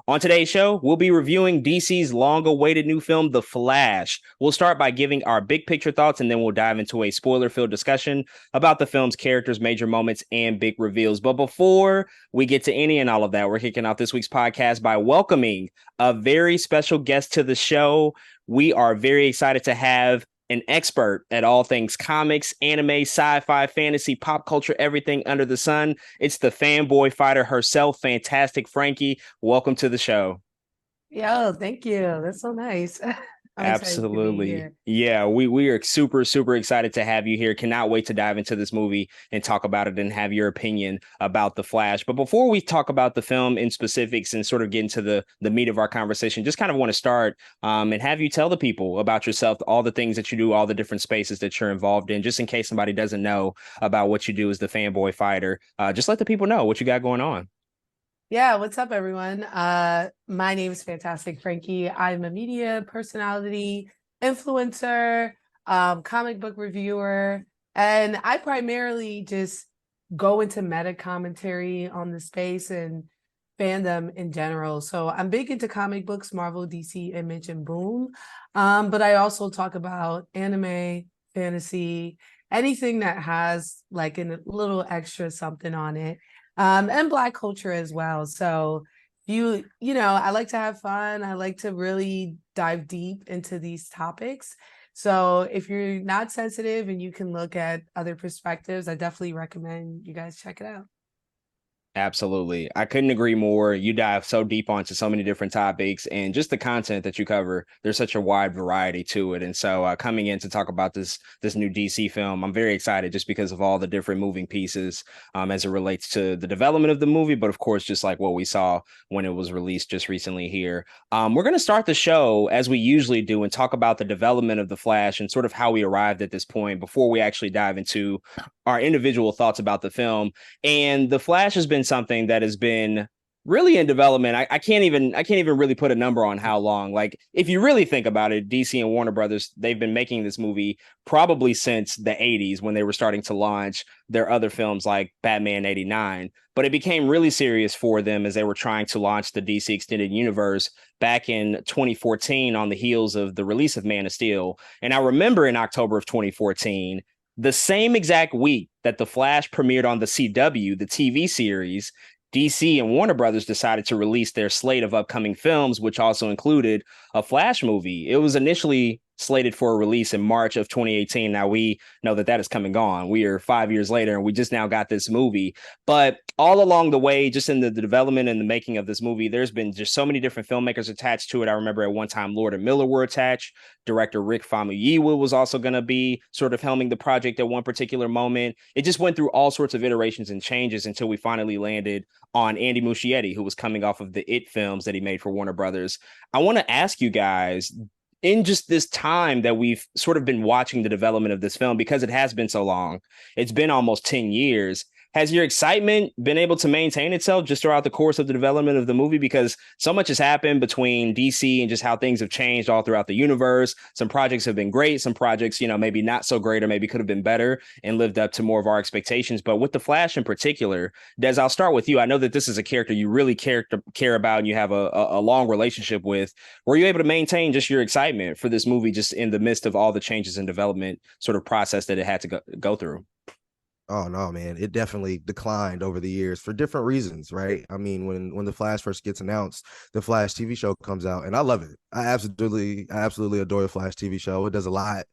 On today's show, we'll be reviewing DC's long-awaited new film, The Flash. We'll start by giving our big picture thoughts, and then we'll dive into a spoiler-filled discussion about the film's characters, major moments, and big reveals. But before we get to any and all of that, we're kicking off this week's podcast by welcoming a very special guest to the show. We are very excited to have an expert at all things comics, anime, sci-fi, fantasy, pop culture, everything under the sun. It's the fanboy fighter herself, Fantastic Frankie. Welcome to the show. Yo, thank you. That's so nice. I'm excited to be Absolutely. here. Yeah, we are super excited to have you here. Cannot wait to dive into this movie and talk about it and have your opinion about The Flash. But before we talk about the film in specifics and sort of get into the meat of our conversation, just kind of want to start and have you tell the people about yourself, all the things that you do, all the different spaces that you're involved in, just in case somebody doesn't know about what you do as the fanboy fighter. Just let the people know what you got going on. Yeah, what's up, everyone? My name is Fantastic Frankie. I'm a media personality, influencer, comic book reviewer, and I primarily just go into meta commentary on the space and fandom in general. So I'm big into comic books, Marvel, DC, Image, and Boom. But I also talk about anime, fantasy, anything that has like a little extra something on it, and Black culture as well. So I like to have fun. I like to really dive deep into these topics. So if you're not sensitive and you can look at other perspectives, I definitely recommend you guys check it out. Absolutely. I couldn't agree more. You dive so deep onto so many different topics and just the content that you cover. There's such a wide variety to it. And so coming in to talk about this new DC film, I'm very excited just because of all the different moving pieces as it relates to the development of the movie, but of course, just like what we saw when it was released just recently here. We're going to start the show as we usually do and talk about the development of The Flash and sort of how we arrived at this point before we actually dive into our individual thoughts about the film. And The Flash has been something that has been really in development. I can't even really put a number on how long. Like if you really think about it, DC and Warner Brothers, they've been making this movie probably since the 80s when they were starting to launch their other films like Batman 89. But it became really serious for them as they were trying to launch the DC Extended Universe back in 2014 on the heels of the release of Man of Steel. And I remember in October of 2014, the same exact week that The Flash premiered on the CW, the TV series, DC and Warner Brothers decided to release their slate of upcoming films, which also included a Flash movie. It was initially slated for a release in March of 2018. Now we know that that is coming on. We are 5 years later and we just now got this movie. But all along the way, just in the development and the making of this movie, there's been just so many different filmmakers attached to it. I remember at one time Lord and Miller were attached. Director Rick Famuyiwa was also going to be sort of helming the project at one particular moment. It just went through all sorts of iterations and changes until we finally landed on Andy Muschietti, who was coming off of the It films that he made for Warner Brothers. I want to ask you guys, in just this time that we've sort of been watching the development of this film, because it has been so long, it's been almost 10 years. Has your excitement been able to maintain itself just throughout the course of the development of the movie? Because so much has happened between DC and just how things have changed all throughout the universe. Some projects have been great. Some projects, maybe not so great or maybe could have been better and lived up to more of our expectations. But with The Flash in particular, Des, I'll start with you. I know that this is a character you really care about and you have a long relationship with. Were you able to maintain just your excitement for this movie just in the midst of all the changes and development sort of process that it had to go through? Oh no, man! It definitely declined over the years for different reasons, right? I mean, when the Flash first gets announced, the Flash TV show comes out, and I love it. I absolutely adore the Flash TV show. It does a lot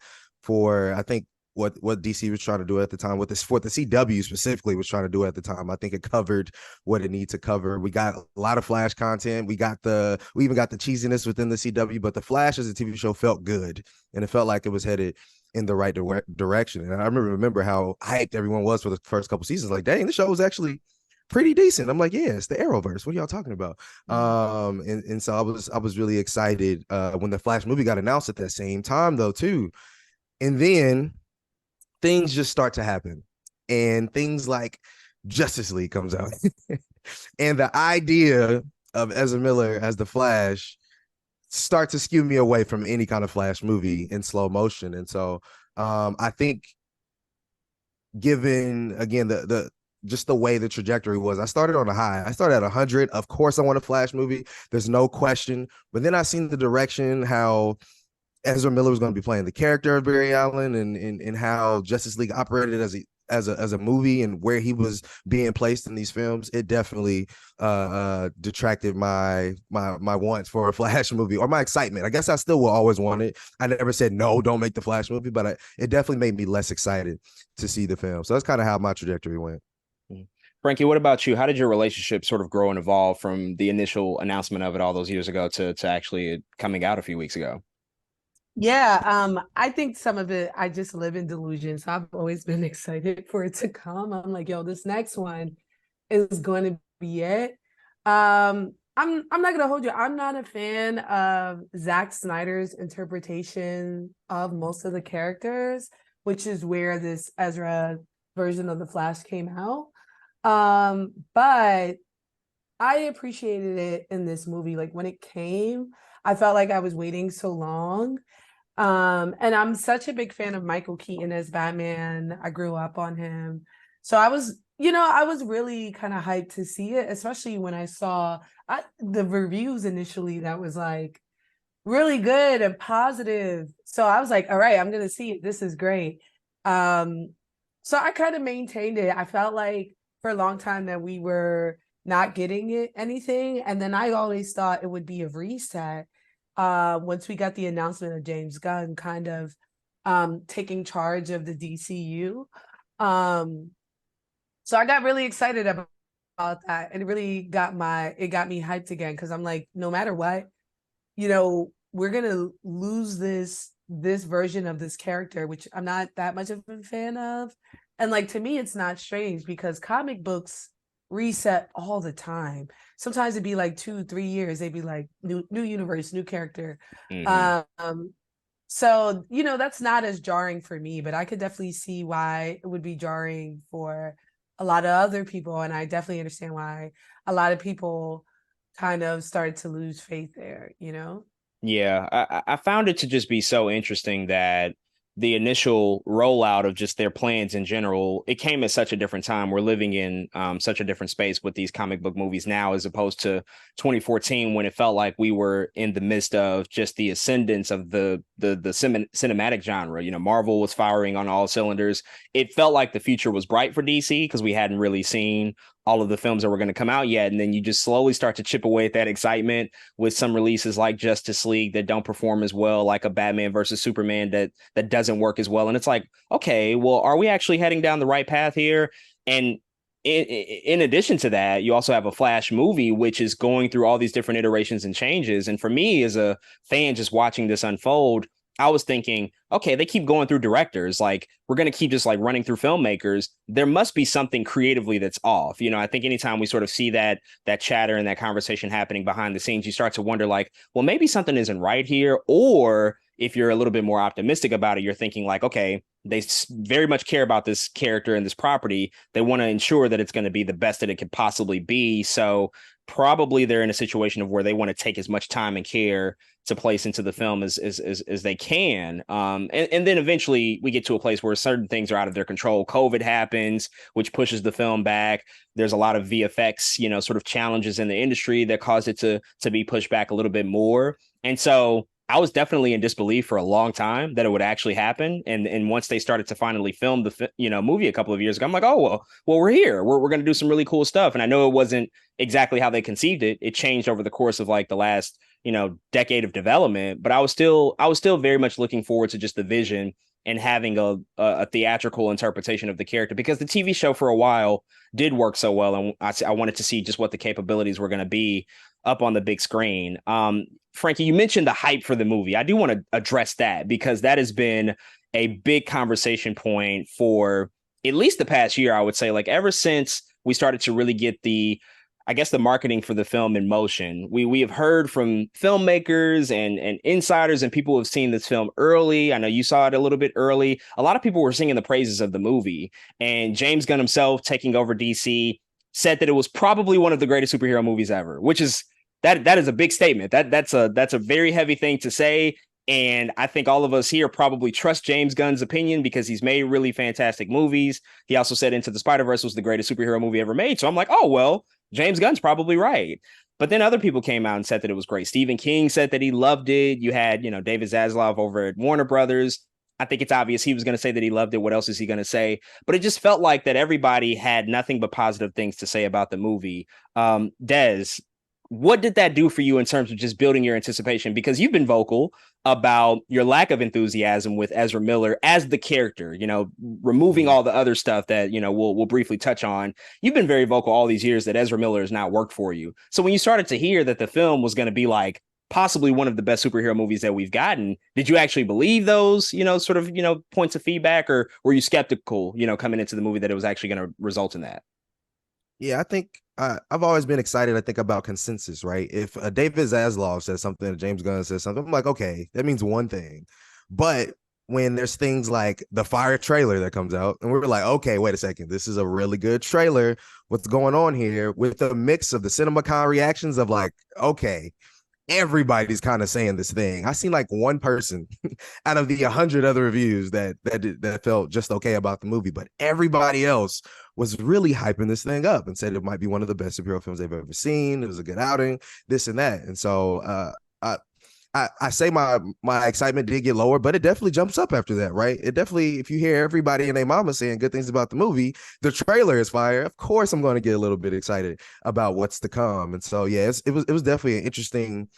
for, I think, what DC was trying to do at the time, what the CW specifically was trying to do at the time. I think it covered what it needs to cover. We got a lot of Flash content. We even got the cheesiness within the CW, but the Flash as a TV show felt good, and it felt like it was headed in the right direction. And I remember how hyped everyone was for the first couple seasons. Like, dang, the show was actually pretty decent. I'm like, yeah, it's the Arrowverse. What are y'all talking about? And so I was really excited when the Flash movie got announced at that same time though too. And then things just start to happen, and things like Justice League comes out, and the idea of Ezra Miller as the Flash start to skew me away from any kind of Flash movie in slow motion. And so I think given again just the way the trajectory was. I started on a high. I started at 100. Of course, I want a Flash movie. There's no question. But then I seen the direction, how Ezra Miller was going to be playing the character of Barry Allen, and how Justice League operated as a movie, and where he was being placed in these films. It definitely detracted my wants for a Flash movie, or my excitement. I guess I still will always want it. I never said no, don't make the Flash movie, but it definitely made me less excited to see the film. So that's kind of how my trajectory went. Frankie, what about you? How did your relationship sort of grow and evolve from the initial announcement of it all those years ago to actually it coming out a few weeks ago? Yeah, I think some of it I just live in delusion. So I've always been excited for it to come. I'm like, yo, this next one is going to be it. I'm not gonna hold you. I'm not a fan of Zack Snyder's interpretation of most of the characters, which is where this Ezra version of the Flash came out. But I appreciated it in this movie. Like when it came, I felt like I was waiting so long. And I'm such a big fan of Michael Keaton as Batman. I grew up on him. So I was really kind of hyped to see it, especially when I saw the reviews initially that was like really good and positive. So I was like, all right, I'm going to see it. This is great. So I kind of maintained it. I felt like for a long time that we were not getting anything. And then I always thought it would be a reset once we got the announcement of James Gunn kind of taking charge of the DCU. So I got really excited about that, and it really got me hyped again, because I'm like, no matter what, we're gonna lose this version of this character, which I'm not that much of a fan of. And like, to me, it's not strange because comic books reset all the time. Sometimes it'd be like 2-3 years, they'd be like new universe, new character. So that's not as jarring for me, but I could definitely see why it would be jarring for a lot of other people, and I definitely understand why a lot of people kind of started to lose faith there. Yeah, I found it to just be so interesting that the initial rollout of just their plans in general, it came at such a different time. We're living in such a different space with these comic book movies now, as opposed to 2014, when it felt like we were in the midst of just the ascendance of the cinematic genre. Marvel was firing on all cylinders. It felt like the future was bright for DC because we hadn't really seen all of the films that were going to come out yet. And then you just slowly start to chip away at that excitement with some releases like Justice League that don't perform as well, like a Batman versus Superman that doesn't work as well. And it's like, okay, well, are we actually heading down the right path here? And in addition to that, you also have a Flash movie, which is going through all these different iterations and changes. And for me, as a fan just watching this unfold, I was thinking, okay, they keep going through directors. Like, we're going to keep just like running through filmmakers. There must be something creatively that's off. I think anytime we sort of see that chatter and that conversation happening behind the scenes, you start to wonder like, well, maybe something isn't right here. Or if you're a little bit more optimistic about it, you're thinking like, okay, they very much care about this character and this property. They want to ensure that it's going to be the best that it could possibly be. So probably they're in a situation of where they want to take as much time and care to place into the film as they can. And then eventually we get to a place where certain things are out of their control. COVID happens, which pushes the film back. There's a lot of VFX, sort of challenges in the industry that caused it to be pushed back a little bit more. And so I was definitely in disbelief for a long time that it would actually happen. And once they started to finally film the movie a couple of years ago, I'm like, oh, well, we're here. We're going to do some really cool stuff. And I know it wasn't exactly how they conceived it. It changed over the course of like the last decade of development, but I was still very much looking forward to just the vision and having a theatrical interpretation of the character, because the TV show for a while did work so well, and I wanted to see just what the capabilities were going to be up on the big screen. Frankie, you mentioned the hype for the movie. I do want to address that because that has been a big conversation point for at least the past year. I would say, like, ever since we started to really get the marketing for the film in motion. We have heard from filmmakers and insiders and people who have seen this film early. I know you saw it a little bit early. A lot of people were singing the praises of the movie, and James Gunn himself, taking over DC, said that it was probably one of the greatest superhero movies ever, which is that is a big statement. That's a very heavy thing to say. And I think all of us here probably trust James Gunn's opinion because he's made really fantastic movies. He also said Into the Spider-Verse was the greatest superhero movie ever made. So I'm like, oh, well, James Gunn's probably right. But then other people came out and said that it was great. Stephen King said that he loved it. You had, David Zaslav over at Warner Brothers. I think it's obvious he was going to say that he loved it. What else is he going to say? But it just felt like that everybody had nothing but positive things to say about the movie. Des, what did that do for you in terms of just building your anticipation? Because you've been vocal about your lack of enthusiasm with Ezra Miller as the character, removing all the other stuff that, we'll briefly touch on. You've been very vocal all these years that Ezra Miller has not worked for you. So when you started to hear that the film was going to be like possibly one of the best superhero movies that we've gotten, did you actually believe those, points of feedback, or were you skeptical, coming into the movie that it was actually going to result in that? Yeah, I think I've always been excited. I think about consensus, right? If David Zaslav says something, James Gunn says something, I'm like, okay, that means one thing. But when there's things like the Fire trailer that comes out, and we're like, okay, wait a second, this is a really good trailer. What's going on here? With the mix of the CinemaCon reactions of like, okay, everybody's kind of saying this thing. I seen like one person out of the 100 other reviews that felt just okay about the movie, but everybody else was really hyping this thing up and said it might be one of the best superhero films they've ever seen. It was a good outing, this and that. And so I say my excitement did get lower, but it definitely jumps up after that, right? It definitely, if you hear everybody and their mama saying good things about the movie, the trailer is fire. Of course, I'm going to get a little bit excited about what's to come. And so, yeah, it was definitely an interesting,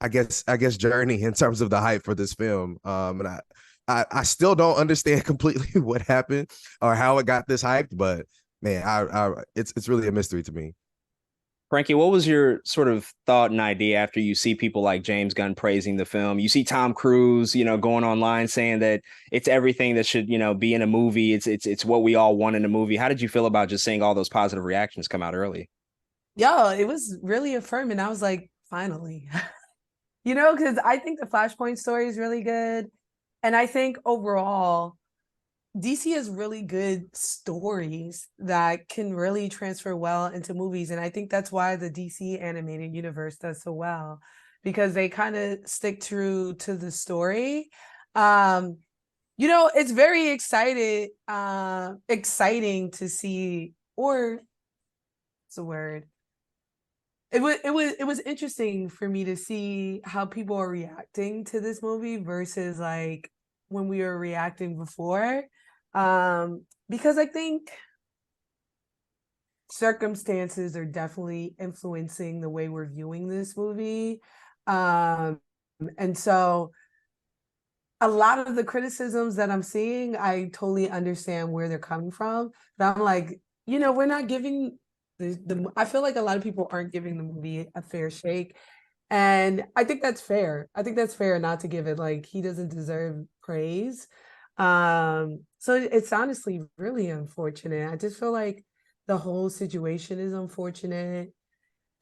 I guess, journey in terms of the hype for this film. And I still don't understand completely what happened or how it got this hyped, but man, it's really a mystery to me. Frankie, what was your sort of thought and idea after you see people like James Gunn praising the film? You see Tom Cruise, going online saying that it's everything that should, be in a movie. It's what we all want in a movie. How did you feel about just seeing all those positive reactions come out early? Yo, it was really affirming. I was like, finally. Because I think the Flashpoint story is really good. And I think overall, DC has really good stories that can really transfer well into movies. And I think that's why the DC animated universe does so well, because they kind of stick true to the story. It's very exciting to see, or it's a word. It was interesting for me to see how people are reacting to this movie versus like when we were reacting before. Because I think circumstances are definitely influencing the way we're viewing this movie. And so a lot of the criticisms that I'm seeing, I totally understand where they're coming from. But I'm like, we're not giving I feel like a lot of people aren't giving the movie a fair shake. And I think that's fair. I think that's fair not to give it, like, he doesn't deserve praise. So it's honestly really unfortunate. I just feel like the whole situation is unfortunate.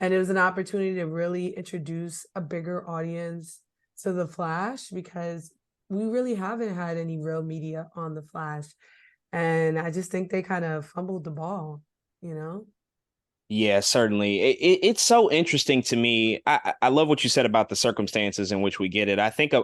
And it was an opportunity to really introduce a bigger audience to The Flash, because we really haven't had any real media on The Flash. And I just think they kind of fumbled the ball, Yeah, certainly. It's so interesting to me. I love what you said about the circumstances in which we get it. I think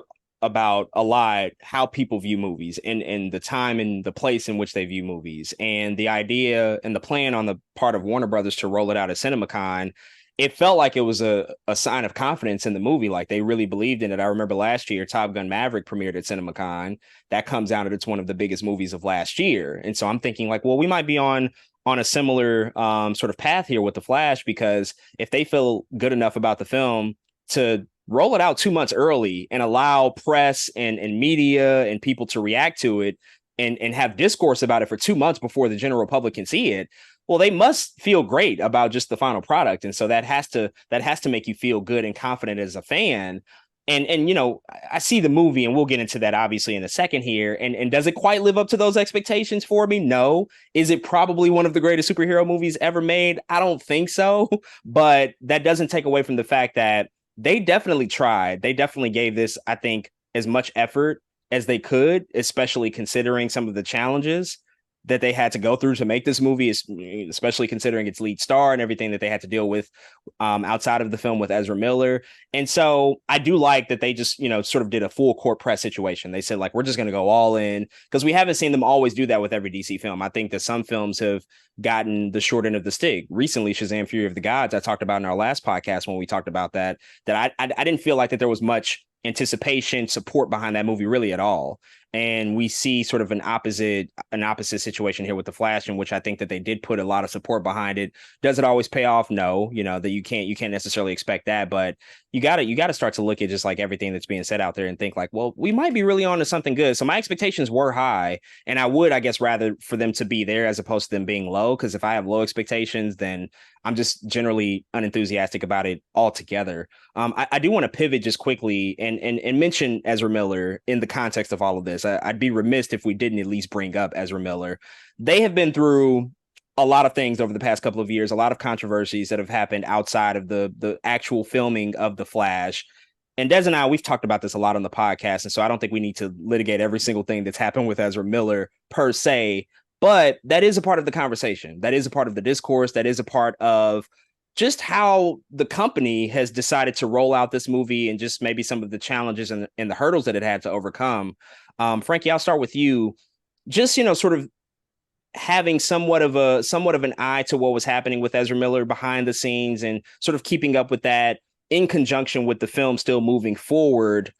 about a lot how people view movies and the time and the place in which they view movies, and the idea and the plan on the part of Warner Brothers to roll it out at CinemaCon. It felt like it was a sign of confidence in the movie. Like they really believed in it. I remember last year, Top Gun Maverick premiered at CinemaCon. That comes out and it's one of the biggest movies of last year. And so I'm thinking like, well, we might be on a similar sort of path here with The Flash, because if they feel good enough about the film to roll it out 2 months early and allow press and media and people to react to it and have discourse about it for 2 months before the general public can see it, well, they must feel great about just the final product. And so that has to make you feel good and confident as a fan. And I see the movie, and we'll get into that obviously in a second here. And does it quite live up to those expectations for me? No. Is it probably one of the greatest superhero movies ever made? I don't think so. But that doesn't take away from the fact that they definitely tried. They definitely gave this, I think, as much effort as they could, especially considering some of the challenges. that they had to go through to make this movie, especially considering its lead star and everything that they had to deal with outside of the film with Ezra Miller. And so I do like that they just, sort of did a full court press situation. They said, like, we're just going to go all in, because we haven't seen them always do that with every DC film. I think that some films have gotten the short end of the stick. Recently, Shazam! Fury of the Gods, I talked about in our last podcast when we talked about that I didn't feel like that there was much anticipation, support behind that movie really at all. And we see sort of an opposite situation here with The Flash, in which I think that they did put a lot of support behind it. Does it always pay off? No, that you can't necessarily expect that, but you got to start to look at just like everything that's being said out there and think like, well, we might be really on to something good. So my expectations were high, and I would, I guess, rather for them to be there as opposed to them being low. Because if I have low expectations, then I'm just generally unenthusiastic about it altogether. I do want to pivot just quickly and mention Ezra Miller in the context of all of this. I'd be remiss if we didn't at least bring up Ezra Miller. They have been through a lot of things over the past couple of years, a lot of controversies that have happened outside of the actual filming of The Flash. And Des and I, we've talked about this a lot on the podcast, and so I don't think we need to litigate every single thing that's happened with Ezra Miller per se, but that is a part of the conversation. That is a part of the discourse. That is a part of just how the company has decided to roll out this movie, and just maybe some of the challenges and the hurdles that it had to overcome. Frankie, I'll start with you. Just, sort of having somewhat of an eye to what was happening with Ezra Miller behind the scenes, and sort of keeping up with that in conjunction with the film still moving forward.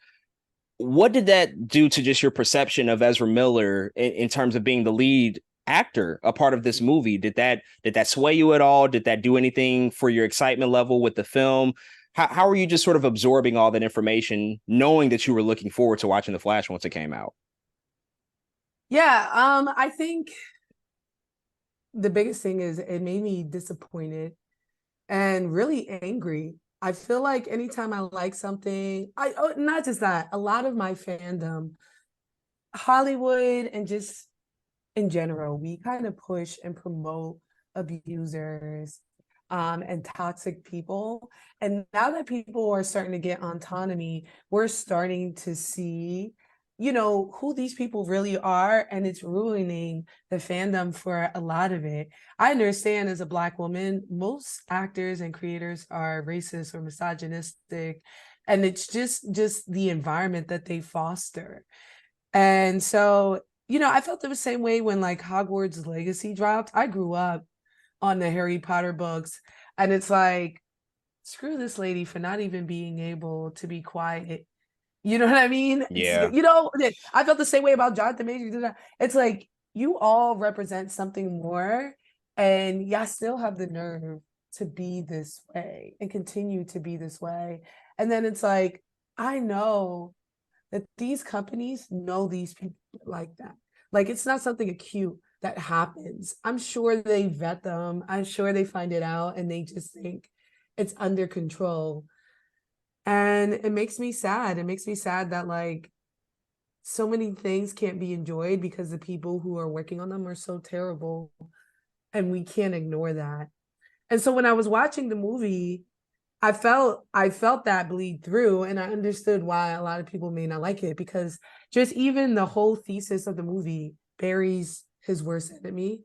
What did that do to just your perception of Ezra Miller in terms of being the lead actor, a part of this movie? Did that sway you at all? Did that do anything for your excitement level with the film? How are you just sort of absorbing all that information, knowing that you were looking forward to watching The Flash once it came out? Yeah, I think the biggest thing is it made me disappointed and really angry. I feel like anytime I like something, not just that, a lot of my fandom, Hollywood and just in general, we kind of push and promote abusers and toxic people. And now that people are starting to get autonomy, we're starting to see who these people really are, and it's ruining the fandom for a lot of it. I understand, as a Black woman, most actors and creators are racist or misogynistic, and it's just the environment that they foster. And so, I felt the same way when like Hogwarts Legacy dropped. I grew up on the Harry Potter books, and it's like, screw this lady for not even being able to be quiet. You know what I mean? Yeah. I felt the same way about Jonathan Majors. It's like, you all represent something more, and y'all still have the nerve to be this way and continue to be this way. And then it's like, I know that these companies know these people like that. Like, it's not something acute that happens. I'm sure they vet them. I'm sure they find it out, and they just think it's under control. And it makes me sad. It makes me sad that like so many things can't be enjoyed because the people who are working on them are so terrible, and we can't ignore that. And so when I was watching the movie, I felt that bleed through, and I understood why a lot of people may not like it, because just even the whole thesis of the movie, Barry's his worst enemy.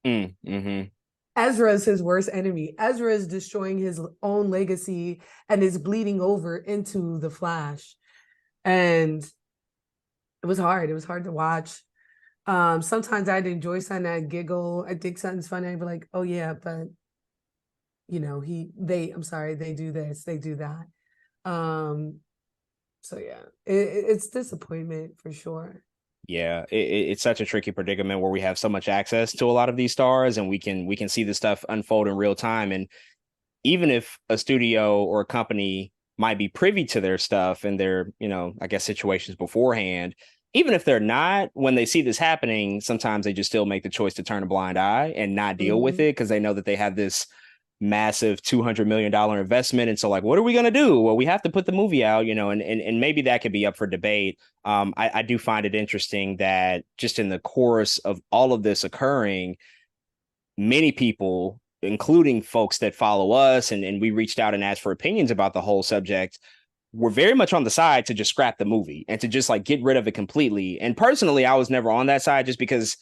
Mm-hmm. Ezra is his worst enemy. Ezra is destroying his own legacy and is bleeding over into the Flash. And it was hard. It was hard to watch. Sometimes I'd enjoy something, I'd giggle, I think something's funny, I'd be like, oh yeah, but they do this, they do that. So yeah, it's disappointment for sure. Yeah, it's such a tricky predicament where we have so much access to a lot of these stars, and we can see this stuff unfold in real time. And even if a studio or a company might be privy to their stuff and their, I guess, situations beforehand, even if they're not, when they see this happening, sometimes they just still make the choice to turn a blind eye and not deal with it, because they know that they have this massive $200 million investment. And so like, what are we going to do? Well, we have to put the movie out, and maybe that could be up for debate. I do find it interesting that just in the course of all of this occurring, many people, including folks that follow us, and we reached out and asked for opinions about the whole subject, were very much on the side to just scrap the movie and to just like get rid of it completely. And personally, I was never on that side, just because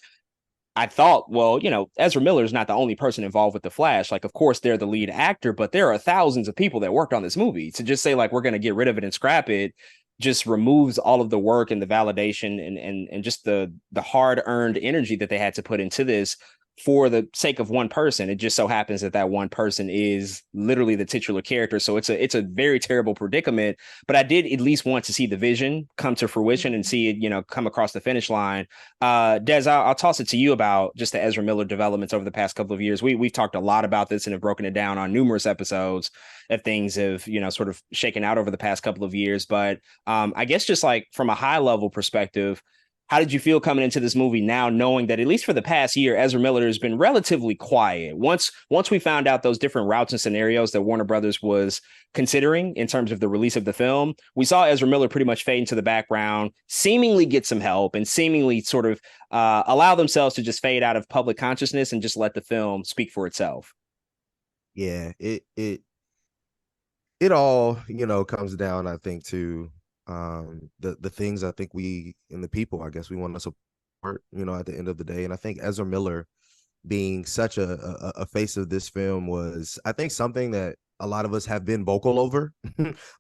I thought, well, Ezra Miller is not the only person involved with the Flash. Like, of course, they're the lead actor, but there are thousands of people that worked on this movie. To just say like we're going to get rid of it and scrap it just removes all of the work and the validation and just the hard earned energy that they had to put into this for the sake of one person. It just so happens that that one person is literally the titular character. So it's a very terrible predicament. But I did at least want to see the vision come to fruition and see it, come across the finish line. Des, I'll toss it to you about just the Ezra Miller developments over the past couple of years. We've talked a lot about this and have broken it down on numerous episodes if things have, sort of shaken out over the past couple of years. But I guess just like from a high level perspective, how did you feel coming into this movie now, knowing that at least for the past year, Ezra Miller has been relatively quiet? Once we found out those different routes and scenarios that Warner Brothers was considering in terms of the release of the film, we saw Ezra Miller pretty much fade into the background, seemingly get some help, and seemingly sort of allow themselves to just fade out of public consciousness and just let the film speak for itself. Yeah, it all comes down, I think, to the things I think we and the people, I guess, we want to support, at the end of the day. And I think Ezra Miller being such a face of this film was, I think, something that a lot of us have been vocal over.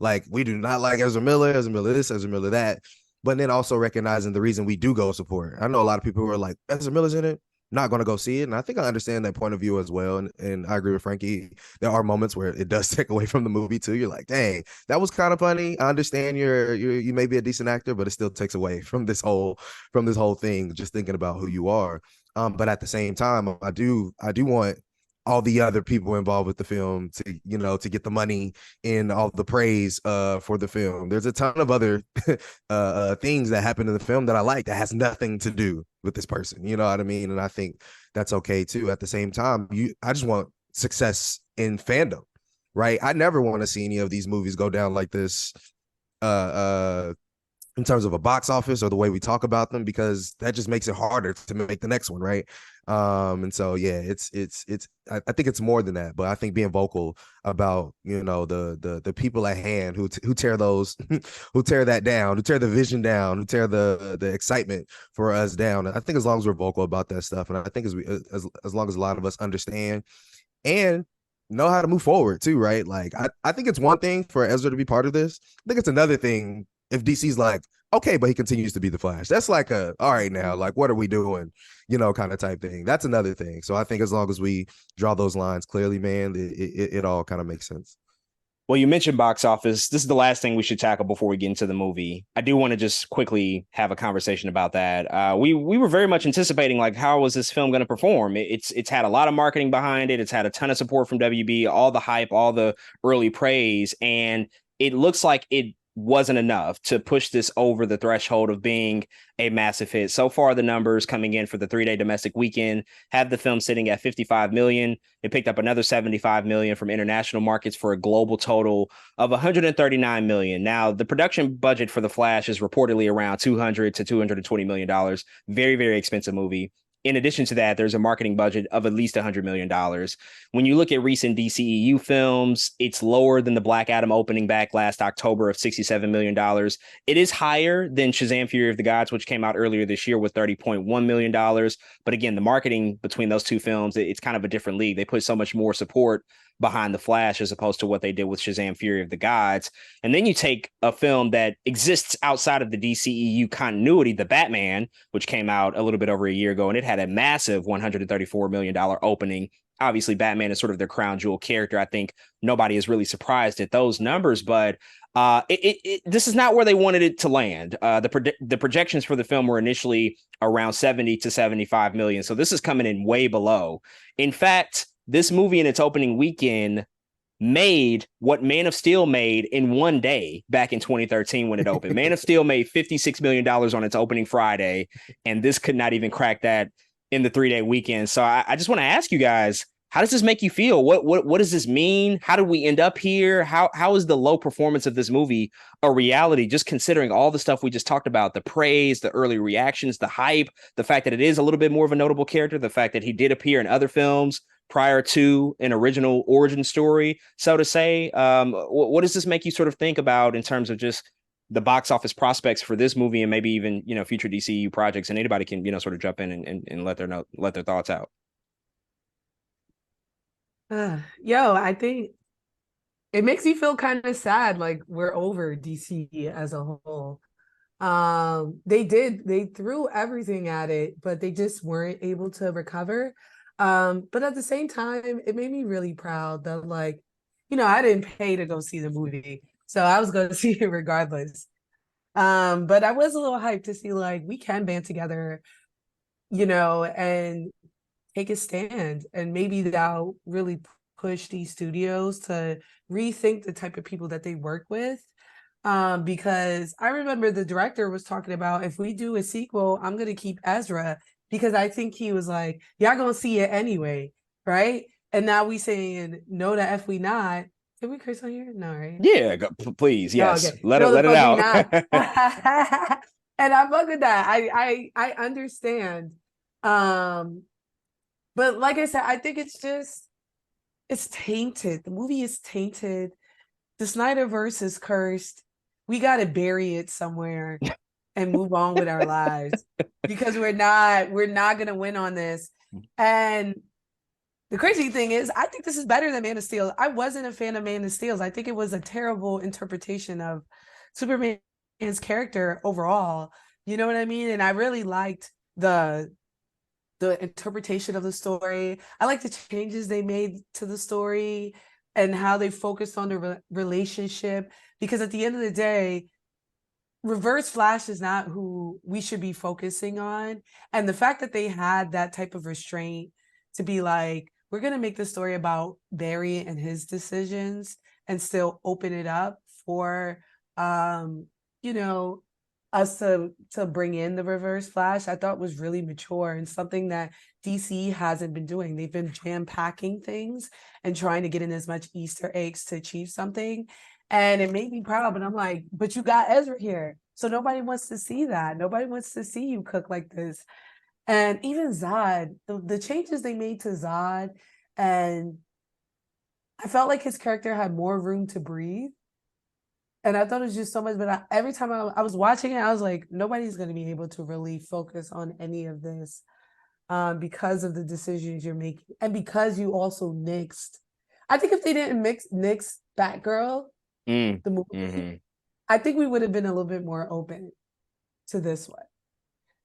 Like, we do not like Ezra Miller this, Ezra Miller that. But then also recognizing the reason we do go support. I know a lot of people who are like, Ezra Miller's in it, not going to go see it. And I think I understand that point of view as well. And I agree with Frankie. There are moments where it does take away from the movie too. You're like, dang, that was kind of funny. I understand you may be a decent actor, but it still takes away from this whole thing, just thinking about who you are. But at the same time, I do want all the other people involved with the film to get the money and all the praise for the film. There's a ton of other things that happen in the film that I like that has nothing to do with this person. You know what I mean? And I think that's okay too. At the same time, I just want success in fandom, right? I never want to see any of these movies go down like this in terms of a box office or the way we talk about them, because that just makes it harder to make the next one, right? And so yeah, it's I think it's more than that, but I think being vocal about the people at hand who tear those who tear that down, who tear the vision down, who tear the excitement for us down. I think as long as we're vocal about that stuff, and I think as long as a lot of us understand and know how to move forward too, right? Like I think it's one thing for Ezra to be part of this. I think it's another thing if DC's like, okay, but he continues to be the Flash. That's like all right now, like, what are we doing? Kind of type thing. That's another thing. So I think as long as we draw those lines clearly, man, it all kind of makes sense. Well, you mentioned box office. This is the last thing we should tackle before we get into the movie. I do want to just quickly have a conversation about that. We were very much anticipating, like, how was this film going to perform? It's had a lot of marketing behind it. It's had a ton of support from WB, all the hype, all the early praise, and it looks like it wasn't enough to push this over the threshold of being a massive hit. So far, the numbers coming in for the 3-day domestic weekend have the film sitting at 55 million. It picked up another 75 million from international markets for a global total of 139 million. Now, the production budget for The Flash is reportedly around 200 to 220 million dollars. Very, very expensive movie. In addition to that, there's a marketing budget of at least $100 million. When you look at recent DCEU films, it's lower than the Black Adam opening back last October of $67 million. It is higher than Shazam! Fury of the Gods, which came out earlier this year with $30.1 million. But again, the marketing between those two films, it's kind of a different league. They put so much more support behind The Flash as opposed to what they did with Shazam! Fury of the Gods. And then you take a film that exists outside of the DCEU continuity, The Batman, which came out a little bit over a year ago, and it had a massive $134 million opening. Obviously, Batman is sort of their crown jewel character. I think nobody is really surprised at those numbers, but this is not where they wanted it to land. The projections for the film were initially around 70 to 75 million. So this is coming in way below. In fact, this movie in its opening weekend made what Man of Steel made in one day back in 2013 when it opened. Man of Steel made $56 million on its opening Friday, and this could not even crack that in the 3-day weekend. So I just want to ask you guys, how does this make you feel? What does this mean? How did we end up here? How is the low performance of this movie a reality, just considering all the stuff we just talked about, the praise, the early reactions, the hype, the fact that it is a little bit more of a notable character, the fact that he did appear in other films prior to an original origin story, so to say. What does this make you sort of think about in terms of just the box office prospects for this movie and maybe even, future DCU projects, and anybody can, sort of jump in and let their thoughts out. I think it makes me feel kind of sad, like we're over DC as a whole. They threw everything at it, but they just weren't able to recover. But at the same time, it made me really proud that, like, I didn't pay to go see the movie, so I was going to see it regardless. But I was a little hyped to see, like, we can band together, and take a stand, and maybe that'll really push these studios to rethink the type of people that they work with. Because I remember the director was talking about, if we do a sequel, I'm gonna keep Ezra, because I think he was like, y'all gonna see it anyway, right? And now we saying no to F we not. Did we curse on here? No, right? Yeah, please, yes. Okay. Let No, it out. And I fuck with that. I understand. But like I said, I think it's tainted. The movie is tainted. The Snyderverse is cursed. We got to bury it somewhere and move on with our lives, because we're not going to win on this. And the crazy thing is, I think this is better than Man of Steel. I wasn't a fan of Man of Steel. I think it was a terrible interpretation of Superman's character overall. You know what I mean? And I really liked the interpretation of the story. I like the changes they made to the story and how they focused on the relationship, because at the end of the day, Reverse Flash is not who we should be focusing on. And the fact that they had that type of restraint to be like, we're going to make the story about Barry and his decisions and still open it up for, us to bring in the Reverse Flash, I thought was really mature and something that DC hasn't been doing. They've been jam-packing things and trying to get in as much Easter eggs to achieve something. And it made me proud, but I'm like, but you got Ezra here. So nobody wants to see that. Nobody wants to see you cook like this. And even Zod, the changes they made to Zod, and I felt like his character had more room to breathe. And I thought it was just so much, but every time I was watching it, I was like, nobody's going to be able to really focus on any of this because of the decisions you're making. And because you also nixed. I think if they didn't nix Batgirl, the movie, I think we would have been a little bit more open to this one.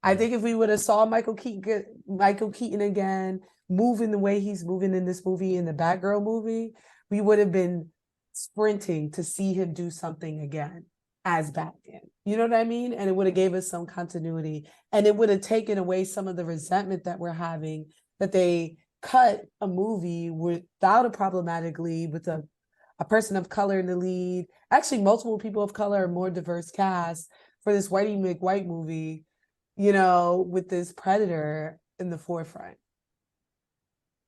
I think if we would have saw Michael Keaton again, moving the way he's moving in this movie, in the Batgirl movie, we would have been sprinting to see him do something again as Batman. You know what I mean? And it would have gave us some continuity, and it would have taken away some of the resentment that we're having, that they cut a movie without a problematic lead, with a person of color in the lead, actually multiple people of color, a more diverse cast, for this Whitey McWhite movie, with this Predator in the forefront.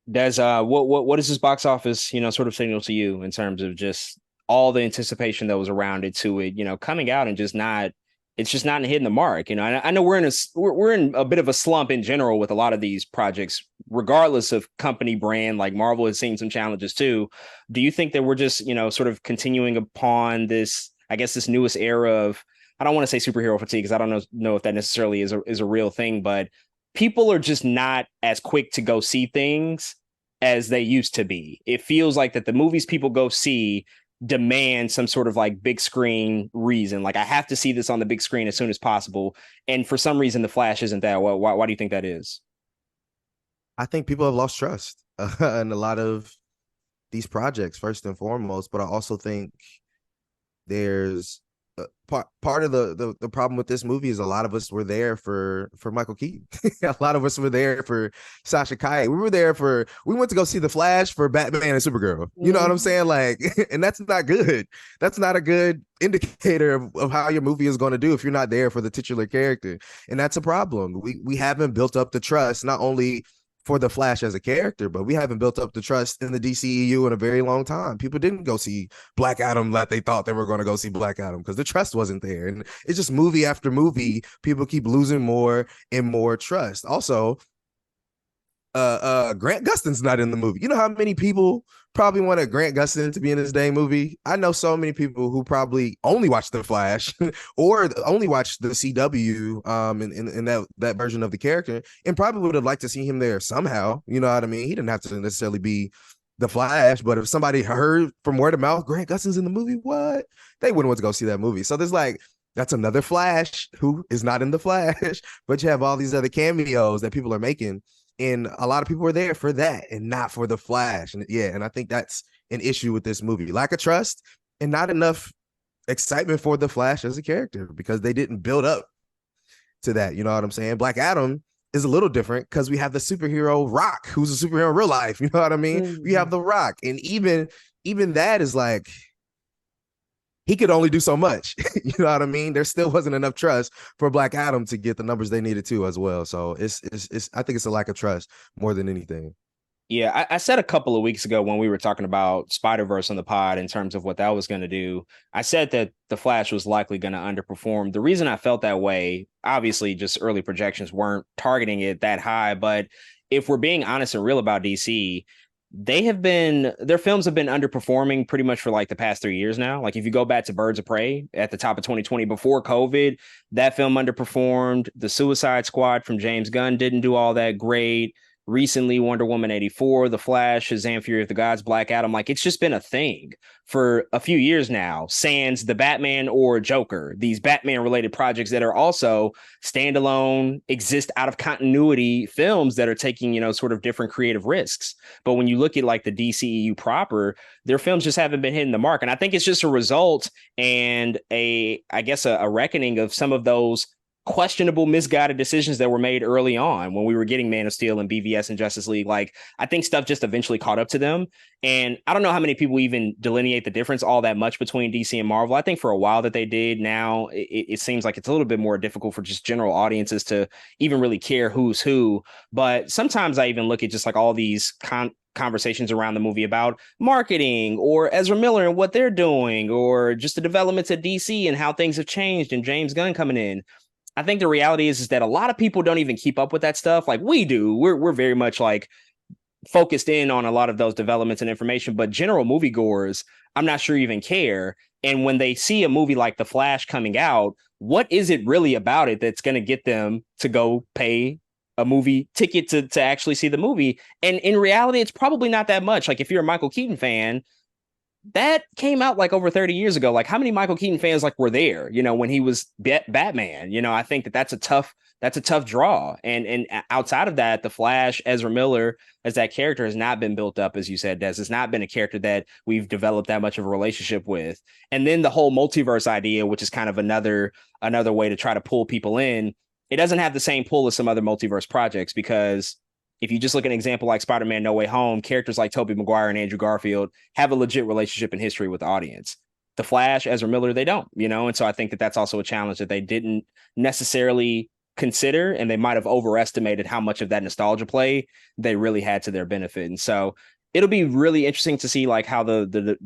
Does what does this box office, sort of signal to you in terms of just all the anticipation that was around it, to it, coming out and just not hitting the mark? I know we're in a bit of a slump in general with a lot of these projects, regardless of company brand. Like Marvel has seen some challenges too. Do you think that we're just, sort of continuing upon this, I guess, this newest era of, I don't want to say superhero fatigue, because I don't know if that necessarily is a real thing, but people are just not as quick to go see things as they used to be. It feels like that the movies people go see demand some sort of like big screen reason. Like, I have to see this on the big screen as soon as possible. And for some reason, The Flash isn't that. Why do you think that is? I think people have lost trust in a lot of these projects, first and foremost. But I also think there's part of the problem with this movie is a lot of us were there for Michael Keaton. A lot of us were there for Sasha Calle. We went to go see The Flash for Batman and Supergirl. You know what I'm saying? Like, and that's not good. That's not a good indicator of how your movie is going to do if you're not there for the titular character. And that's a problem. We haven't built up the trust, not only for the Flash as a character, but we haven't built up the trust in the DCEU in a very long time. People didn't go see Black Adam like they thought they were going to go see Black Adam, because the trust wasn't there. And it's just movie after movie, people keep losing more and more trust. Also, Grant Gustin's not in the movie. You know how many people probably wanted Grant Gustin to be in this dang movie? I know so many people who probably only watched The Flash or only watched the CW in that version of the character and probably would have liked to see him there somehow. You know what I mean? He didn't have to necessarily be the Flash, but if somebody heard from word of mouth, Grant Gustin's in the movie, what? They wouldn't want to go see that movie. So there's like, that's another Flash who is not in the Flash, but you have all these other cameos that people are making. And a lot of people are there for that and not for the Flash. And yeah, and I think that's an issue with this movie. Lack of trust and not enough excitement for the Flash as a character because they didn't build up to that. You know what I'm saying? Black Adam is a little different because we have the superhero Rock, who's a superhero in real life. You know what I mean? We have the Rock. And even that is like, he could only do so much. You know what I mean? There still wasn't enough trust for Black Adam to get the numbers they needed to as well. So it's I think it's a lack of trust more than anything. Yeah, I said a couple of weeks ago when we were talking about Spider-Verse on the pod in terms of what that was going to do, I said that The Flash was likely going to underperform. The reason I felt that way, obviously just early projections weren't targeting it that high, but if we're being honest and real about DC, their films have been underperforming pretty much for like the past 3 years now. Like if you go back to Birds of Prey at the top of 2020 before COVID, that film underperformed. The Suicide Squad from James Gunn didn't do all that great. Recently, Wonder Woman 84, The Flash, Shazam, Fury of the Gods, Black Adam. Like it's just been a thing for a few years now. Sans the Batman or Joker, these Batman related projects that are also standalone, exist out of continuity films that are taking, sort of different creative risks. But when you look at like the DCEU proper, their films just haven't been hitting the mark. And I think it's just a result and a reckoning of some of those questionable, misguided decisions that were made early on when we were getting Man of Steel and BVS and Justice League. Like, I think stuff just eventually caught up to them. And I don't know how many people even delineate the difference all that much between DC and Marvel. I think for a while that they did. Now it seems like it's a little bit more difficult for just general audiences to even really care who's who. But sometimes I even look at just like all these conversations around the movie about marketing or Ezra Miller and what they're doing, or just the developments at DC and how things have changed and James Gunn coming in. I think the reality is that a lot of people don't even keep up with that stuff like we do. We're very much like focused in on a lot of those developments and information, but general moviegoers, I'm not sure even care. And when they see a movie like The Flash coming out, what is it really about it that's going to get them to go pay a movie ticket to actually see the movie? And in reality, it's probably not that much. Like if you're a Michael Keaton fan, that came out like over 30 years ago. Like how many Michael Keaton fans like were there, when he was Batman? I think that's a tough draw. And outside of that, The Flash, Ezra Miller as that character has not been built up, as you said, Des. It's not been a character that we've developed that much of a relationship with. And then the whole multiverse idea, which is kind of another way to try to pull people in, it doesn't have the same pull as some other multiverse projects, because if you just look at an example like Spider-Man No Way Home, characters like Tobey Maguire and Andrew Garfield have a legit relationship and history with the audience. The Flash, Ezra Miller, they don't, and so I think that that's also a challenge that they didn't necessarily consider, and they might have overestimated how much of that nostalgia play they really had to their benefit. And so it'll be really interesting to see like how the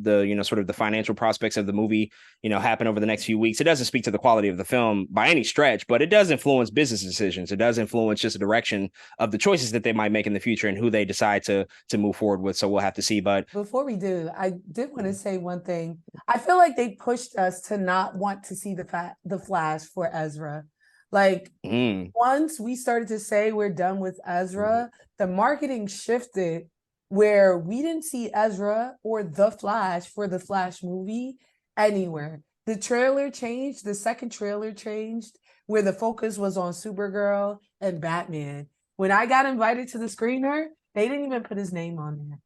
sort of the financial prospects of the movie, happen over the next few weeks. It doesn't speak to the quality of the film by any stretch, but it does influence business decisions. It does influence just the direction of the choices that they might make in the future and who they decide to move forward with. So we'll have to see. But before we do, I did want to say one thing. I feel like they pushed us to not want to see the Flash for Ezra. Like once we started to say we're done with Ezra, the marketing shifted where we didn't see Ezra or the Flash for the Flash movie anywhere. The trailer changed, the second trailer changed, where the focus was on Supergirl and Batman. When I got invited to the screener, they didn't even put his name on there.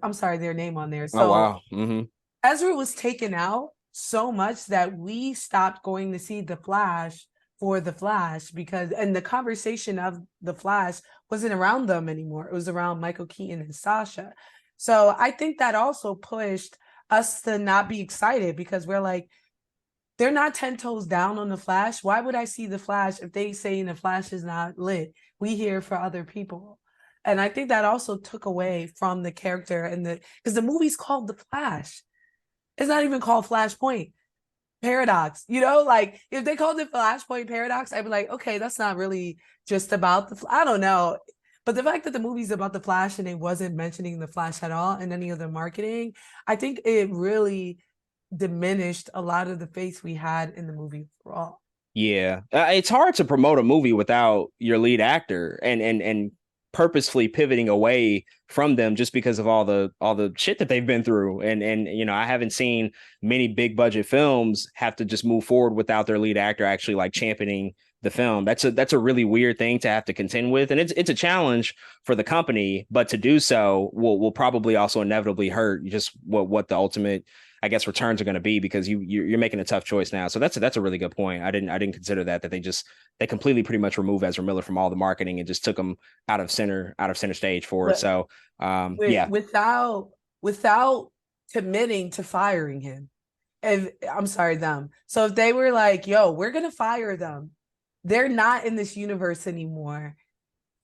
I'm sorry, their name on there. So oh, wow. Mm-hmm. Ezra was taken out so much that we stopped going to see the Flash for the Flash, and the conversation of the Flash wasn't around them anymore. It was around Michael Keaton and Sasha. So I think that also pushed us to not be excited, because we're like, they're not 10 toes down on the Flash. Why would I see the Flash if they saying the Flash is not lit? We here for other people. And I think that also took away from the character because the movie's called The Flash. It's not even called Flashpoint Paradox, like if they called it Flashpoint Paradox, I'd be like, okay, that's not really just about I don't know. But the fact that the movie's about the Flash and it wasn't mentioning the Flash at all in any of the marketing, I think it really diminished a lot of the faith we had in the movie overall. Yeah, it's hard to promote a movie without your lead actor and purposefully pivoting away from them just because of all the shit that they've been through. And you know, I haven't seen many big budget films have to just move forward without their lead actor actually like championing the film. That's a really weird thing to have to contend with, and it's a challenge for the company. But to do so will probably also inevitably hurt just what the ultimate, I guess, returns are going to be, because you're making a tough choice now. So that's a really good point. I didn't consider that they completely pretty much removed Ezra Miller from all the marketing and just took him out of center stage for it. So yeah, without committing to firing him. I'm sorry, them. So if they were like, yo, we're gonna fire them, they're not in this universe anymore,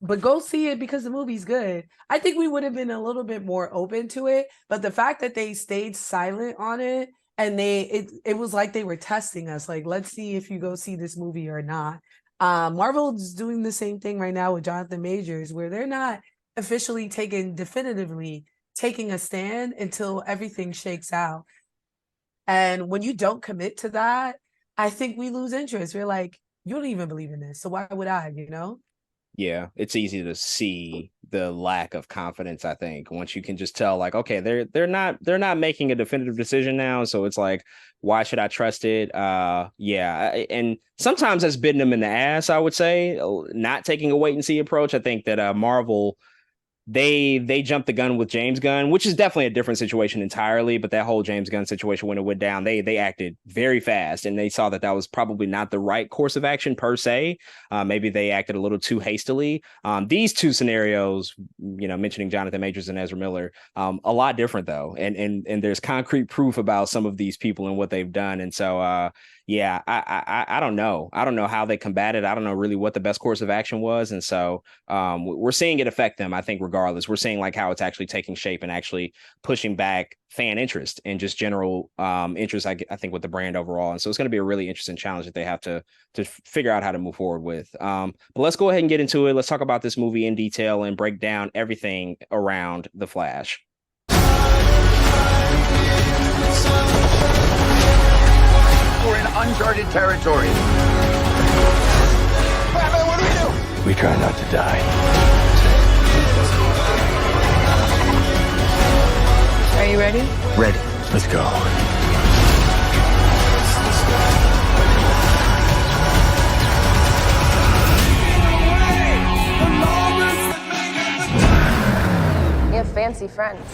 but go see it because the movie's good, I think we would have been a little bit more open to it. But the fact that they stayed silent on it, and it was like they were testing us, like, let's see if you go see this movie or not. Marvel's doing the same thing right now with Jonathan Majors, where they're not officially definitively taking a stand until everything shakes out. And when you don't commit to that, I think we lose interest. We're like, you don't even believe in this, so why would I, you know? Yeah, it's easy to see the lack of confidence, I think, once you can just tell, like, okay, they're not making a definitive decision now. So it's like, why should I trust it? Yeah. And sometimes that's bitten them in the ass, I would say, not taking a wait and see approach. I think that Marvel, they jumped the gun with James Gunn, which is definitely a different situation entirely. But that whole James Gunn situation, when it went down, they acted very fast, and they saw that was probably not the right course of action per se. Maybe they acted a little too hastily. These two scenarios, you know, mentioning Jonathan Majors and Ezra Miller, a lot different though, and there's concrete proof about some of these people and what they've done. And so yeah, I don't know. I don't know how they combated. I don't know really what the best course of action was. And so we're seeing it affect them, I think, regardless. We're seeing like how it's actually taking shape and actually pushing back fan interest and just general interest, I think, with the brand overall. And so it's going to be a really interesting challenge that they have to figure out how to move forward with. But let's go ahead and get into it. Let's talk about this movie in detail and break down everything around The Flash. We're in uncharted territory. Batman, what do? We try not to die. Are you ready? Ready. Let's go. You have fancy friends.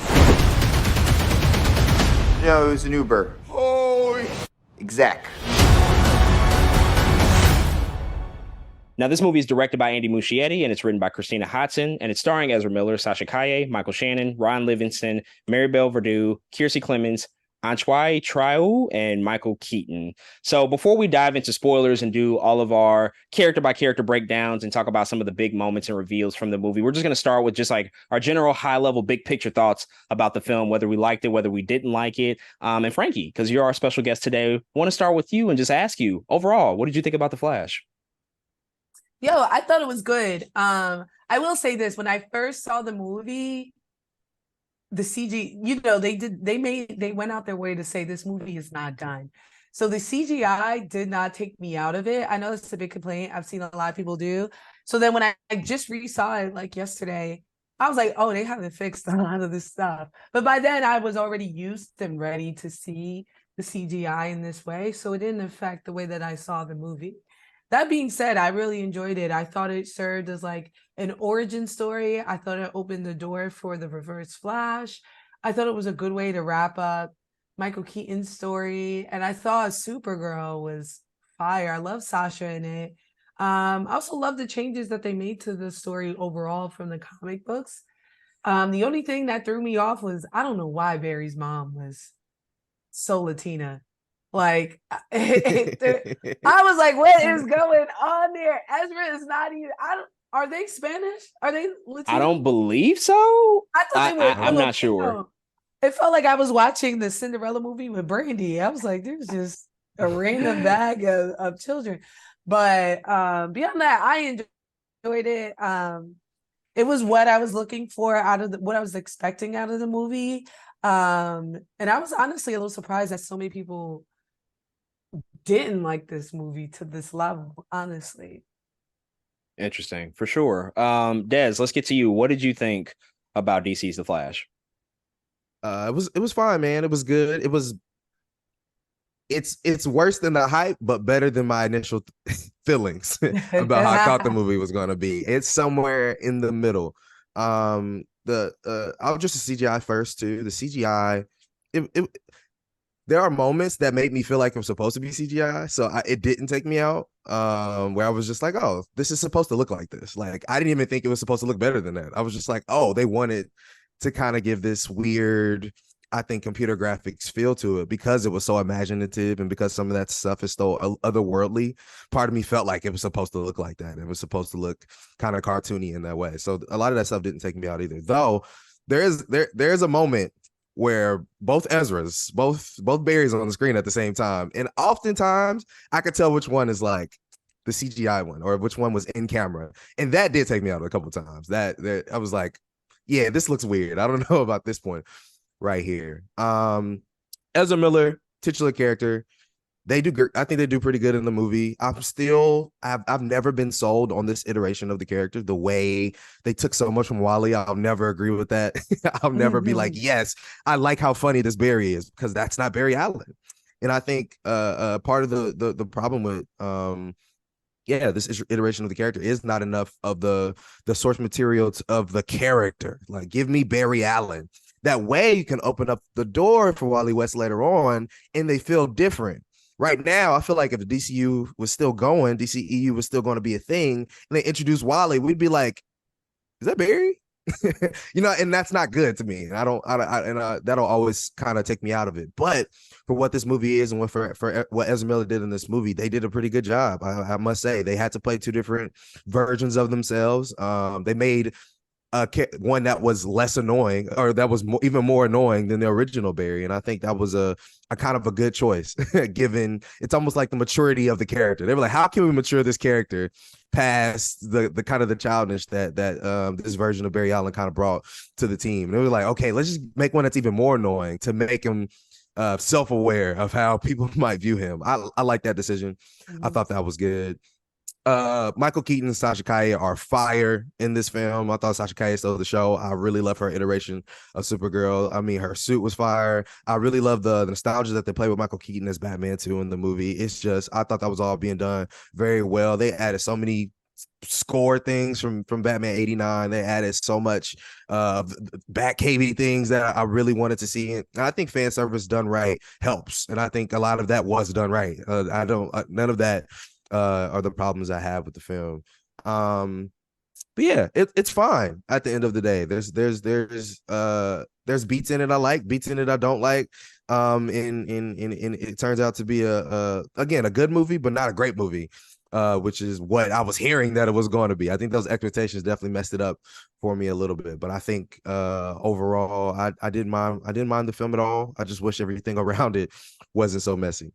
You know, it was an Uber. Oh, exec. Now, this movie is directed by Andy Muschietti, and it's written by Christina Hodson, and it's starring Ezra Miller, Sasha Calle, Michael Shannon, Ron Livingston, Maribel Verdú, Kiersey Clemons, Antoine Trieu, and Michael Keaton. So before we dive into spoilers and do all of our character-by-character breakdowns and talk about some of the big moments and reveals from the movie, we're just going to start with just like our general high-level big-picture thoughts about the film, whether we liked it, whether we didn't like it. And Frankie, because you're our special guest today, want to start with you and just ask you, overall, what did you think about The Flash? Yo, I thought it was good. I will say this: when I first saw the movie, the CG, you know, they went out their way to say this movie is not done. So the CGI did not take me out of it. I know it's a big complaint. I've seen a lot of people do. So then when I just resaw it like yesterday, I was like, oh, they haven't fixed a lot of this stuff. But by then I was already used and ready to see the CGI in this way. So it didn't affect the way that I saw the movie. That being said, I really enjoyed it. I thought it served as like an origin story. I thought it opened the door for the Reverse Flash. I thought it was a good way to wrap up Michael Keaton's story. And I thought Supergirl was fire. I love Sasha in it. I also love the changes that they made to the story overall from the comic books. The only thing that threw me off was, I don't know why Barry's mom was so Latina. Like, I was like, what is going on there? Ezra is not even, are they Spanish? Are they Latino? I don't believe so. I thought they were I'm not sure. It felt like I was watching the Cinderella movie with Brandy. I was like, there's just a random bag of children. But beyond that, I enjoyed it. it was what I was looking for out of what I was expecting out of the movie. And I was honestly a little surprised that so many people didn't like this movie to this level, honestly. Interesting, for sure. Des, let's get to you. What did you think about DC's The Flash? It was fine, man. It was good. It's worse than the hype, but better than my initial feelings about how I thought the movie was going to be. It's somewhere in the middle. I'll just the CGI first too. The CGI, there are moments that make me feel like I'm supposed to be CGI, so it didn't take me out. Where I was just like, oh, this is supposed to look like this. Like, I didn't even think it was supposed to look better than that. I was just like, oh, they wanted to kind of give this weird, I think, computer graphics feel to it because it was so imaginative and because some of that stuff is so otherworldly. Part of me felt like it was supposed to look like that. It was supposed to look kind of cartoony in that way. So a lot of that stuff didn't take me out either. Though there's a moment where both Ezras, both Barrys on the screen at the same time, and oftentimes I could tell which one is like the CGI one or which one was in camera, and that did take me out a couple times. That I was like, yeah, this looks weird. I don't know about this point right here. Ezra Miller, titular character. I think they do pretty good in the movie. I've never been sold on this iteration of the character. The way they took so much from Wally, I'll never agree with that. I'll never be like, yes, I like how funny this Barry is, because that's not Barry Allen. And I think part of the problem with this iteration of the character is not enough of the source material of the character. Like, give me Barry Allen. That way you can open up the door for Wally West later on, and they feel different. Right now, I feel like if the DCU was still going, DCEU was still going to be a thing, and they introduced Wally, we'd be like, is that Barry? And that's not good to me. And that'll always kind of take me out of it. But for what this movie is and for what Ezra Miller did in this movie, they did a pretty good job. I must say, they had to play two different versions of themselves. They made one that was less annoying, or that was even more annoying than the original Barry, and I think that was a kind of a good choice, given it's almost like the maturity of the character. They were like, how can we mature this character past the kind of the childish that this version of Barry Allen kind of brought to the team? And they were like, okay, let's just make one that's even more annoying to make him self-aware of how people might view him. I like that decision. I thought that was good. Michael Keaton and Sasha Calle are fire in this film. I thought Sasha Calle stole the show. I really love her iteration of Supergirl. I mean, her suit was fire. I really love the nostalgia that they play with Michael Keaton as Batman too in the movie. It's just, I thought that was all being done very well. They added so many score things from Batman 89. They added so much Batcave things that I really wanted to see. And I think fan service done right helps. And I think a lot of that was done right. None of that are the problems I have with the film. But yeah, it's fine at the end of the day. There's beats in it I like, beats in it I don't like. And it turns out to be again a good movie, but not a great movie, which is what I was hearing that it was going to be. I think those expectations definitely messed it up for me a little bit. But I think overall, I didn't mind the film at all. I just wish everything around it wasn't so messy.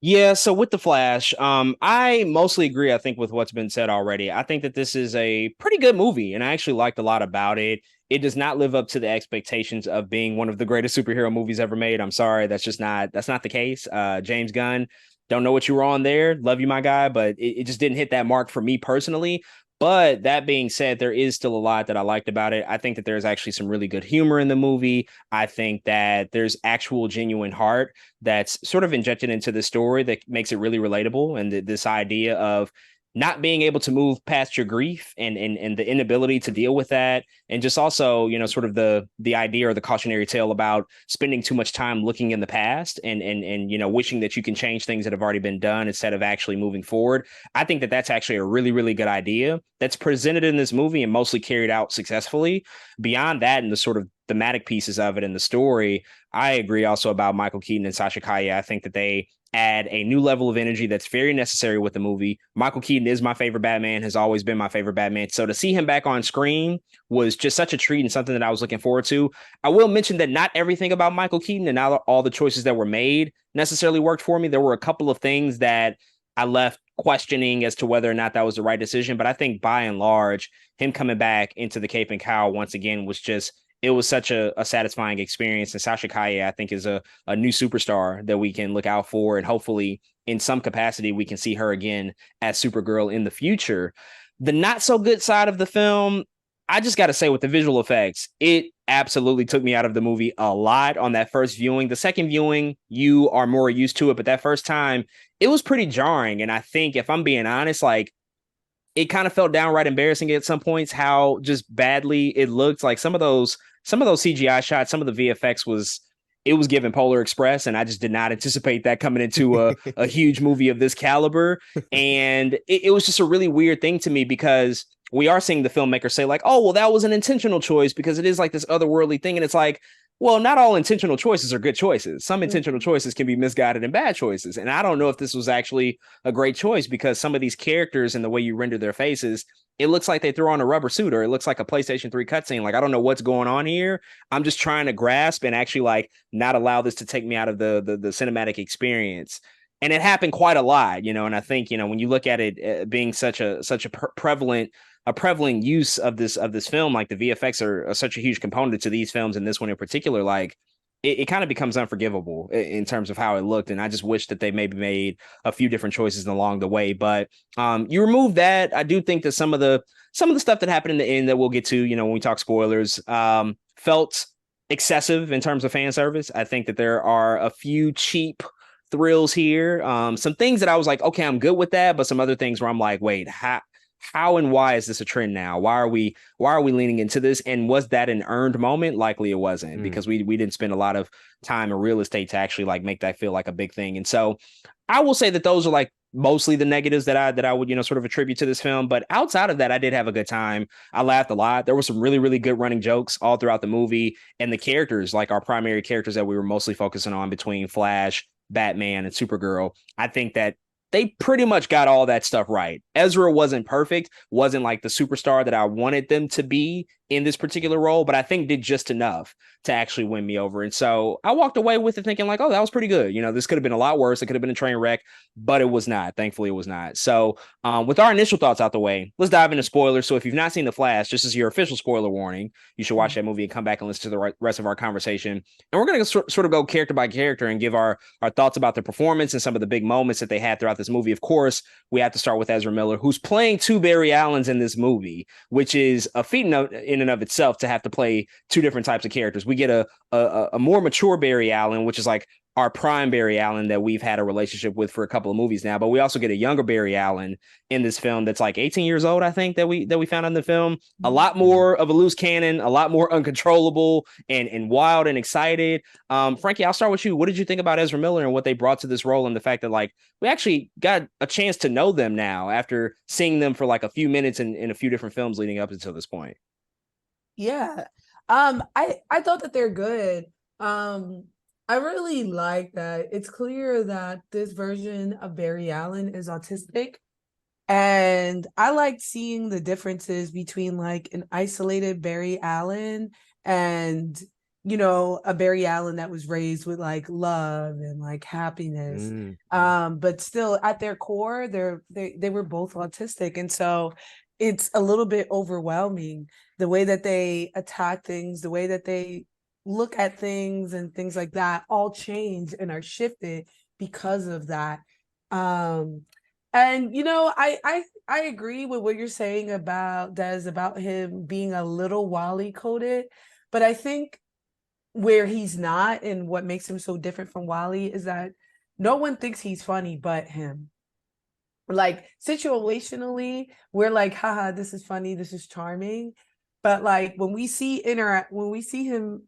Yeah, so with The Flash, I mostly agree, I think, with what's been said already. I think that this is a pretty good movie, and I actually liked a lot about it. It does not live up to the expectations of being one of the greatest superhero movies ever made. I'm sorry, that's not the case. James Gunn, don't know what you were on there. Love you, my guy, but it just didn't hit that mark for me personally. But that being said, there is still a lot that I liked about it. I think that there's actually some really good humor in the movie. I think that there's actual genuine heart that's sort of injected into the story that makes it really relatable. And this idea of not being able to move past your grief and the inability to deal with that. And just also, sort of the idea or the cautionary tale about spending too much time looking in the past and wishing that you can change things that have already been done instead of actually moving forward. I think that that's actually a really, really good idea that's presented in this movie and mostly carried out successfully. Beyond that and the sort of thematic pieces of it in the story, I agree also about Michael Keaton and Sasha Calle. I think that they add a new level of energy that's very necessary with the movie. Michael Keaton is my favorite Batman, has always been my favorite Batman. So to see him back on screen was just such a treat and something that I was looking forward to. I will mention that not everything about Michael Keaton and not all the choices that were made necessarily worked for me. There were a couple of things that I left questioning as to whether or not that was the right decision. But I think by and large, him coming back into the Cape and Cowl once again was just, it was such a satisfying experience. And Sasha Kaye, I think, is a new superstar that we can look out for. And hopefully in some capacity, we can see her again as Supergirl in the future. The not so good side of the film, I just got to say, with the visual effects, it absolutely took me out of the movie a lot on that first viewing. The second viewing, you are more used to it, but that first time, it was pretty jarring. And I think, if I'm being honest, like, it kind of felt downright embarrassing at some points how just badly it looked. Like some of those CGI shots, some of the VFX was given Polar Express, and I just did not anticipate that coming into a huge movie of this caliber. And it was just a really weird thing to me, because we are seeing the filmmaker say like, oh, well, that was an intentional choice because it is like this otherworldly thing. And it's like, well, not all intentional choices are good choices. Some intentional choices can be misguided and bad choices. And I don't know if this was actually a great choice, because some of these characters and the way you render their faces, it looks like they threw on a rubber suit, or it looks like a PlayStation 3 cutscene. Like, I don't know what's going on here. I'm just trying to grasp and actually like not allow this to take me out of the cinematic experience. And it happened quite a lot, and I think, when you look at it being such a prevalent use of this film, like the VFX are such a huge component to these films, and this one in particular, like it kind of becomes unforgivable in terms of how it looked. And I just wish that they maybe made a few different choices along the way. But you remove that, I do think that some of the stuff that happened in the end that we'll get to, when we talk spoilers, felt excessive in terms of fan service. I think that there are a few cheap thrills here. Some things that I was like, okay, I'm good with that, but some other things where I'm like, wait, how and why is this a trend now? Why are we leaning into this? And was that an earned moment? Likely it wasn't, because we didn't spend a lot of time in real estate to actually like make that feel like a big thing. And so I will say that those are like mostly the negatives that I would, sort of attribute to this film. But outside of that, I did have a good time. I laughed a lot. There were some really, really good running jokes all throughout the movie. And the characters, like our primary characters that we were mostly focusing on between Flash, Batman, and Supergirl, I think that they pretty much got all that stuff right. Ezra wasn't perfect, wasn't like the superstar that I wanted them to be in this particular role, but I think did just enough to actually win me over. And so I walked away with it thinking like, oh, that was pretty good. This could have been a lot worse. It could have been a train wreck, but it was not. Thankfully, it was not. So with our initial thoughts out the way, let's dive into spoilers. So if you've not seen The Flash, just as your official spoiler warning, you should watch that movie and come back and listen to the rest of our conversation. And we're going to sort of go character by character and give our thoughts about the performance and some of the big moments that they had throughout this movie. Of course, we have to start with Ezra Miller, who's playing two Barry Allens in this movie, which is a feat in and of itself to have to play two different types of characters. We get a more mature Barry Allen, which is like our prime Barry Allen that we've had a relationship with for a couple of movies now, but we also get a younger Barry Allen in this film that's like 18 years old, I think, that we found in the film. A lot more of a loose cannon, a lot more uncontrollable and wild and excited. Frankie, I'll start with you. What did you think about Ezra Miller and what they brought to this role, and the fact that like we actually got a chance to know them now after seeing them for like a few minutes in a few different films leading up until this point? Yeah. I thought that they're good. I really like that it's clear that this version of Barry Allen is autistic. And I liked seeing the differences between like an isolated Barry Allen and, a Barry Allen that was raised with like love and like happiness. But still at their core, they were both autistic. And so it's a little bit overwhelming, the way that they attack things, the way that they look at things and things like that all change and are shifted because of that. And I agree with what you're saying about Des, about him being a little Wally coded, but I think where he's not and what makes him so different from Wally is that no one thinks he's funny but him. Like situationally, we're like, haha, this is funny, this is charming. But like when we see them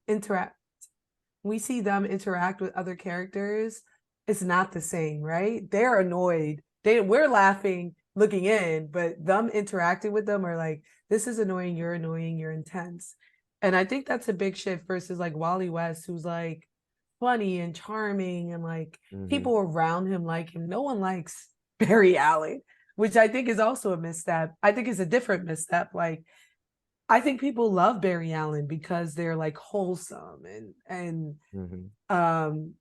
interact with other characters, it's not the same, right? They're annoyed. We're laughing looking in, but them interacting with them are like, this is annoying, you're intense. And I think that's a big shift versus like Wally West, who's like funny and charming and like people around him like him. No one likes Barry Allen, which I think is also a misstep. I think it's a different misstep. Like, I think people love Barry Allen because they're like wholesome and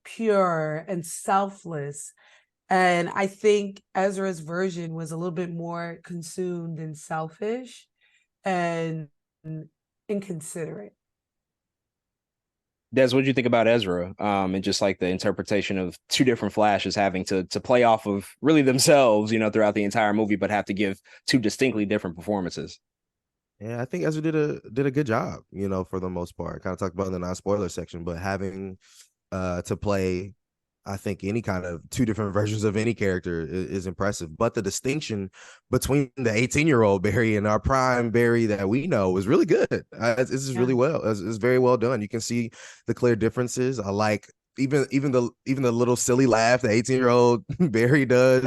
pure and selfless. And I think Ezra's version was a little bit more consumed and selfish and inconsiderate. Des, what do you think about Ezra? And just like the interpretation of two different Flashes having to play off of really themselves, throughout the entire movie, but have to give two distinctly different performances. Yeah, I think Ezra did a good job, for the most part. Kind of talked about in the non-spoiler section, but having to play, I think, any kind of two different versions of any character is impressive. But the distinction between the 18-year-old Barry and our prime Barry that we know is really good. This is really well. It's very well done. You can see the clear differences. I like even the little silly laugh the 18-year-old Barry does.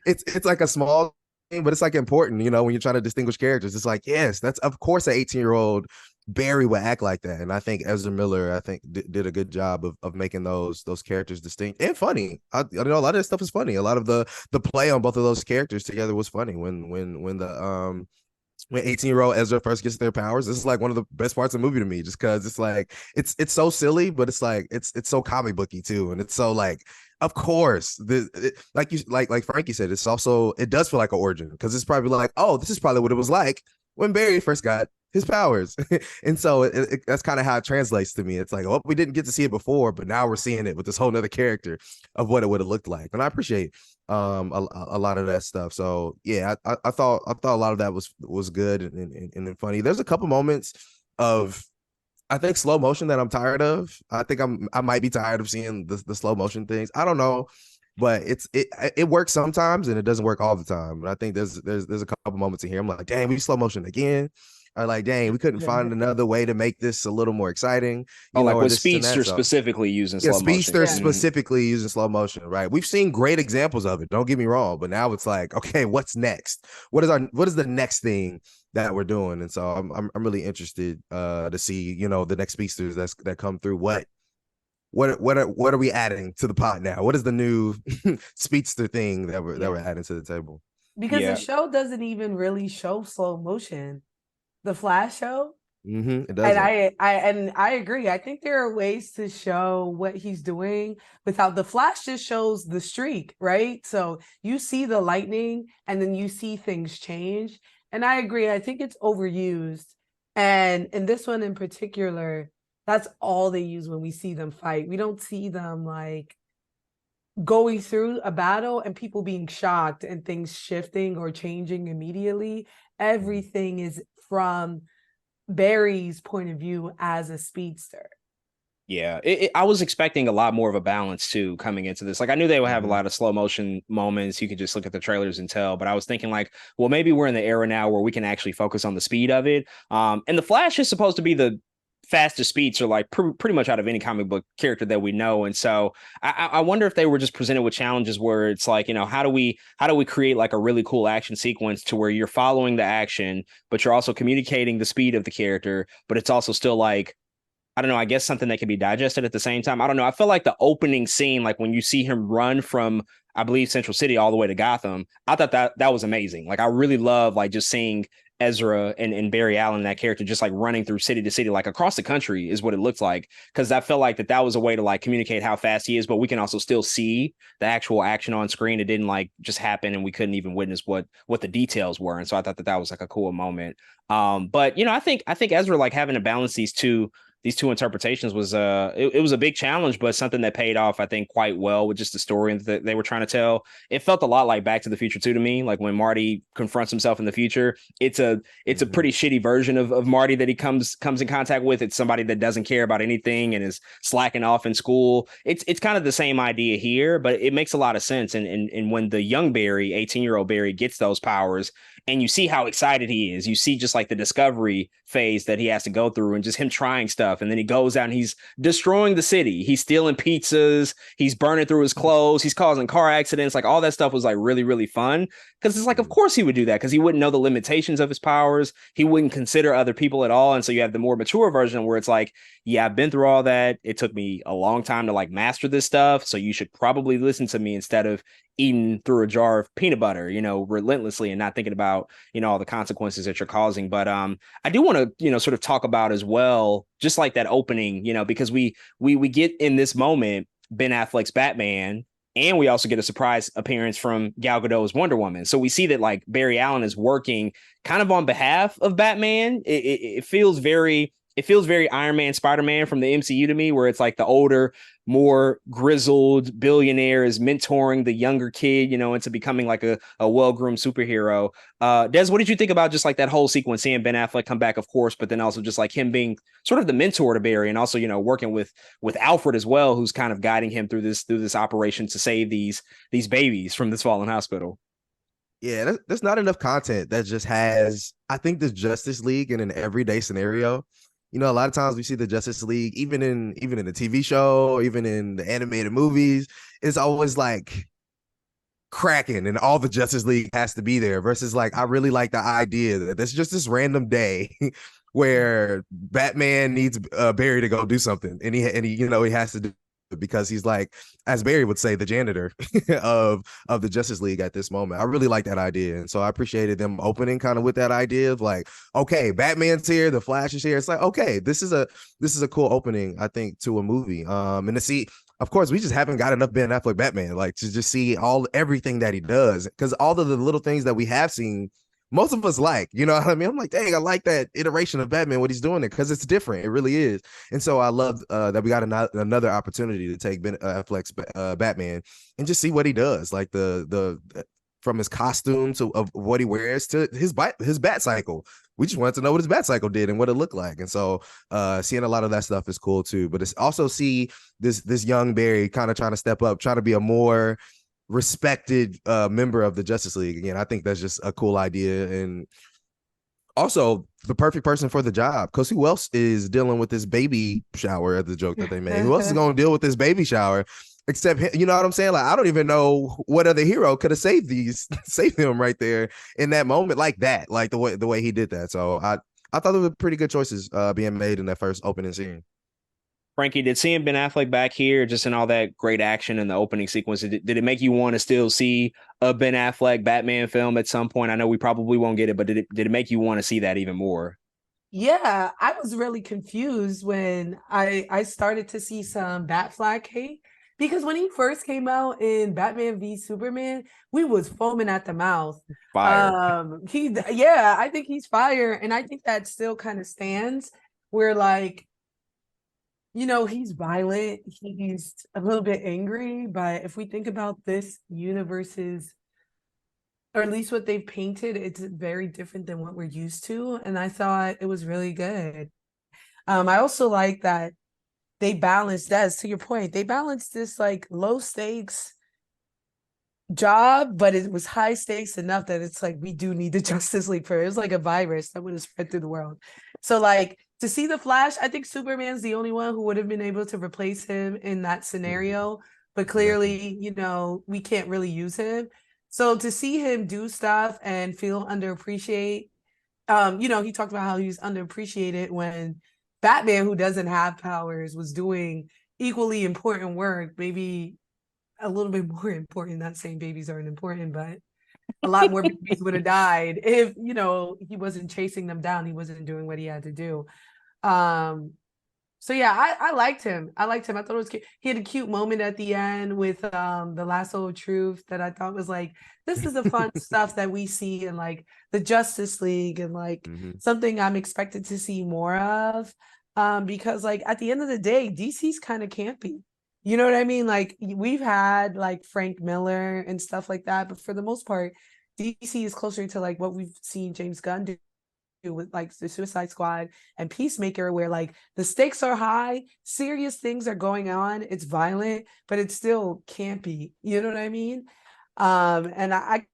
It's like a small thing, but it's like important, when you're trying to distinguish characters. It's like, yes, that's of course an 18-year-old Barry would act like that. And I think Ezra Miller, did a good job of making those characters distinct and funny. A lot of this stuff is funny. A lot of the play on both of those characters together was funny. When 18-year-old Ezra first gets their powers, this is like one of the best parts of the movie to me, just because it's like it's so silly, but it's like it's so comic booky too, and it's so like, of course, like Frankie said, it does feel like an origin, because it's probably like, oh, this is probably what it was like when Barry first got his powers. And so that's kind of how it translates to me. It's like, oh, we didn't get to see it before, but now we're seeing it with this whole nother character of what it would have looked like. And I appreciate a lot of that stuff. So yeah, I thought a lot of that was good and funny. There's a couple moments of, I think, slow motion that I'm tired of. I think I might be tired of seeing the slow motion things. I don't know, but it works sometimes and it doesn't work all the time. But I think there's a couple moments in here I'm like, dang, we slow motion again. Or like, dang, we couldn't find another way to make this a little more exciting. Like with Speedster specifically using slow motion. Speedster specifically using slow motion, right? We've seen great examples of it, don't get me wrong, but now it's like, okay, what's next? What is the next thing that we're doing? And so I'm really interested to see, the next Speedsters that come through. What are we adding to the pot now? What is the new Speedster thing that we're adding to the table? Because the show doesn't even really show slow motion. The Flash show. It does. And I agree. I think there are ways to show what he's doing without. The Flash just shows the streak, right? So you see the lightning and then you see things change. And I agree. I think it's overused. And in this one in particular, that's all they use when we see them fight. We don't see them like going through a battle and people being shocked and things shifting or changing immediately. Everything is from Barry's point of view as a speedster. Yeah, I was expecting a lot more of a balance too coming into this. Like, I knew they would have a lot of slow motion moments. You could just look at the trailers and tell, but I was thinking like, well, maybe we're in the era now where we can actually focus on the speed of it. And the Flash is supposed to be the fastest speedster, like pretty much out of any comic book character that we know. And so I wonder if they were just presented with challenges where it's like, how do we create like a really cool action sequence to where you're following the action, but you're also communicating the speed of the character, but it's also still like, I don't know, I guess something that can be digested at the same time. I don't know. I feel like the opening scene, like when you see him run from, I believe, Central City all the way to Gotham, I thought that was amazing. Like, I really love like just seeing Ezra and Barry Allen, that character, just like running through city to city, like across the country is what it looked like. Because I felt like that was a way to like communicate how fast he is, but we can also still see the actual action on screen. It didn't like just happen and we couldn't even witness what the details were. And so I thought that was like a cool moment. But I think Ezra, like, having to balance these two interpretations was it was a big challenge, but something that paid off, I think, quite well with just the story that they were trying to tell. It felt a lot like Back to the Future 2 to me. Like when Marty confronts himself in the future, it's a pretty shitty version of Marty that he comes in contact with. It's somebody that doesn't care about anything and is slacking off in school. It's kind of the same idea here, but it makes a lot of sense. And when the young Barry, 18-year-old Barry, gets those powers, and you see how excited he is, you see just like the discovery phase that he has to go through and just him trying stuff. And then he goes out and he's destroying the city. He's stealing pizzas. He's burning through his clothes. He's causing car accidents. Like, all that stuff was like really, really fun. Because it's like, of course he would do that, because he wouldn't know the limitations of his powers. He wouldn't consider other people at all. And so you have the more mature version where it's like, yeah, I've been through all that. It took me a long time to like master this stuff. So you should probably listen to me instead of eating through a jar of peanut butter, relentlessly, and not thinking about, all the consequences that you're causing. But I do want to, sort of talk about as well, just like that opening, because we get in this moment Ben Affleck's Batman, and we also get a surprise appearance from Gal Gadot's Wonder Woman. So we see that like Barry Allen is working kind of on behalf of Batman. It feels very Iron Man, Spider-Man from the MCU to me, where it's like the older, more grizzled billionaire is mentoring the younger kid, you know, into becoming like a well-groomed superhero. Des, what did you think about just like that whole sequence, seeing Ben Affleck come back, of course, but then also just like him being sort of the mentor to Barry, and also, you know, working with Alfred as well, who's kind of guiding him through this operation to save these babies from this fallen hospital. Yeah, there's not enough content that just has, I think, the Justice League in an everyday scenario. You know, a lot of times we see the Justice League, even in the TV show, even in the animated movies, it's always like cracking and all the Justice League has to be there, versus like, I really like the idea that there's just this random day where Batman needs Barry to go do something, and he you know, he has to do it because he's like, as Barry would say, the janitor of the Justice League at this moment. I really like that idea, and so I appreciated them opening kind of with that idea of like, okay, Batman's here, the Flash is here. It's like, okay, this is a cool opening, I think, to a movie. And to see, of course, we just haven't got enough Ben Affleck Batman, like to just see everything that he does, because all of the little things that we have seen, most of us like, you know what I mean? I'm like, dang, I like that iteration of Batman, what he's doing there, because it's different. It really is. And so I love that we got another opportunity to take Ben Affleck's Batman and just see what he does, like the from his costume to of what he wears to his bat cycle. We just wanted to know what his bat cycle did and what it looked like. And so seeing a lot of that stuff is cool too. But it's also see this young Barry kind of trying to step up, trying to be a more respected member of the Justice League. Again, I think that's just a cool idea, and also the perfect person for the job, because who else is dealing with this baby shower at the joke that they made? Who else is going to deal with this baby shower except him? You know what I'm saying? Like, I don't even know what other hero could have saved him right there in that moment, like that, like the way he did that. So I thought there were pretty good choices being made in that first opening scene. Frankie, did seeing Ben Affleck back here, just in all that great action in the opening sequence, did it make you want to still see a Ben Affleck Batman film at some point? I know we probably won't get it, but did it make you want to see that even more? Yeah, I was really confused when I started to see some Batfleck hate, because when he first came out in Batman v Superman, we was foaming at the mouth. Fire. I think he's fire, and I think that still kind of stands. Where, like, you know, he's violent, he's a little bit angry, but if we think about this universe's, or at least what they've painted, it's very different than what we're used to, and I thought it was really good. I also like that they balanced, Des, to your point, they balanced this like low stakes job, but it was high stakes enough that it's like, we do need the Justice League for it. It was like a virus that would have spread through the world. So like, to see the Flash, I think Superman's the only one who would have been able to replace him in that scenario, but clearly, you know, we can't really use him. So to see him do stuff and feel underappreciated, you know, he talked about how he was underappreciated when Batman, who doesn't have powers, was doing equally important work, maybe a little bit more important. Not saying babies aren't important, but a lot more babies would have died if, you know, he wasn't chasing them down. He wasn't doing what he had to do. So yeah, I liked him. I thought it was cute. He had a cute moment at the end with the lasso of truth that I thought was like, this is the fun stuff that we see in like the Justice League, and like something I'm expected to see more of. Because like at the end of the day, DC's kind of campy. You know what I mean? Like, we've had like Frank Miller and stuff like that, but for the most part, DC is closer to like what we've seen James Gunn do with like the Suicide Squad and Peacemaker, where like the stakes are high, serious things are going on, it's violent, but it's still campy. You know what I mean? And I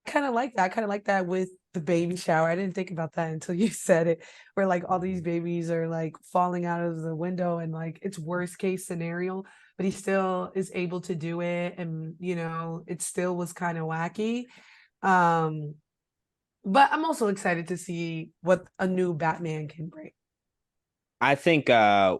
kind of like that. I kind of like that with the baby shower. I didn't think about that until you said it, where like all these babies are like falling out of the window, and like it's worst case scenario, but he still is able to do it, and you know, it still was kind of wacky. But I'm also excited to see what a new Batman can bring. I think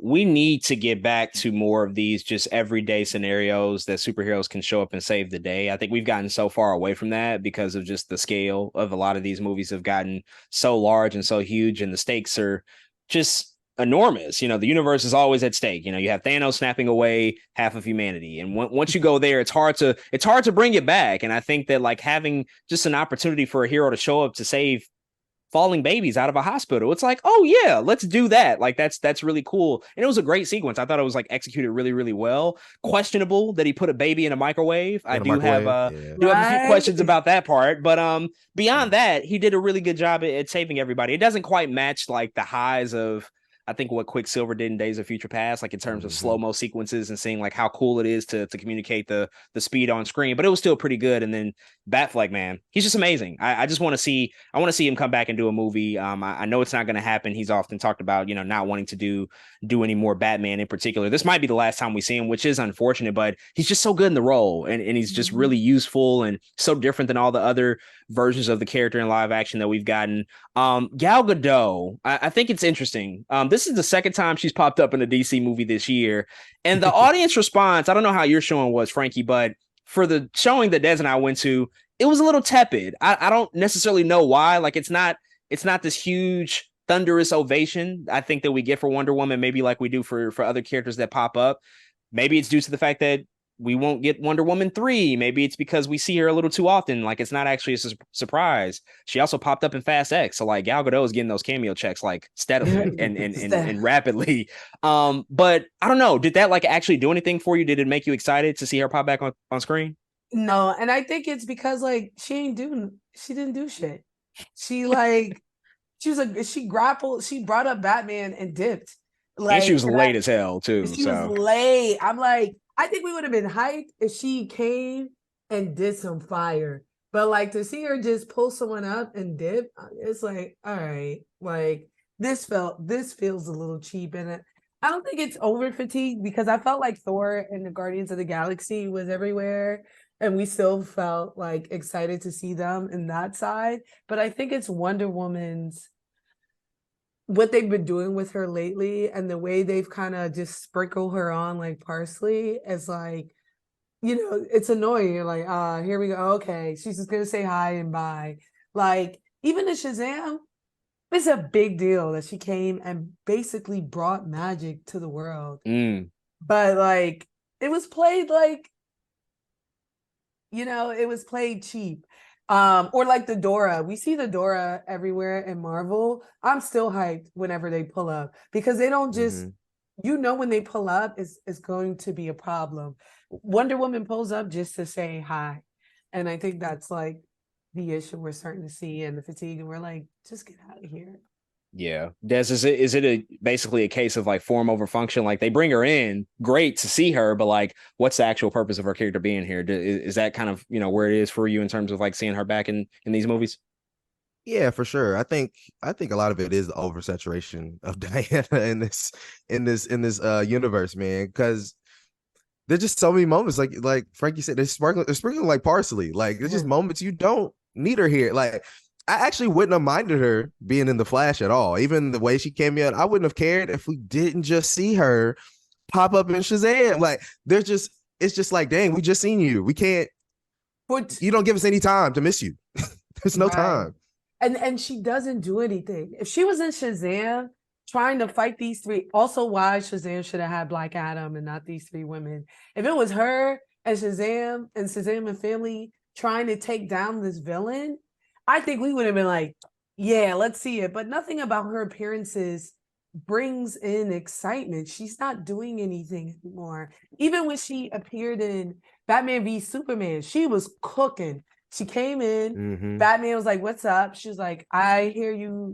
we need to get back to more of these just everyday scenarios that superheroes can show up and save the day. I think we've gotten so far away from that because of just the scale of a lot of these movies have gotten so large and so huge, and the stakes are just enormous. You know, the universe is always at stake. You know, you have Thanos snapping away half of humanity, and once you go there, it's hard to bring it back. And I think that like having just an opportunity for a hero to show up to save falling babies out of a hospital, it's like, oh yeah, let's do that. Like that's really cool. And it was a great sequence. I thought it was like executed really, really well. Questionable that he put a baby in a microwave. I do have a few questions about that part, but beyond that, he did a really good job at saving everybody. It doesn't quite match like the highs of I think what Quicksilver did in Days of Future Past, like in terms of slow-mo sequences and seeing like how cool it is to communicate the speed on screen, but it was still pretty good. And then Batfleck, man, he's just amazing. I just want to see him come back and do a movie. I know it's not going to happen. He's often talked about, you know, not wanting to do any more Batman in particular. This might be the last time we see him, which is unfortunate, but he's just so good in the role, and he's just really useful and so different than all the other versions of the character in live action that we've gotten. Gal Gadot, I think it's interesting. This is the second time she's popped up in a DC movie this year, and the audience response, I don't know how your showing was, Frankie, but for the showing that Des and I went to, it was a little tepid. I don't necessarily know why. Like it's not this huge thunderous ovation I think that we get for Wonder Woman, maybe like we do for other characters that pop up. Maybe it's due to the fact that we won't get Wonder Woman 3. Maybe it's because we see her a little too often. Like it's not actually a surprise. She also popped up in Fast X. So like Gal Gadot is getting those cameo checks like steadily and rapidly. But I don't know. Did that like actually do anything for you? Did it make you excited to see her pop back on screen? No, and I think it's because like she didn't do shit. She like she brought up Batman and dipped. Like, and she was late as hell too. She was late. I'm like, I think we would have been hyped if she came and did some fire. But like to see her just pull someone up and dip, it's like, all right, like this feels a little cheap. And I don't think it's over fatigued because I felt like Thor and the Guardians of the Galaxy was everywhere. And we still felt like excited to see them in that side. But I think it's Wonder Woman's what they've been doing with her lately and the way they've kind of just sprinkled her on like parsley is like, you know, it's annoying. You're like, here we go. Okay, she's just gonna say hi and bye. Like, even in Shazam, it's a big deal that she came and basically brought magic to the world. But like, it was played like, you know, it was played cheap. Or like the Dora. We see the Dora everywhere in Marvel. I'm still hyped whenever they pull up because they don't just, you know, when they pull up, it's going to be a problem. Wonder Woman pulls up just to say hi. And I think that's like the issue we're starting to see and the fatigue. And we're like, just get out of here. Yeah. Des, is it basically a case of like form over function? Like they bring her in, great to see her, but like what's the actual purpose of her character being here? Is that kind of, you know, where it is for you in terms of like seeing her back in these movies? Yeah, for sure. I think a lot of it is the oversaturation of Diana in this universe, man, because there's just so many moments like Frankie said, they're sprinkling like parsley. Like there's just moments you don't need her here. Like I actually wouldn't have minded her being in the Flash at all. Even the way she came in, I wouldn't have cared if we didn't just see her pop up in Shazam. Like it's just like, dang, we just seen you. We can't. You don't give us any time to miss you. There's no time. And she doesn't do anything. If she was in Shazam trying to fight these three, also why Shazam should have had Black Adam and not these three women. If it was her and Shazam and family trying to take down this villain, I think we would have been like, yeah, let's see it. But nothing about her appearances brings in excitement. She's not doing anything anymore. Even when she appeared in Batman v Superman, she was cooking. She came in, Batman was like, what's up? She was like, I hear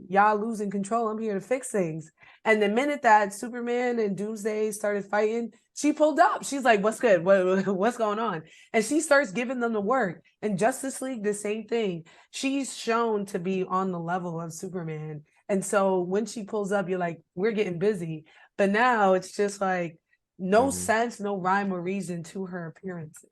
y'all losing control. I'm here to fix things. And the minute that Superman and Doomsday started fighting, she pulled up. She's like, what's good? What's going on? And she starts giving them the work. And Justice League, the same thing. She's shown to be on the level of Superman. And so when she pulls up, you're like, we're getting busy. But now it's just like no sense, no rhyme or reason to her appearances.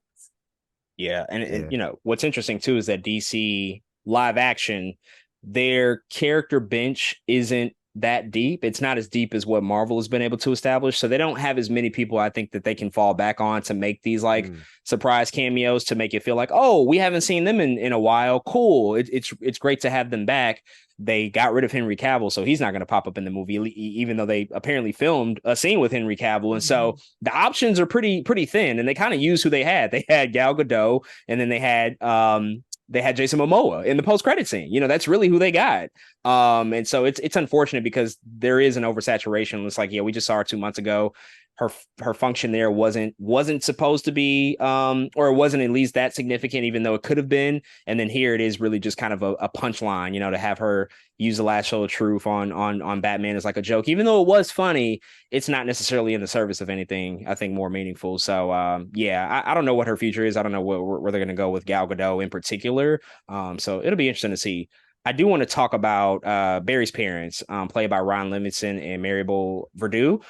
Yeah. And you know, what's interesting too is that DC live action, their character bench isn't that deep. It's not as deep as what Marvel has been able to establish. So they don't have as many people, I think, that they can fall back on to make these like surprise cameos to make it feel like, oh, we haven't seen them in a while. Cool. It's great to have them back. They got rid of Henry Cavill, so he's not going to pop up in the movie, even though they apparently filmed a scene with Henry Cavill. And so the options are pretty thin, and they kind of used who they had. They had Gal Gadot, and then they had Jason Momoa in the post-credit scene. That's really who they got. And so it's unfortunate because there is an oversaturation. It's like, yeah, we just saw her 2 months ago. Her function there wasn't supposed to be, or it wasn't at least that significant, even though it could have been. And then here it is really just kind of a punchline, to have her use the last show of truth on Batman is like a joke. Even though it was funny, it's not necessarily in the service of anything, I think, more meaningful. So I don't know what her future is. I don't know where they're going to go with Gal Gadot in particular. So it'll be interesting to see. I do want to talk about Barry's parents, played by Ron Livingston and Maribel Verdú.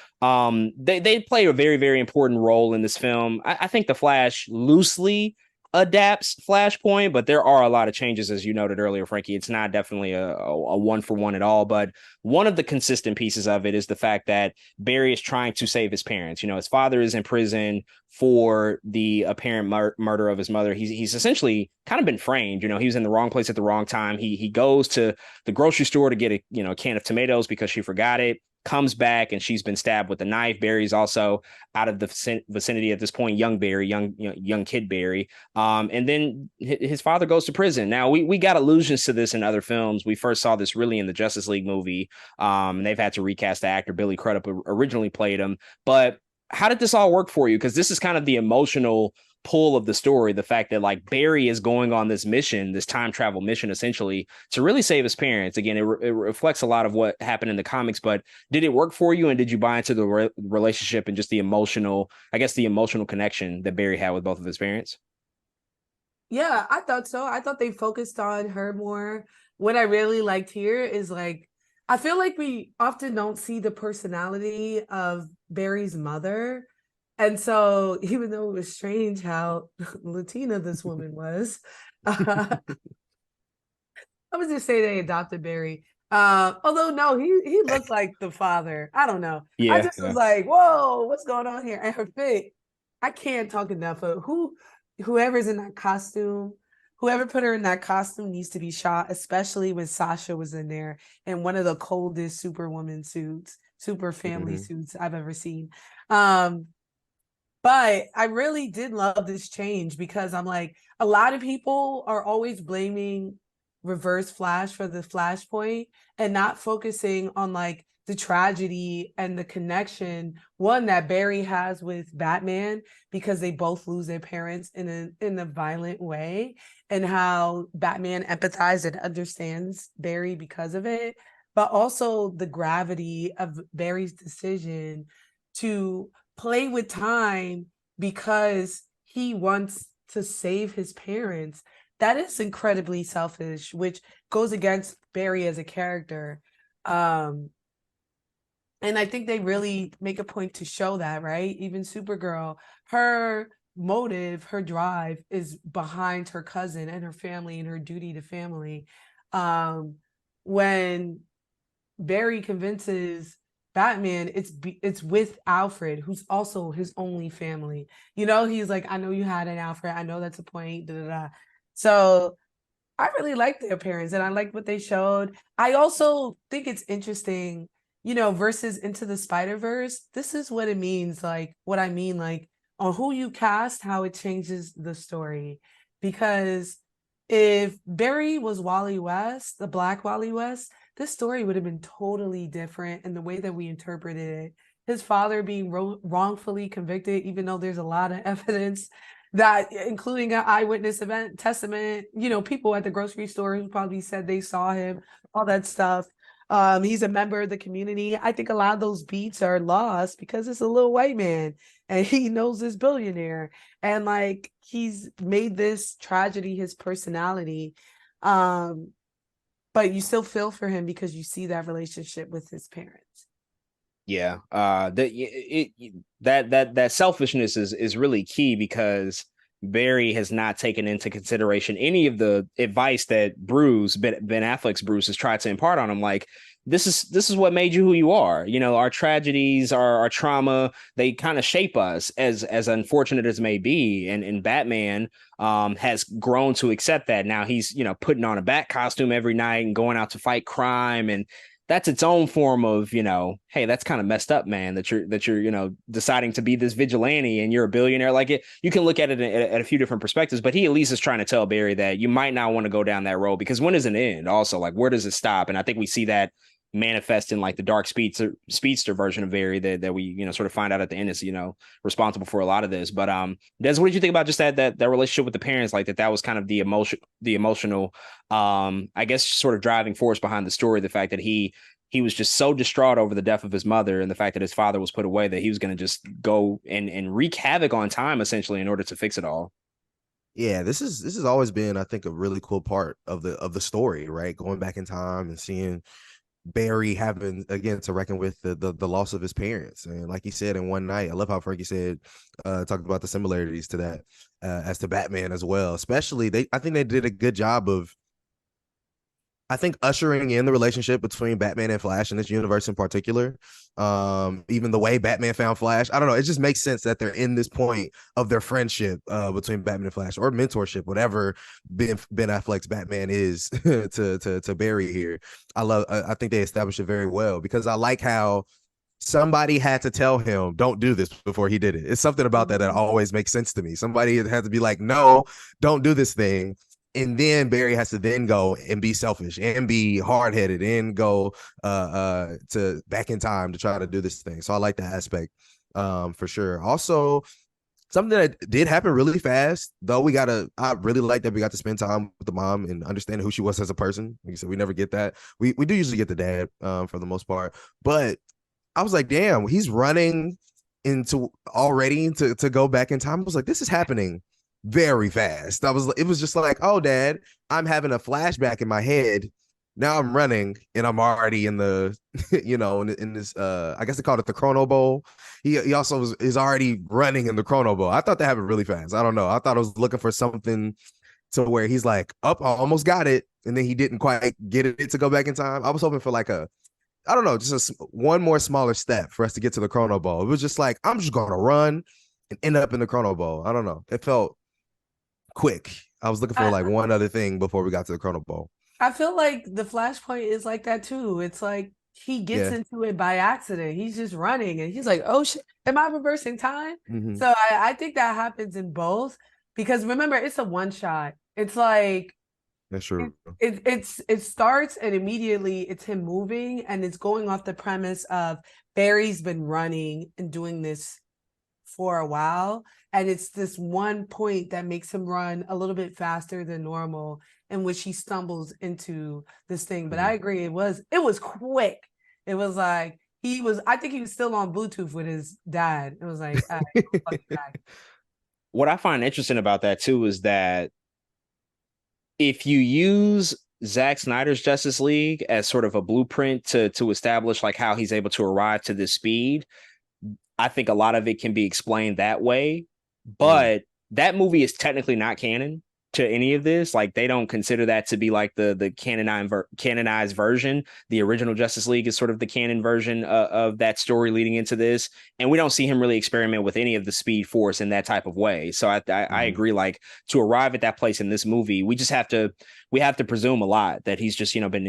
They play a very, very important role in this film. I think The Flash loosely adapts Flashpoint, but there are a lot of changes, as you noted earlier, Frankie. It's not definitely a one-for-one at all, but one of the consistent pieces of it is the fact that Barry is trying to save his parents. His father is in prison for the apparent murder of his mother. He's essentially kind of been framed. He was in the wrong place at the wrong time. He goes to the grocery store to get a can of tomatoes because she forgot it. Comes back and she's been stabbed with a knife. Barry's also out of the vicinity at this point. Young Barry, young kid Barry. And then his father goes to prison. Now we got allusions to this in other films. We first saw this really in the Justice League movie. They've had to recast the actor. Billy Crudup originally played him. But how did this all work for you? Because this is kind of the emotional pull of the story, the fact that like Barry is going on this mission, this time travel mission, essentially to really save his parents. Again, it reflects a lot of what happened in the comics, but did it work for you? And did you buy into the relationship and just the emotional connection that Barry had with both of his parents? Yeah, I thought so. I thought they focused on her more. What I really liked here is like, I feel like we often don't see the personality of Barry's mother. And so even though it was strange how Latina this woman was, I was just saying they adopted Barry. Although no, he looked like the father. I don't know. Yeah, I just was like, whoa, what's going on here? And her fit, I can't talk enough of whoever's in that costume. Whoever put her in that costume needs to be shot, especially when Sasha was in there in one of the coldest Superwoman suits, super family suits I've ever seen. But I really did love this change because I'm like, a lot of people are always blaming Reverse Flash for the Flashpoint and not focusing on like the tragedy and the connection, one that Barry has with Batman, because they both lose their parents in a violent way, and how Batman empathizes and understands Barry because of it, but also the gravity of Barry's decision to play with time because he wants to save his parents. That is incredibly selfish, which goes against Barry as a character. And I think they really make a point to show that, right? Even Supergirl, her motive, her drive is behind her cousin and her family and her duty to family. When Barry convinces Batman, it's with Alfred, who's also his only family. He's like, I know you had an Alfred. I know that's a point. Da, da, da. So I really like their appearance and I like what they showed. I also think it's interesting, versus Into the Spider-Verse. This is what it means, like what I mean, like on who you cast, how it changes the story. Because if Barry was Wally West, the Black Wally West, this story would have been totally different in the way that we interpreted it. His father being wrongfully convicted, even though there's a lot of evidence that, including an eyewitness event testament, people at the grocery store who probably said they saw him, all that stuff. He's a member of the community. I think a lot of those beats are lost because it's a little white man and he knows this billionaire. And like, he's made this tragedy his personality. But you still feel for him because you see that relationship with his parents. Yeah, that selfishness is really key because Barry has not taken into consideration any of the advice that Ben Affleck's Bruce has tried to impart on him. Like, this is what made you who you are. You know, our tragedies, our trauma, they kind of shape us, as unfortunate as may be. And Batman has grown to accept that. Now he's, you know, putting on a bat costume every night and going out to fight crime, and that's its own form of, you know, hey, that's kind of messed up, man, that you're, you know, deciding to be this vigilante and you're a billionaire. Like, it, you can look at it at a few different perspectives, but he at least is trying to tell Barry that you might not want to go down that road, because when does it end? Also, like, where does it stop? And I think we see that manifest in like the dark speedster version of Barry that we, you know, sort of find out at the end is, you know, responsible for a lot of this. But Des, what did you think about just that relationship with the parents? Like that was kind of the emotional I guess sort of driving force behind the story, the fact that he was just so distraught over the death of his mother and the fact that his father was put away, that he was going to just go and wreak havoc on time essentially in order to fix it all. Yeah, this has always been, I think, a really cool part of the story, right? Going back in time and seeing Barry having again to reckon with the loss of his parents. And like he said in One Night, I love how Frankie said, talked about the similarities to that as to Batman as well. Especially I think they did a good job of, I think, ushering in the relationship between Batman and Flash in this universe in particular. Even the way Batman found Flash, I don't know, it just makes sense that they're in this point of their friendship between Batman and Flash, or mentorship, whatever Ben Affleck's Batman is to Barry here. I think they established it very well, because I like how somebody had to tell him don't do this before he did it. It's something about that always makes sense to me. Somebody had to be like, no, don't do this thing. And then Barry has to then go and be selfish and be hard-headed and go to back in time to try to do this thing. So I like that aspect for sure. Also, something that did happen really fast, though, I really like that we got to spend time with the mom and understanding who she was as a person. Like you said, we never get that. We do usually get the dad for the most part. But I was like, damn, he's running into already to go back in time. I was like, this is happening very fast. It was just like, oh, Dad, I'm having a flashback in my head. Now I'm running and I'm already in the, you know, in this, I guess they called it the Chrono Bowl. He also is already running in the Chrono Bowl. I thought that happened really fast. I don't know. I thought I was looking for something to where he's like, I almost got it. And then he didn't quite get it to go back in time. I was hoping for like I don't know, just one more smaller step for us to get to the Chrono Bowl. It was just like, I'm just going to run and end up in the Chrono Bowl. I don't know. It felt quick. I was looking for like one other thing before we got to the Chrono Bowl. I feel like the Flashpoint is like that too. It's like he gets into it by accident. He's just running and he's like, oh shit, am I reversing time? Mm-hmm. So I think that happens in both, because remember, it's a one shot. It's like, that's true. It starts and immediately it's him moving, and it's going off the premise of Barry's been running and doing this for a while, and it's this one point that makes him run a little bit faster than normal, in which he stumbles into this thing. But I agree, it was quick. It was like I think he was still on Bluetooth with his dad. It was like what I find interesting about that too is that if you use Zack Snyder's Justice League as sort of a blueprint to establish like how he's able to arrive to this speed, I think a lot of it can be explained that way. But that movie is technically not canon to any of this. Like, they don't consider that to be like the canonized version. The original Justice League is sort of the canon version of that story leading into this. And we don't see him really experiment with any of the Speed Force in that type of way. So I agree, like, to arrive at that place in this movie, we have to presume a lot that he's just, you know, been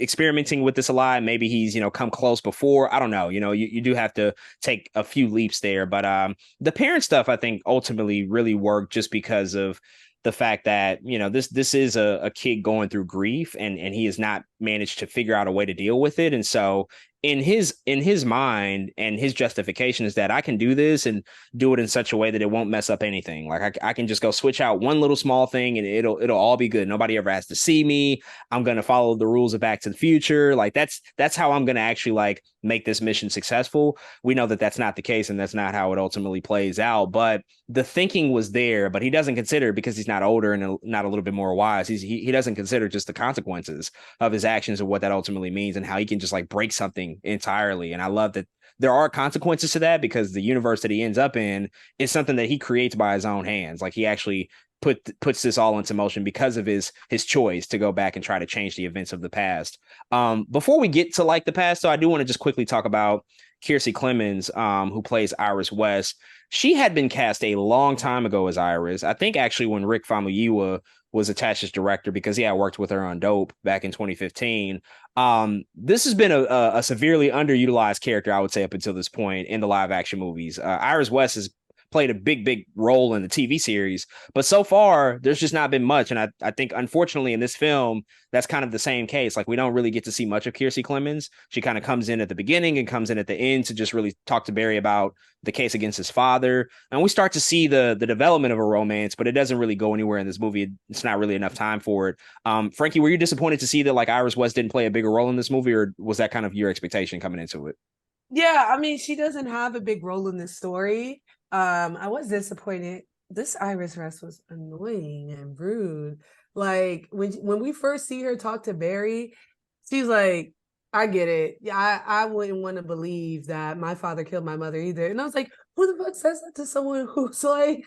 experimenting with this a lot. Maybe he's, you know, come close before. I don't know. You know, you do have to take a few leaps there. But the parent stuff, I think, ultimately really worked just because of the fact that, you know, this is a kid going through grief, and he has not managed to figure out a way to deal with it. And so in his mind, and his justification is that I can do this and do it in such a way that it won't mess up anything. Like I can just go switch out one little small thing and it'll all be good. Nobody ever has to see me. I'm going to follow the rules of Back to the Future. Like that's how I'm going to actually like make this mission successful. We know that that's not the case, and that's not how it ultimately plays out. But the thinking was there, but he doesn't consider, because he's not older and not a little bit more wise. He doesn't consider just the consequences of his actions and what that ultimately means, and how he can just like break something entirely. And I love that there are consequences to that, because the universe that he ends up in is something that he creates by his own hands. Like, he actually puts this all into motion because of his choice to go back and try to change the events of the past. Before we get to like the past, though, I do want to just quickly talk about Kiersey Clemons, who plays Iris West. She had been cast a long time ago as Iris. I think actually when Rick Famuyiwa was attached as director, because he had worked with her on Dope back in 2015. This has been a severely underutilized character, I would say, up until this point in the live action movies. Iris West has played a big role in the TV series, but so far there's just not been much. And I think unfortunately in this film, that's kind of the same case. Like we don't really get to see much of Kiersey Clemons. She kind of comes in at the beginning and comes in at the end to just really talk to Barry about the case against his father. And we start to see the development of a romance, but it doesn't really go anywhere in this movie. It's not really enough time for it. Frankie, were you disappointed to see that like Iris West didn't play a bigger role in this movie, or was that kind of your expectation coming into it? Yeah, I mean, she doesn't have a big role in this story. I was disappointed. This Iris West was annoying and rude. Like when we first see her talk to Barry, she's like, I get it. Yeah, I wouldn't want to believe that my father killed my mother either. And I was like, who the fuck says that to someone who's like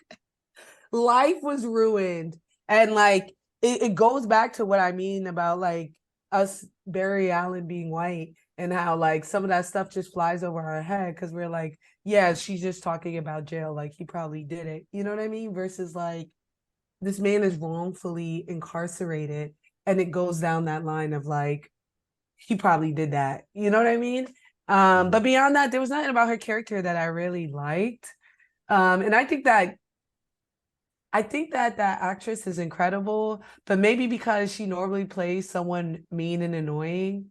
life was ruined? And like it goes back to what I mean about like us, Barry Allen being white, and how like some of that stuff just flies over our head because we're like, yeah, she's just talking about jail, like he probably did it, you know what I mean? Versus like this man is wrongfully incarcerated, and it goes down that line of like he probably did that, you know what I mean? But beyond that, there was nothing about her character that I really liked. And I think that that actress is incredible, but maybe because she normally plays someone mean and annoying,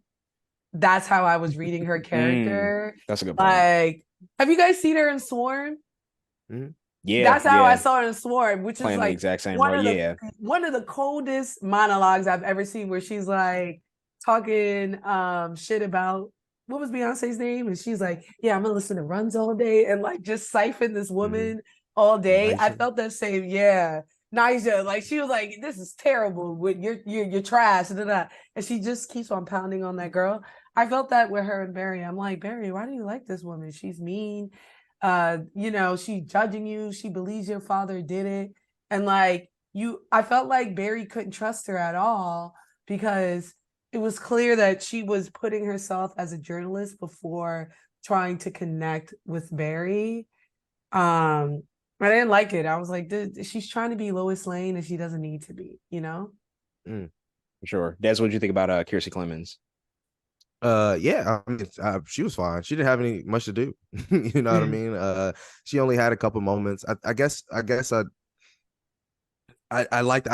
that's how I was reading her character. That's a good point. Like, have you guys seen her in Swarm? Mm-hmm. Yeah, that's how I saw her in Swarm, which playing is like the exact same role. Yeah, one of the coldest monologues I've ever seen, where she's like talking shit about what was Beyonce's name, and she's like, "Yeah, I'm gonna listen to Runs all day," and like just siphon this woman all day. I felt that same, Nyjah, like she was like, "This is terrible. With you're trash," and she just keeps on pounding on that girl. I felt that with her and Barry. I'm like, Barry, why do you like this woman? She's mean. She's judging you. She believes your father did it. And like I felt like Barry couldn't trust her at all because it was clear that she was putting herself as a journalist before trying to connect with Barry. I didn't like it. I was like, she's trying to be Lois Lane and she doesn't need to be, you know? For sure. Des, what did you think about Kiersey Clemons? Yeah, I mean, she was fine. She didn't have much to do. You know what I mean? She only had a couple moments. I guess I liked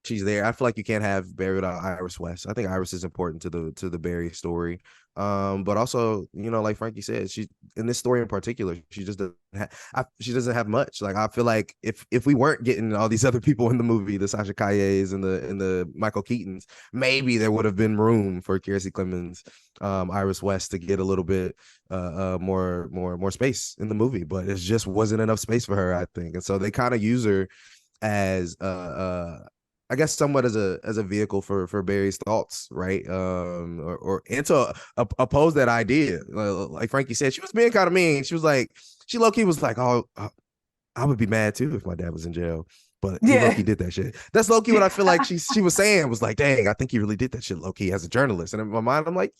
she's there. I feel like you can't have Barry without Iris West. I think Iris is important to the Barry story. But also, like Frankie said, she in this story in particular, she just doesn't have much. Like I feel like if we weren't getting all these other people in the movie, the Sasha Calles and the Michael Keatons, maybe there would have been room for Kiersey Clemons, Iris West to get a little bit more space in the movie, but it just wasn't enough space for her, I think. And so they kind of use her as I guess somewhat as a vehicle for Barry's thoughts, right? Or and to oppose that idea. Like Frankie said, she was being kind of mean. She was like, she low-key was like, oh, I would be mad too if my dad was in jail. But he low-key did that shit. That's low-key what I feel like she was saying, was like, dang, I think he really did that shit low-key as a journalist. And in my mind, I'm like,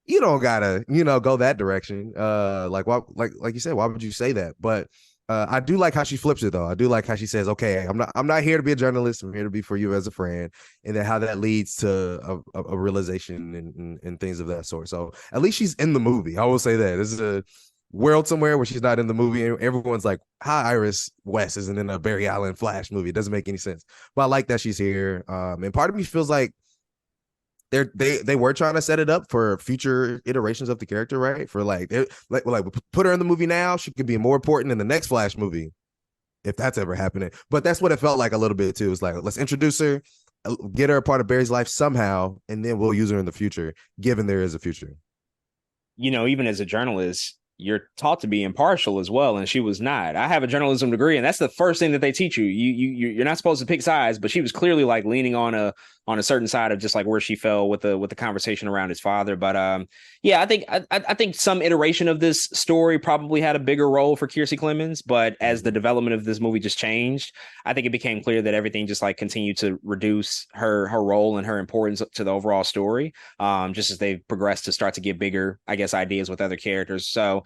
you don't gotta, go that direction. Like you said, why would you say that? But I do like how she flips it, though. I do like how she says, okay, I'm not here to be a journalist. I'm here to be for you as a friend. And then how that leads to a realization and things of that sort. So at least she's in the movie. I will say that. This is a world somewhere where she's not in the movie. And everyone's like, how Iris West isn't in a Barry Allen Flash movie? It doesn't make any sense. But I like that she's here. And part of me feels like they were trying to set it up for future iterations of the character, right? For like put her in the movie now, she could be more important in the next Flash movie, if that's ever happening. But that's what it felt like a little bit too. It's like, let's introduce her, get her a part of Barry's life somehow, and then we'll use her in the future, given there is a future. Even as a journalist, you're taught to be impartial as well, and she was not. I have a journalism degree, and that's the first thing that they teach you. You're not supposed to pick sides, but she was clearly like leaning on a on a certain side of just like where she fell with the conversation around his father. But yeah, I think some iteration of this story probably had a bigger role for Kiersey Clemons, but as the development of this movie just changed, I think it became clear that everything just like continued to reduce her role and her importance to the overall story. Just as they've progressed to start to get bigger, I guess, ideas with other characters. So,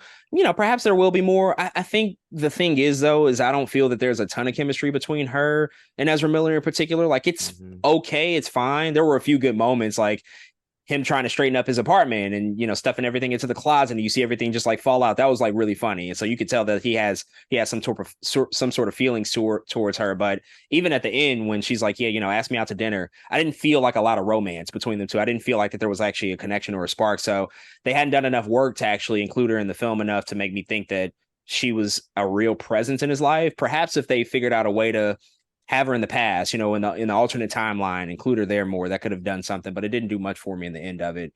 perhaps there will be more. I think the thing is, though, is I don't feel that there's a ton of chemistry between her and Ezra Miller in particular. Like, it's okay, it's fine. There were a few good moments, like him trying to straighten up his apartment and stuffing everything into the closet, and you see everything just like fall out. That was like really funny, and so you could tell that he has some sort of feelings towards her. But even at the end, when she's like, yeah, ask me out to dinner, I didn't feel like a lot of romance between them two. I didn't feel like that there was actually a connection or a spark. So they hadn't done enough work to actually include her in the film enough to make me think that she was a real presence in his life. Perhaps if they figured out a way to have her in the past, in the alternate timeline, include her there more, that could have done something, but it didn't do much for me in the end of it.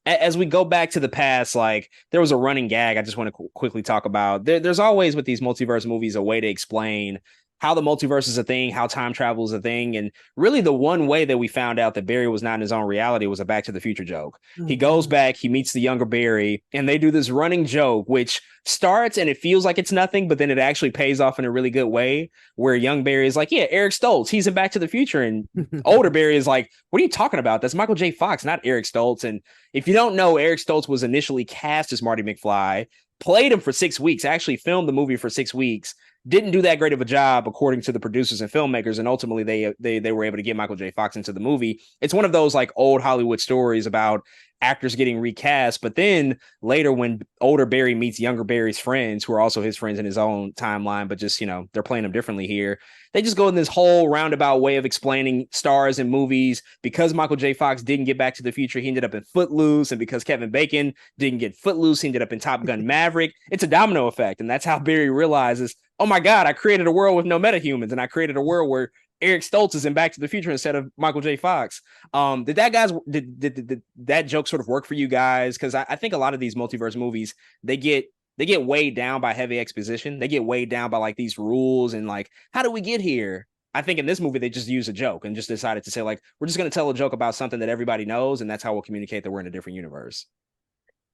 As we go back to the past, like there was a running gag I just want to quickly talk about. There's always with these multiverse movies a way to explain how the multiverse is a thing, how time travel is a thing. And really the one way that we found out that Barry was not in his own reality was a Back to the Future joke. Mm-hmm. He goes back, he meets the younger Barry, and they do this running joke, which starts and it feels like it's nothing, but then it actually pays off in a really good way, where young Barry is like, yeah, Eric Stoltz, he's in Back to the Future. And older Barry is like, what are you talking about? That's Michael J. Fox, not Eric Stoltz. And if you don't know, Eric Stoltz was initially cast as Marty McFly, played him for 6 weeks, actually filmed the movie for 6 weeks, didn't do that great of a job, according to the producers and filmmakers, and ultimately they were able to get Michael J. Fox into the movie. It's one of those like old Hollywood stories about actors getting recast, but then later when older Barry meets younger Barry's friends, who are also his friends in his own timeline, but just, they're playing them differently here, they just go in this whole roundabout way of explaining stars and movies. Because Michael J. Fox didn't get Back to the Future, he ended up in Footloose, and because Kevin Bacon didn't get Footloose, he ended up in Top Gun Maverick. It's a domino effect, and that's how Barry realizes, oh my God, I created a world with no metahumans, and I created a world where Eric Stoltz is in Back to the Future instead of Michael J. Fox. Did that joke sort of work for you guys? Because I think a lot of these multiverse movies, they get weighed down by heavy exposition. They get weighed down by like these rules and like, how do we get here? I think in this movie, they just used a joke and just decided to say like, we're just going to tell a joke about something that everybody knows, and that's how we'll communicate that we're in a different universe.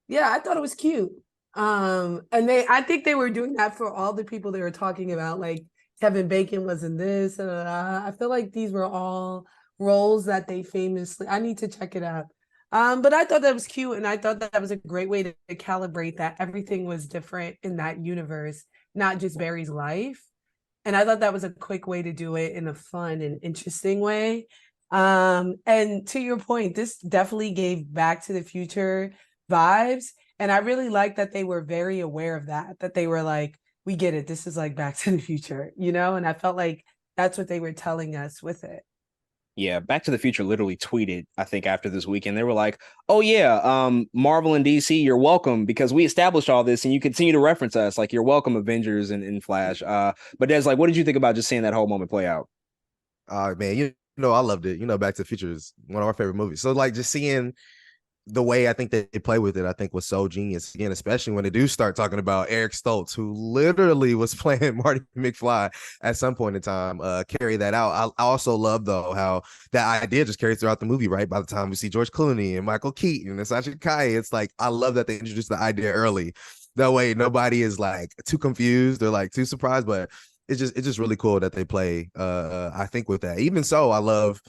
Yeah, I thought it was cute. And I think they were doing that for all the people they were talking about, like Kevin Bacon was in this. I feel like these were all roles that they famously, I need to check it out. But I thought that was cute, and I thought that was a great way to calibrate that everything was different in that universe, not just Barry's life. And I thought that was a quick way to do it in a fun and interesting way. And to your point, this definitely gave Back to the Future vibes. And I really like that they were very aware of that they were like, we get it. This is like Back to the Future, and I felt like that's what they were telling us with it. Yeah, Back to the Future literally tweeted, I think, after this weekend. They were like, oh, yeah, Marvel and DC, you're welcome, because we established all this and you continue to reference us. Like, you're welcome, Avengers and Flash. But Des, like, what did you think about just seeing that whole moment play out? Man, I loved it. Back to the Future is one of our favorite movies. So, like, just seeing the way I think that they play with it, I think was so genius. Again, especially when they do start talking about Eric Stoltz, who literally was playing Marty McFly at some point in time, carry that out. I also love, though, how that idea just carries throughout the movie, right? By the time we see George Clooney and Michael Keaton and Sasha Kai, it's like, I love that they introduced the idea early. That way, nobody is like too confused or like too surprised, but it's just really cool that they play, I think, with that. Even so, I love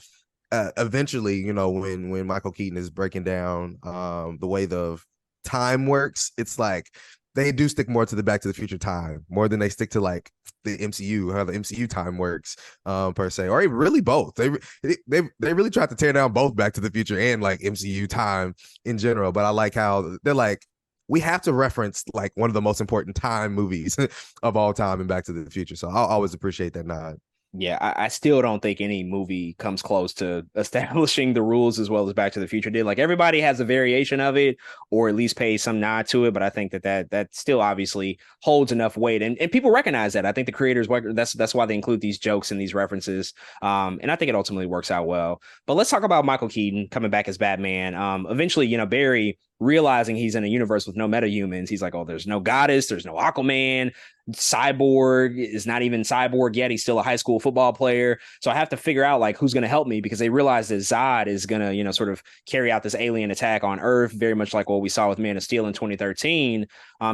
eventually, when Michael Keaton is breaking down the way the time works, it's like they do stick more to the Back to the Future time more than they stick to like the MCU, how the MCU time works per se, or really both. They really tried to tear down both Back to the Future and like MCU time in general. But I like how they're like, we have to reference like one of the most important time movies of all time in Back to the Future. So I'll always appreciate that nod. Yeah, I still don't think any movie comes close to establishing the rules as well as Back to the Future did. Like, everybody has a variation of it, or at least pays some nod to it. But I think that still obviously holds enough weight, and people recognize that. I think the creators, that's why they include these jokes and these references. And I think it ultimately works out well. But let's talk about Michael Keaton coming back as Batman. Eventually, Barry realizing he's in a universe with no metahumans. He's like, oh, there's no goddess, there's no Aquaman. Cyborg is not even Cyborg yet. He's still a high school football player. So I have to figure out like who's going to help me, because they realize that Zod is going to, sort of carry out this alien attack on Earth, very much like what we saw with Man of Steel in 2013.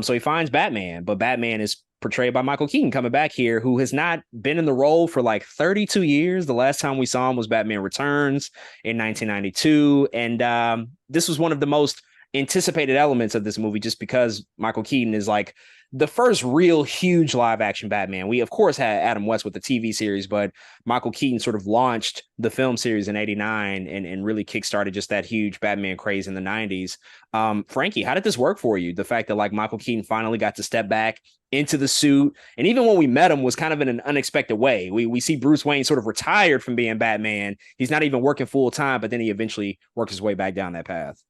So he finds Batman, but Batman is portrayed by Michael Keaton coming back here, who has not been in the role for like 32 years. The last time we saw him was Batman Returns in 1992. And this was one of the most anticipated elements of this movie, just because Michael Keaton is like the first real huge live action Batman. We of course had Adam West with the TV series, but Michael Keaton sort of launched the film series in 89 and really kickstarted just that huge Batman craze in the 90s. Frankie, how did this work for you? The fact that like Michael Keaton finally got to step back into the suit, and even when we met him was kind of in an unexpected way. We see Bruce Wayne sort of retired from being Batman. He's not even working full time, but then he eventually works his way back down that path.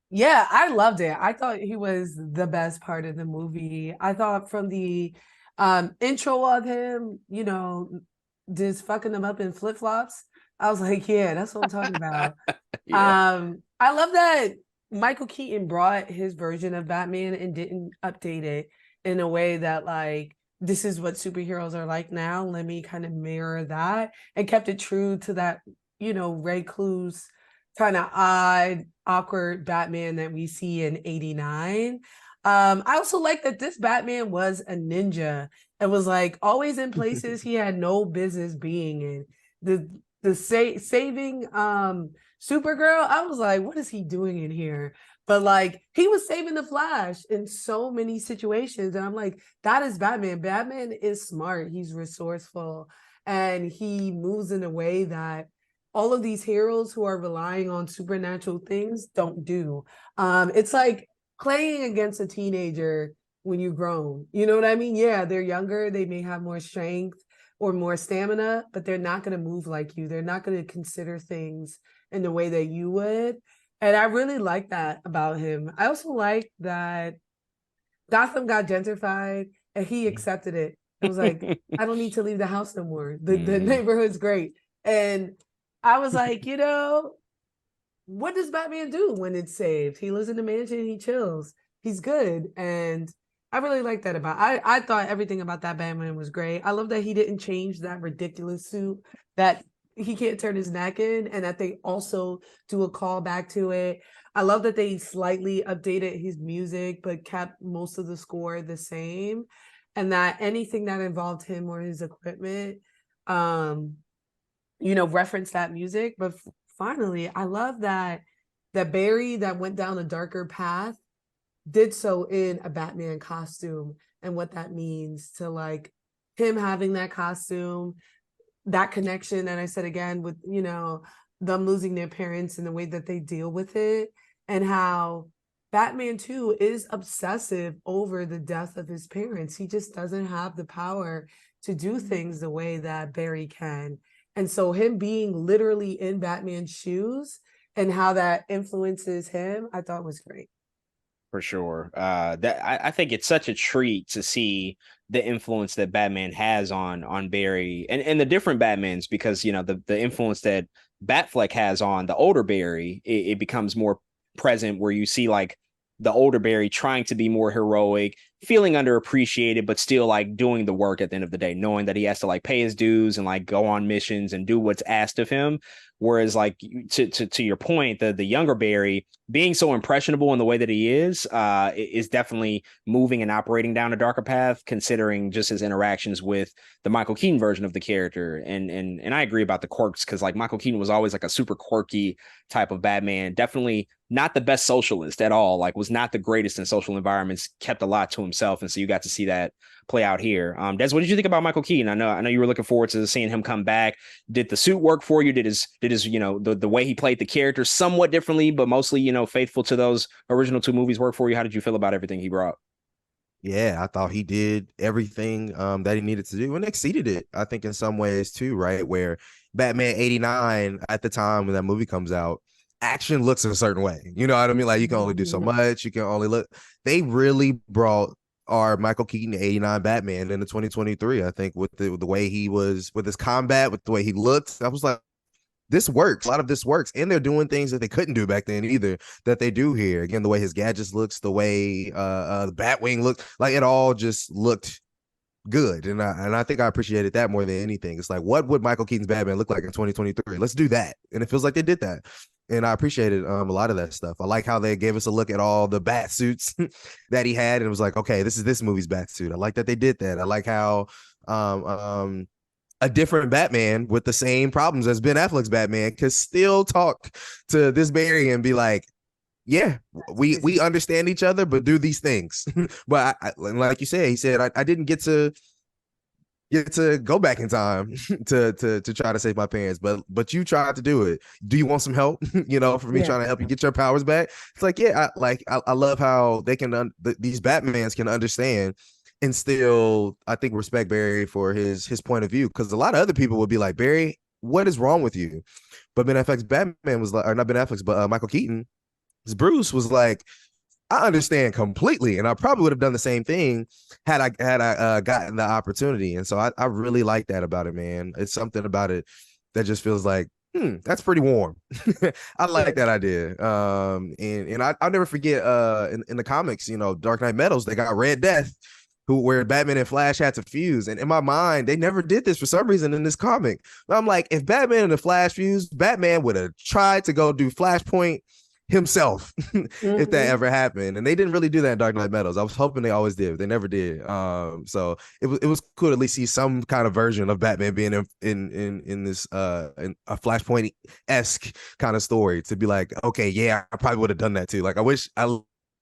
Yeah, I loved it. I thought he was the best part of the movie. I thought from the intro of him, just fucking them up in flip-flops, I was like, yeah, that's what I'm talking about. Yeah. I love that Michael Keaton brought his version of Batman and didn't update it in a way that like, this is what superheroes are like now. Let me kind of mirror that, and kept it true to that, recluse, kind of odd, awkward Batman that we see in 89. I also like that this Batman was a ninja and was like always in places he had no business being in. Saving Supergirl, I was like, what is he doing in here? But like, he was saving the Flash in so many situations, and I'm like, that is Batman. Batman is smart, he's resourceful, and he moves in a way that all of these heroes who are relying on supernatural things don't do. It's like playing against a teenager when you're grown. You know what I mean? Yeah, they're younger, they may have more strength or more stamina, but they're not going to move like you. They're not going to consider things in the way that you would. And I really like that about him. I also like that Gotham got gentrified and he accepted it. It was like, I don't need to leave the house no more. The neighborhood's great. And I was like, what does Batman do when it's saved? He lives in the mansion, he chills, he's good. And I really like that about I thought everything about that Batman was great. I love that he didn't change that ridiculous suit that he can't turn his neck in, and that they also do a callback to it. I love that they slightly updated his music but kept most of the score the same, and that anything that involved him or his equipment reference that music. But finally, I love that Barry that went down a darker path did so in a Batman costume, and what that means to like him having that costume, that connection. And I said again with, them losing their parents and the way that they deal with it, and how Batman too is obsessive over the death of his parents. He just doesn't have the power to do things the way that Barry can. And so him being literally in Batman's shoes and how that influences him, I thought was great. For sure. I think it's such a treat to see the influence that Batman has on Barry and the different Batmans, because the influence that Batfleck has on the older Barry, it becomes more present, where you see like the older Barry trying to be more heroic, feeling underappreciated, but still like doing the work at the end of the day, knowing that he has to like pay his dues and like go on missions and do what's asked of him. Whereas like to your point, the younger Barry being so impressionable in the way that he is definitely moving and operating down a darker path, considering just his interactions with the Michael Keaton version of the character. And I agree about the quirks, because like Michael Keaton was always like a super quirky type of Batman, definitely not the best socialist at all, like was not the greatest in social environments, kept a lot to himself. And so you got to see that play out here. Des, what did you think about Michael Keaton? I know you were looking forward to seeing him come back. Did the suit work for you? Did his the way he played the character somewhat differently, but mostly faithful to those original two movies work for you? How did you feel about everything he brought? Yeah, I thought he did everything that he needed to do and exceeded it, I think, in some ways too, right? Where Batman 89 at the time when that movie comes out, action looks a certain way. You know what I mean? Like you can only do so much. You can only look. They really brought our Michael Keaton 89 Batman into 2023. I think with the way he was, with his combat, with the way he looked, I was like, this works. A lot of this works, and they're doing things that they couldn't do back then either that they do here. Again, the way his gadgets looks, the way the Batwing looked, like it all just looked good, and I think I appreciated that more than anything. It's like, what would Michael Keaton's Batman look like in 2023? Let's do that, and it feels like they did that, and I appreciated a lot of that stuff. I like how they gave us a look at all the bat suits that he had, and it was like, okay, this is this movie's bat suit. I like that they did that. I like how a different Batman with the same problems as Ben Affleck's Batman could still talk to this Barry and be like, yeah, we understand each other, but do these things. But like you said, he said, I didn't get to go back in time to try to save my parents, but you tried to do it. Do you want some help? For me trying to help you get your powers back. It's like, yeah, I love how they can these Batmans can understand and still, I think, respect Barry for his point of view, because a lot of other people would be like, Barry, what is wrong with you? But Ben Affleck's Batman was like, or not Ben Affleck's, but Michael Keaton, his Bruce was like, I understand completely, and I probably would have done the same thing had I gotten the opportunity. And so I really like that about it, man. It's something about it that just feels like, that's pretty warm. I like that idea. And I'll never forget in the comics, Dark Knight Metal, they got Red Death, where Batman and Flash had to fuse. And in my mind, they never did this for some reason in this comic. But I'm like, if Batman and the Flash fused, Batman would have tried to go do Flashpoint himself if that ever happened. And they didn't really do that in Dark Knight Metal. I was hoping they always did, but they never did. So it was cool to at least see some kind of version of Batman being in this in a Flashpoint-esque kind of story, to be like, okay, yeah, I probably would have done that too. Like, I wish at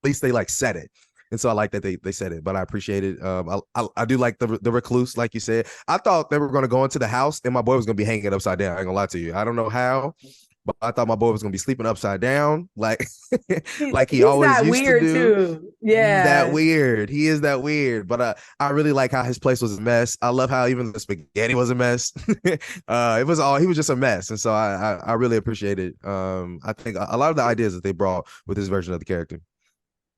least they said it. And so I like that they said it, but I appreciate it. I do like the recluse, like you said. I thought they were going to go into the house and my boy was going to be hanging upside down. I ain't gonna lie to you. I don't know how, but I thought my boy was going to be sleeping upside down, like he always used to do. Too. Yeah, He is that weird. But I really like how his place was a mess. I love how even the spaghetti was a mess. He was just a mess, and so I really appreciate it. I think a lot of the ideas that they brought with this version of the character.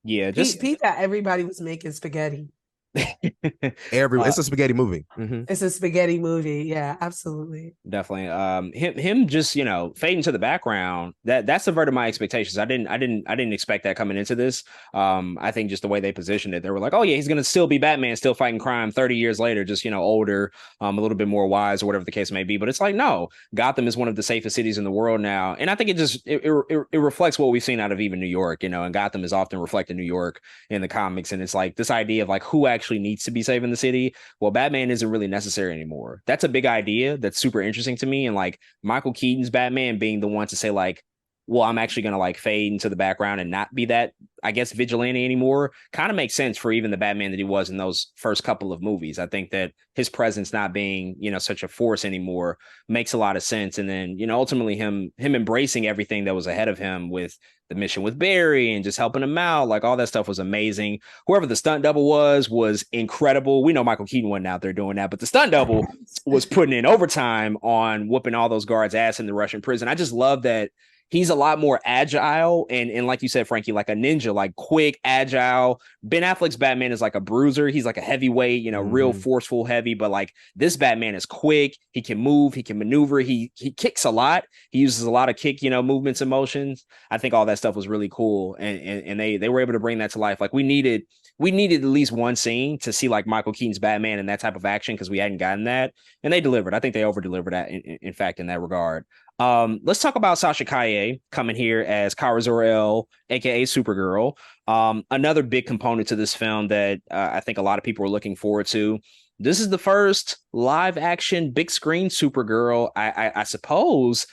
Yeah, just Pete thought everybody was making spaghetti. It's a spaghetti movie. It's a spaghetti movie. Yeah, absolutely. Definitely. Him just, fading to the background, that subverted my expectations. I didn't expect that coming into this. I think just the way they positioned it, they were like, oh yeah, he's gonna still be Batman, still fighting crime 30 years later, just older, a little bit more wise, or whatever the case may be. But it's like, no, Gotham is one of the safest cities in the world now. And I think it reflects what we've seen out of even New York, and Gotham is often reflected New York in the comics. And it's like this idea of like who actually needs to be saving the city. Well, Batman isn't really necessary anymore. That's a big idea that's super interesting to me. And like Michael Keaton's Batman being the one to say like, well, I'm actually going to like fade into the background and not be that, I guess, vigilante anymore, kind of makes sense for even the Batman that he was in those first couple of movies. I think that his presence not being, such a force anymore makes a lot of sense. And then, ultimately him embracing everything that was ahead of him with the mission with Barry and just helping him out, like all that stuff was amazing. Whoever the stunt double was incredible. We know Michael Keaton wasn't out there doing that, but the stunt double was putting in overtime on whooping all those guards' ass in the Russian prison. I just love that he's a lot more agile and like you said, Frankie, like a ninja, like quick, agile. Ben Affleck's Batman is like a bruiser. He's like a heavyweight, real forceful, heavy. But like this Batman is quick. He can move. He can maneuver. He kicks a lot. He uses a lot of kick, movements and motions. I think all that stuff was really cool, and they were able to bring that to life. Like we needed at least one scene to see like Michael Keaton's Batman and that type of action because we hadn't gotten that, and they delivered. I think they over delivered that in fact in that regard. Let's talk about Sasha Calle coming here as Kara Zor-El, aka Supergirl. Another big component to this film that I think a lot of people are looking forward to. This is the first live action big screen Supergirl, I suppose,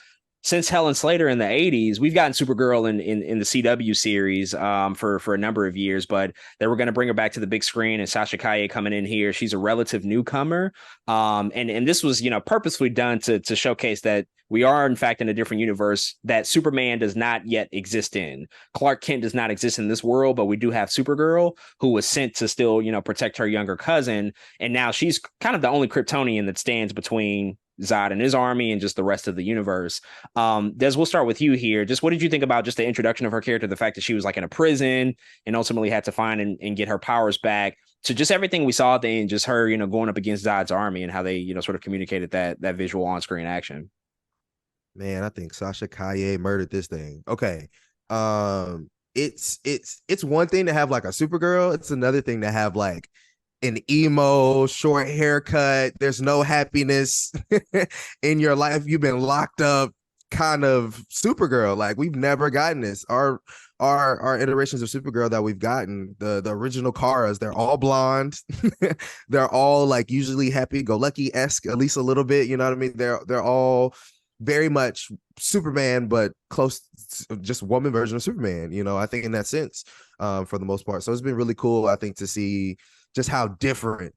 since Helen Slater in the 80s. We've gotten Supergirl in the CW series for a number of years, but they were going to bring her back to the big screen, and Sasha Calle coming in here. She's a relative newcomer. And this was, purposefully done to showcase that we are, in fact, in a different universe that Superman does not yet exist in. Clark Kent does not exist in this world, but we do have Supergirl, who was sent to still, protect her younger cousin. And now she's kind of the only Kryptonian that stands between Zod and his army and just the rest of the universe. Des, we'll start with you here. Just what did you think about just the introduction of her character, the fact that she was like in a prison and ultimately had to find and get her powers back, to just everything we saw at the end, just her, going up against Zod's army and how they, sort of communicated that visual on-screen action? Man, I think Sasha Kaye murdered this thing. Okay. It's one thing to have like a Supergirl. It's another thing to have like an emo, short haircut. There's no happiness in your life. You've been locked up, kind of Supergirl. Like we've never gotten this. Our iterations of Supergirl that we've gotten, the original Karas, they're all blonde. They're all like usually happy-go-lucky-esque, at least a little bit. You know what I mean? They're all very much Superman, but close, just woman version of Superman. You know, I think in that sense, for the most part. So it's been really cool, I think, to see just how different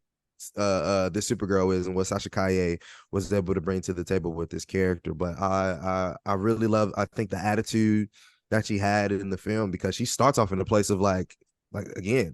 the Supergirl is and what Sasha Kaye was able to bring to the table with this character. But I really love, I think, the attitude that she had in the film, because she starts off in a place of like again,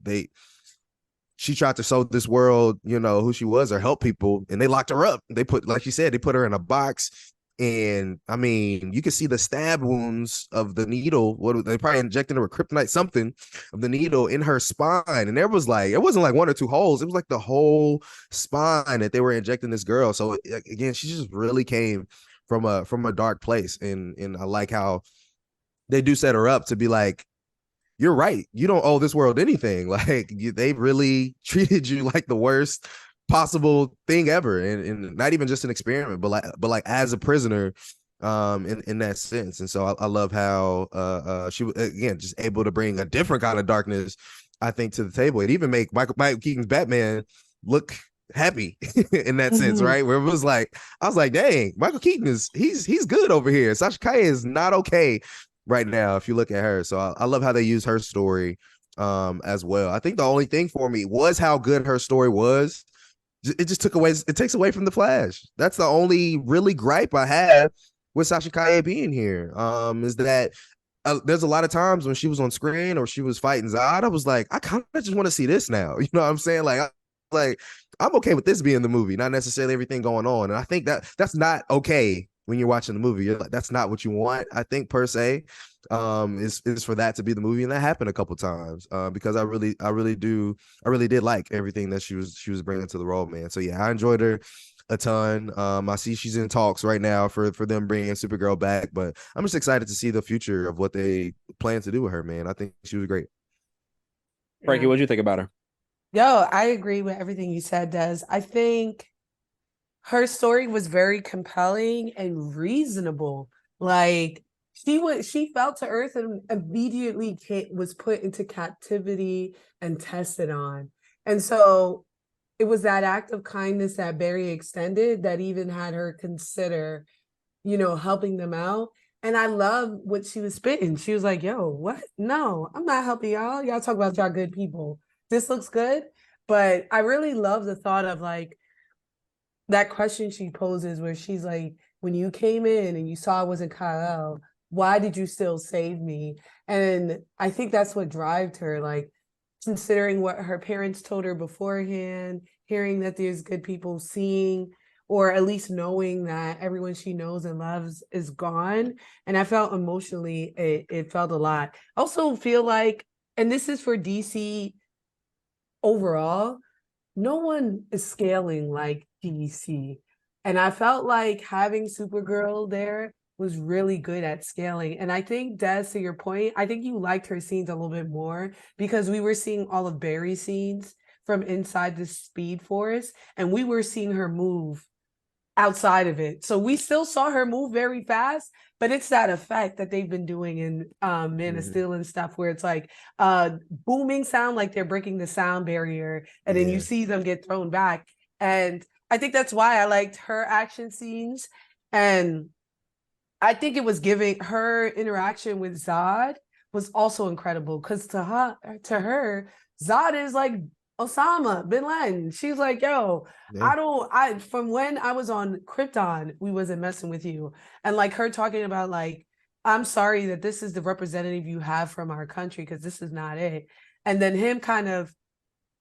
she tried to show this world, you know, who she was or help people, and they locked her up. They put, like you said, they put her in a box. And I mean, you can see the stab wounds of the needle. What they probably injecting her with kryptonite, something of the needle in her spine. And there was like, it wasn't like one or two holes. It was like the whole spine that they were injecting this girl. So again, she just really came from a dark place. And I like how they do set her up to be like, you're right. You don't owe this world anything. Like they really treated you like the worst possible thing ever, and not even just an experiment, but like as a prisoner, in that sense. And so I love how she was again just able to bring a different kind of darkness, I think, to the table. It even make Michael Keaton's Batman look happy in that sense, right? Where it was like, I was like, dang, Michael Keaton he's good over here. Sasha Kaye is not okay right now if you look at her. So I love how they use her story as well. I think the only thing for me was how good her story was. It just takes away from the Flash. That's the only really gripe I have with Sasha Kaye being here. Is that there's a lot of times when she was on screen or she was fighting Zod, I was like, I kind of just want to see this now. You know what I'm saying? Like I'm okay with this being the movie, not necessarily everything going on. And I think that's not okay when you're watching the movie. You're like, that's not what you want, I think, per se. Is for that to be the movie, and that happened a couple times because I really did like everything that she was bringing to the role, man. So yeah, I enjoyed her a ton. I see she's in talks right now for them bringing Supergirl back, but I'm just excited to see the future of what they plan to do with her, man. I think she was great. Frankie, what'd you think about her? Yo, I agree with everything you said, Des. I think her story was very compelling and reasonable. Like she fell to Earth and immediately was put into captivity and tested on. And so it was that act of kindness that Barry extended that even had her consider, helping them out. And I love what she was spitting. She was like, yo, what? No, I'm not helping y'all. Y'all talk about y'all good people. This looks good. But I really love the thought of like that question she poses where she's like, when you came in and you saw I wasn't Kal-El, why did you still save me? And I think that's what drove her, like considering what her parents told her beforehand, hearing that there's good people, seeing or at least knowing that everyone she knows and loves is gone. And I felt emotionally, it felt a lot. I also feel like, and this is for DC overall, no one is scaling like DC. And I felt like having Supergirl there was really good at scaling. And I think, Des, to your point, I think you liked her scenes a little bit more because we were seeing all of Barry's scenes from inside the Speed Force, and we were seeing her move outside of it. So we still saw her move very fast, but it's that effect that they've been doing in Man of Steel and stuff where it's like booming sound, like they're breaking the sound barrier, and then you see them get thrown back. And I think that's why I liked her action scenes. And I think it was giving her interaction with Zod was also incredible because to her, Zod is like Osama bin Laden. She's like, yo, from when I was on Krypton, we wasn't messing with you. And like her talking about like, I'm sorry that this is the representative you have from our country because this is not it. And then him kind of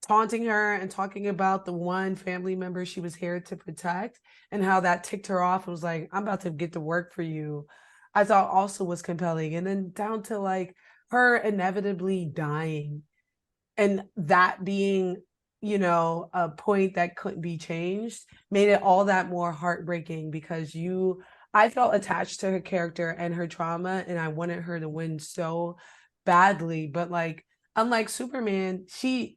taunting her and talking about the one family member she was here to protect and how that ticked her off and was like, I'm about to get to work for you, I thought also was compelling. And then down to like her inevitably dying and that being, a point that couldn't be changed made it all that more heartbreaking because you I felt attached to her character and her trauma, and I wanted her to win so badly. But like, unlike Superman, she,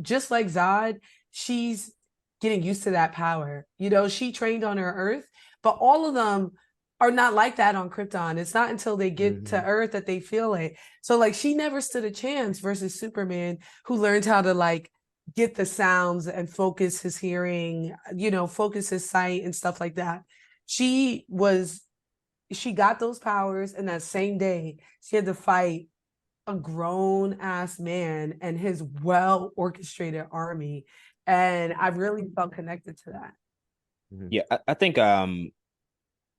just like Zod, she's getting used to that power. She trained on her Earth, but all of them are not like that on Krypton. It's not until they get to Earth that they feel it. So like, she never stood a chance versus Superman, who learned how to like get the sounds and focus his hearing, focus his sight and stuff like that. She got those powers, and that same day she had to fight a grown ass man and his well orchestrated army. And I really felt connected to that. Yeah, I think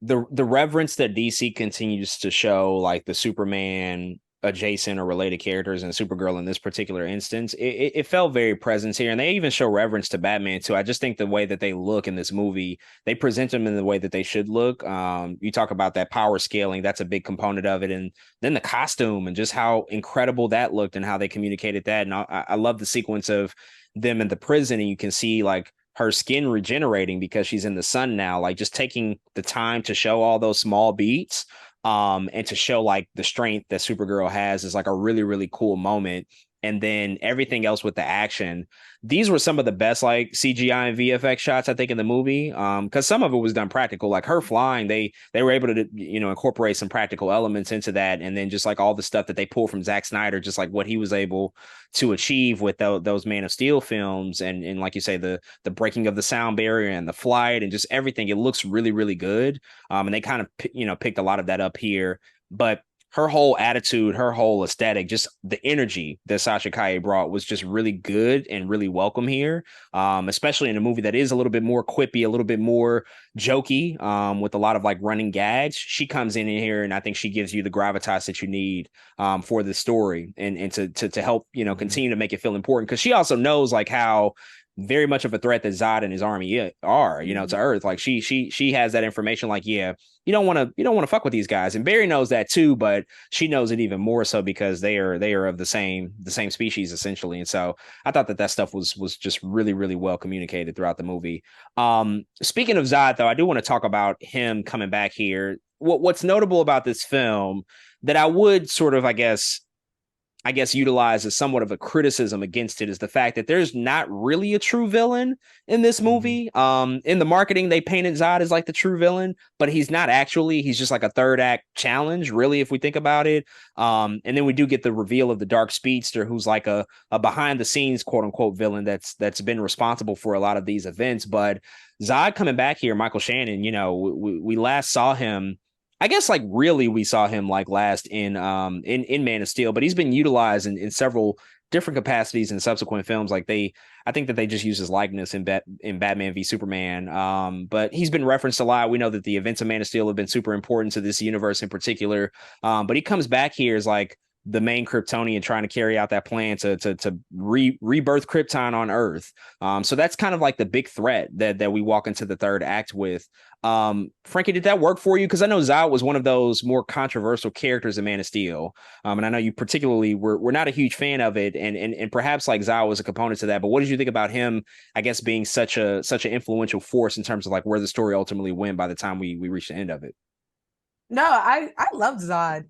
the reverence that DC continues to show, like the Superman adjacent or related characters and Supergirl in this particular instance, it felt very present here. And they even show reverence to Batman too. I just think the way that they look in this movie, they present them in the way that they should look. You talk about that power scaling, that's a big component of it. And then the costume and just how incredible that looked and how they communicated that. And I love the sequence of them in the prison, and you can see like her skin regenerating because she's in the sun now, like just taking the time to show all those small beats and to show like the strength that Supergirl has is like a really, really cool moment. And then everything else with the action, these were some of the best like CGI and VFX shots I think in the movie, because some of it was done practical, like her flying, they were able to incorporate some practical elements into that. And then just like all the stuff that they pulled from Zack Snyder, just like what he was able to achieve with those Man of Steel films, and like you say, the breaking of the sound barrier and the flight and just everything, it looks really, really good. And they kind of picked a lot of that up here. But her whole attitude, her whole aesthetic, just the energy that Sasha Calle brought was just really good and really welcome here, especially in a movie that is a little bit more quippy, a little bit more jokey, with a lot of like running gags. She comes in here, and I think she gives you the gravitas that you need for the story and to help, continue to make it feel important, because she also knows like how very much of a threat that Zod and his army are, to Earth. Like she has that information. Like, yeah, you don't want to fuck with these guys, and Barry knows that too, but she knows it even more so because they are of the same species essentially. And so I thought that stuff was just really, really well communicated throughout the movie. Speaking of Zod, though, I do want to talk about him coming back here. What's notable about this film that I would sort of, I guess utilize as somewhat of a criticism against it is the fact that there's not really a true villain in this movie. In the marketing, they painted Zod as like the true villain, but he's not actually. He's just like a third act challenge, really, if we think about it. And then we do get the reveal of the Dark Speedster, who's like a behind the scenes, quote unquote, villain that's been responsible for a lot of these events. But Zod coming back here, Michael Shannon, we last saw him, I guess, like really we saw him like last in Man of Steel, but he's been utilized in several different capacities in subsequent films. Like I think that they just use his likeness in Batman v Superman. But he's been referenced a lot. We know that the events of Man of Steel have been super important to this universe in particular. But he comes back here as like the main Kryptonian trying to carry out that plan to rebirth Krypton on Earth. So that's kind of like the big threat that we walk into the third act with. Frankie, did that work for you? Because I know Zod was one of those more controversial characters in Man of Steel. And I know you particularly were not a huge fan of it, and perhaps like Zod was a component to that. But what did you think about him, I guess, being such an influential force in terms of like where the story ultimately went by the time we reached the end of it? No, I loved Zod.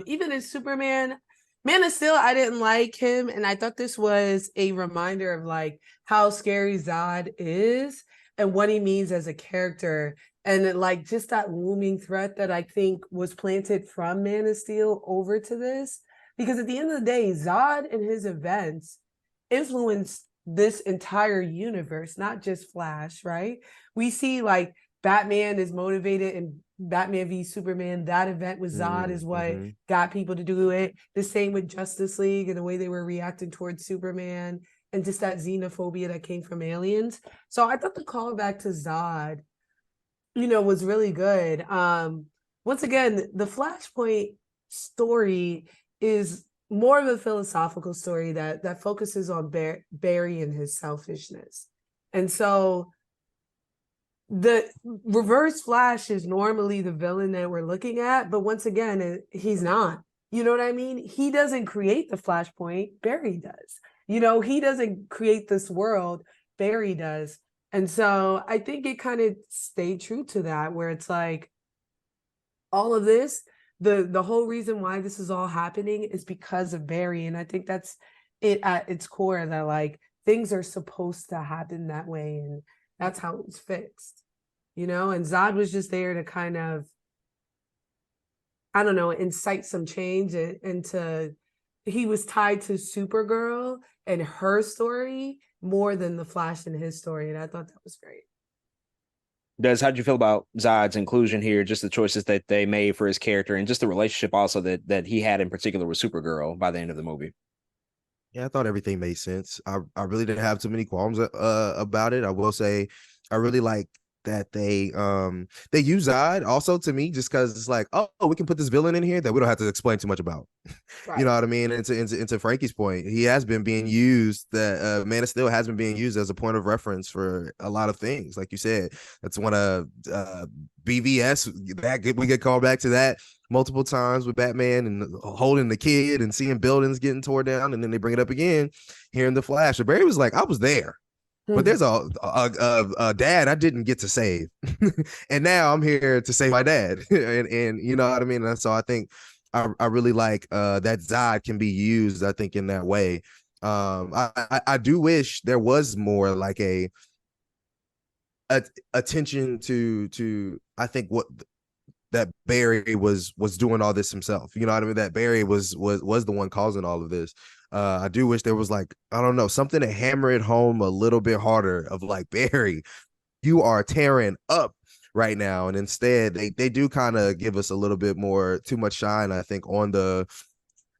Even in Superman, Man of Steel, I didn't like him, and I thought this was a reminder of like how scary Zod is and what he means as a character, and like just that looming threat that I think was planted from Man of Steel over to this. Because at the end of the day, Zod and his events influenced this entire universe, not just Flash, right? We see like Batman is motivated in Batman v Superman. That event with Zod is what got people to do it. The same with Justice League and the way they were reacting towards Superman and just that xenophobia that came from aliens. So I thought the callback to Zod, was really good. Once again, the Flashpoint story is more of a philosophical story that focuses on Barry and his selfishness. And so the Reverse Flash is normally the villain that we're looking at, but once again, he's not. You know what I mean? He doesn't create the Flashpoint, Barry does. He doesn't create this world, Barry does. And so I think it kind of stayed true to that, where it's like, all of this, the whole reason why this is all happening is because of Barry. And I think that's it at its core, that like things are supposed to happen that way, and that's how it was fixed, you know. And Zod was just there to kind of, I don't know, incite some change into, he was tied to Supergirl and her story more than the Flash and his story, and I thought that was great. Des, how'd you feel about Zod's inclusion here? Just the choices that they made for his character, and just the relationship also that he had in particular with Supergirl by the end of the movie. Yeah, I thought everything made sense. I really didn't have too many qualms about it. I will say I really like that they use Zod also, to me, just because it's like, oh, we can put this villain in here that we don't have to explain too much about. Right. You know what I mean? And into Frankie's point, he has been being used, that Man of Steel has been being used as a point of reference for a lot of things. Like you said, that's one of BVS, that we get called back to that multiple times with Batman and holding the kid and seeing buildings getting torn down, and then they bring it up again here in the Flash. So Barry was like, I was there. But there's a dad I didn't get to save, and now I'm here to save my dad, and you know what I mean. And so I think I really like that Zod can be used, I think, in that way. I do wish there was more like a attention to I think what that Barry was doing all this himself. You know what I mean? That Barry was the one causing all of this. I do wish there was, like, I don't know, something to hammer it home a little bit harder of like, Barry, you are tearing up right now. And instead they do kind of give us a little bit more, too much shine, I think, on the,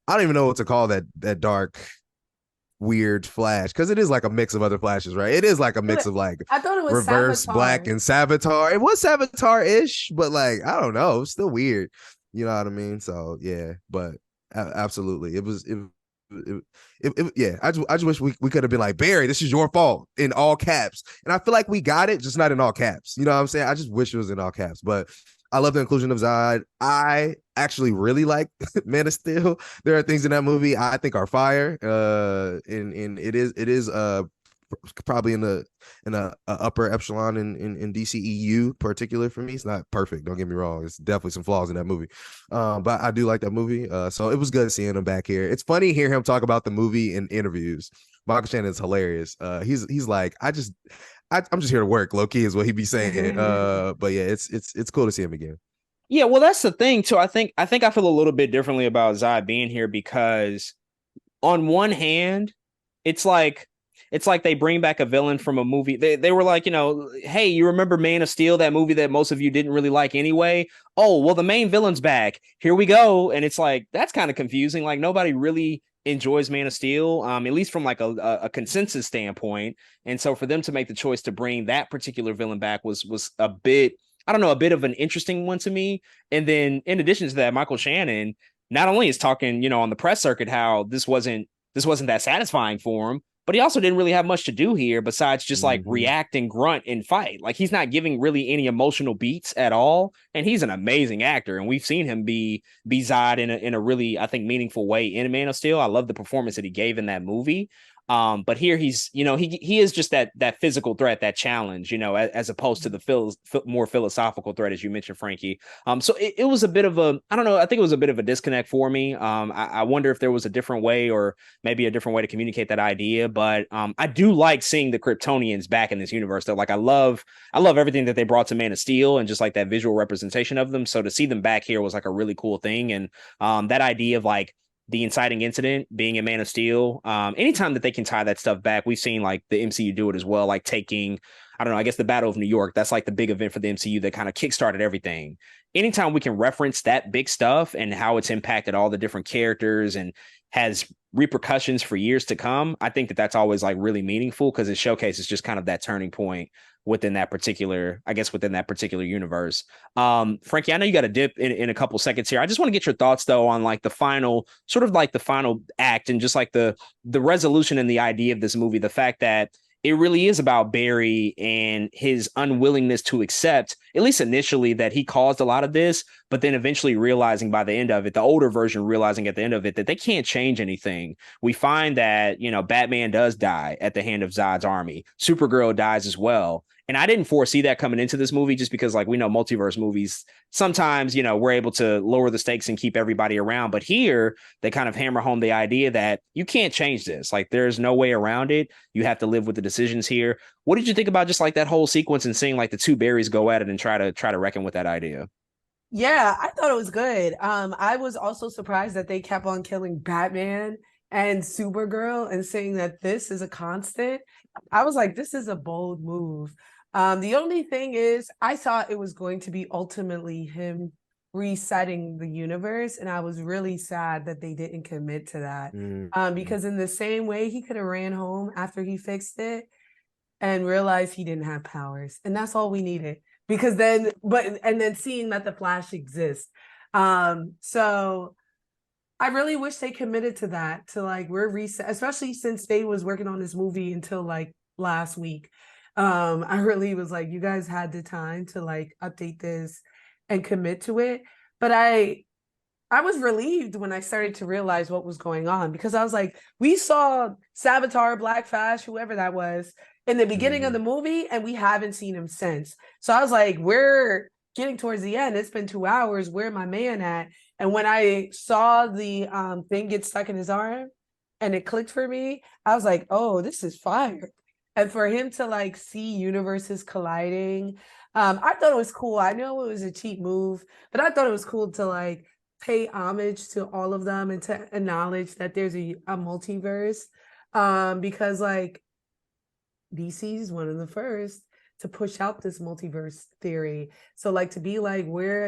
I don't even know what to call that dark, weird Flash, because it is like a mix of other Flashes, right? It is like a mix of like, I thought it was Reverse Savitar. Black and Savitar. It was Savitar-ish, but like, I don't know, it's still weird. You know what I mean? So yeah, but absolutely, yeah. I just wish we could have been like, Barry, this is your fault, in all caps. And I feel like we got it, just not in all caps. You know what I'm saying? I just wish it was in all caps. But I love the inclusion of Zod. I actually really like Man of Steel. There are things in that movie I think are fire. And it is probably in a upper echelon in DCEU particular for me. It's not perfect, don't get me wrong. It's definitely some flaws in that movie. But I do like that movie. So it was good seeing him back here. It's funny to hear him talk about the movie in interviews. Michael Shannon is hilarious. He's like, I'm just here to work, low key is what he be saying. But yeah, it's cool to see him again. Yeah, well, that's the thing too. I think I feel a little bit differently about Zod being here, because on one hand, it's like they bring back a villain from a movie. They were like, you know, hey, you remember Man of Steel, that movie that most of you didn't really like anyway? Oh, well, the main villain's back. Here we go. And it's like, that's kind of confusing. Like, nobody really enjoys Man of Steel, at least from like a consensus standpoint. And so for them to make the choice to bring that particular villain back was a bit, I don't know, a bit of an interesting one to me. And then in addition to that, Michael Shannon not only is talking, you know, on the press circuit how this wasn't that satisfying for him, but he also didn't really have much to do here besides just like react and grunt and fight. Like, he's not giving really any emotional beats at all. And he's an amazing actor. And we've seen him be Zod in a really, I think, meaningful way in Man of Steel. I love the performance that he gave in that movie. But here he's, you know, he is just that physical threat, that challenge, you know, as opposed to the more philosophical threat, as you mentioned, Frankie. So it was a bit of a, I don't know, I think it was a bit of a disconnect for me. I wonder if there was a different way, or maybe a different way to communicate that idea. But I do like seeing the Kryptonians back in this universe, though. Like, I love everything that they brought to Man of Steel, and just like that visual representation of them. So to see them back here was like a really cool thing. And that idea of like the inciting incident being in Man of Steel, anytime that they can tie that stuff back, we've seen like the MCU do it as well, like taking, I don't know, I guess the Battle of New York, that's like the big event for the MCU that kind of kickstarted everything. Anytime we can reference that big stuff and how it's impacted all the different characters and has repercussions for years to come, I think that that's always like really meaningful, because it showcases just kind of that turning point within that particular universe. Frankie, I know you got a dip in a couple seconds here. I just want to get your thoughts though on like the final act, and just like the resolution and the idea of this movie. The fact that it really is about Barry and his unwillingness to accept, at least initially, that he caused a lot of this, but then eventually realizing by the end of it, the older version realizing at the end of it that they can't change anything. We find that, you know, Batman does die at the hand of Zod's army. Supergirl dies as well. And I didn't foresee that coming into this movie just because, like, we know multiverse movies, sometimes, we're able to lower the stakes and keep everybody around. But here, they kind of hammer home the idea that you can't change this. Like, there's no way around it. You have to live with the decisions here. What did you think about just like that whole sequence and seeing like the two Barrys go at it and try to reckon with that idea? Yeah, I thought it was good. I was also surprised that they kept on killing Batman and Supergirl and saying that this is a constant. I was like, this is a bold move. The only thing is, I thought it was going to be ultimately him resetting the universe, and I was really sad that they didn't commit to that. Because in the same way, he could have ran home after he fixed it and realized he didn't have powers, and that's all we needed. Because then, and then seeing that the Flash exists. So I really wish they committed to that, to like, we're reset, especially since they was working on this movie until like last week. I really was like, you guys had the time to like update this and commit to it. But I was relieved when I started to realize what was going on, because I was like, we saw Savitar, Black Flash, whoever that was, in the beginning of the movie, and we haven't seen him since. So I was like, we're getting towards the end. It's been 2 hours. Where my man at? And when I saw the thing get stuck in his arm and it clicked for me, I was like, oh, this is fire. And for him to like see universes colliding, I thought it was cool. I know it was a cheap move, but I thought it was cool to like pay homage to all of them and to acknowledge that there's a multiverse. Because like, DC is one of the first to push out this multiverse theory. So like, to be like,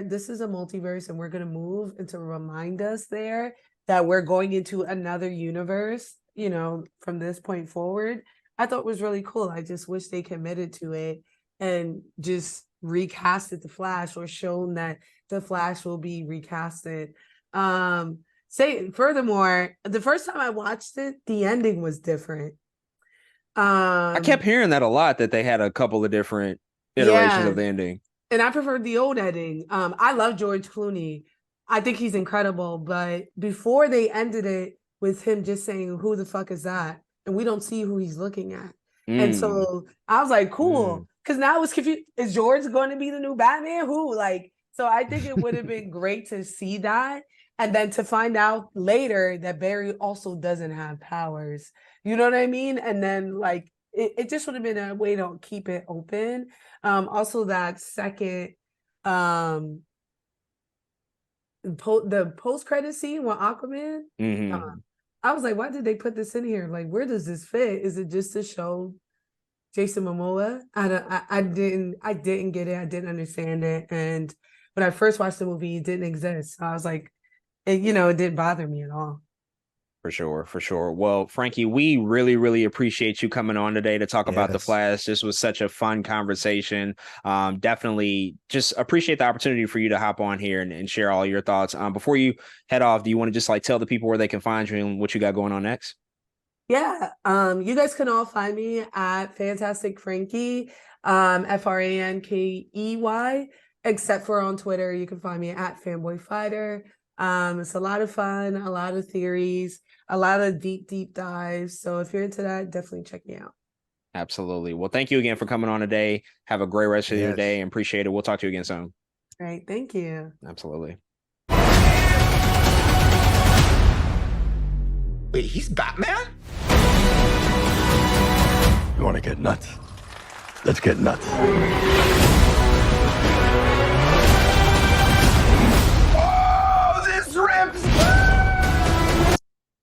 this is a multiverse and we're going to move, and to remind us there that we're going into another universe, from this point forward, I thought was really cool. I just wish they committed to it and just recasted the Flash, or shown that the Flash will be recasted. Furthermore, the first time I watched it, the ending was different. I kept hearing that a lot, that they had a couple of different iterations of the ending. And I preferred the old ending. I love George Clooney. I think he's incredible. But before they ended it with him just saying, who the fuck is that? And we don't see who he's looking at. And so I was like, cool. Because now I was confused. Is George going to be the new Batman? Who? Like, so I think it would have been great to see that. And then to find out later that Barry also doesn't have powers. You know what I mean? And then like, it just would have been a way to keep it open. Also that second, the post-credit scene with Aquaman. I was like, why did they put this in here? Like, where does this fit? Is it just to show Jason Momoa? I didn't get it. I didn't understand it. And when I first watched the movie, it didn't exist. So I was like, it didn't bother me at all. For sure. Well, Frankie, we really, really appreciate you coming on today to talk about The Flash. This was such a fun conversation. Definitely just appreciate the opportunity for you to hop on here and share all your thoughts. Before you head off, do you want to just like tell the people where they can find you and what you got going on next? Yeah. You guys can all find me at Fantastic Frankie, FRANKEY, except for on Twitter. You can find me at Fanboy Fighter. It's a lot of fun, a lot of theories, a lot of deep dives. So if you're into that, definitely check me out. Absolutely. Well, thank you again for coming on today. Have a great rest of your day and appreciate it. We'll talk to you again soon. Great. Thank you. Absolutely. Wait, he's Batman? You want to get nuts? Let's get nuts.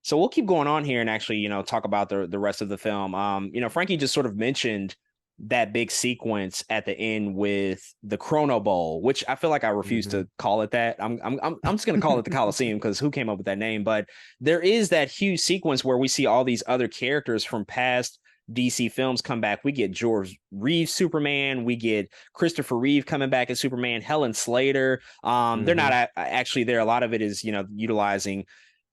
So we'll keep going on here and actually, talk about the rest of the film. Frankie just sort of mentioned that big sequence at the end with the Chrono Bowl, which I feel like I refuse to call it that. I'm just going to call it the Coliseum because who came up with that name? But there is that huge sequence where we see all these other characters from past DC films come back. We get George Reeves Superman, we get Christopher Reeve coming back as Superman, Helen Slater. They're not actually there. A lot of it is, utilizing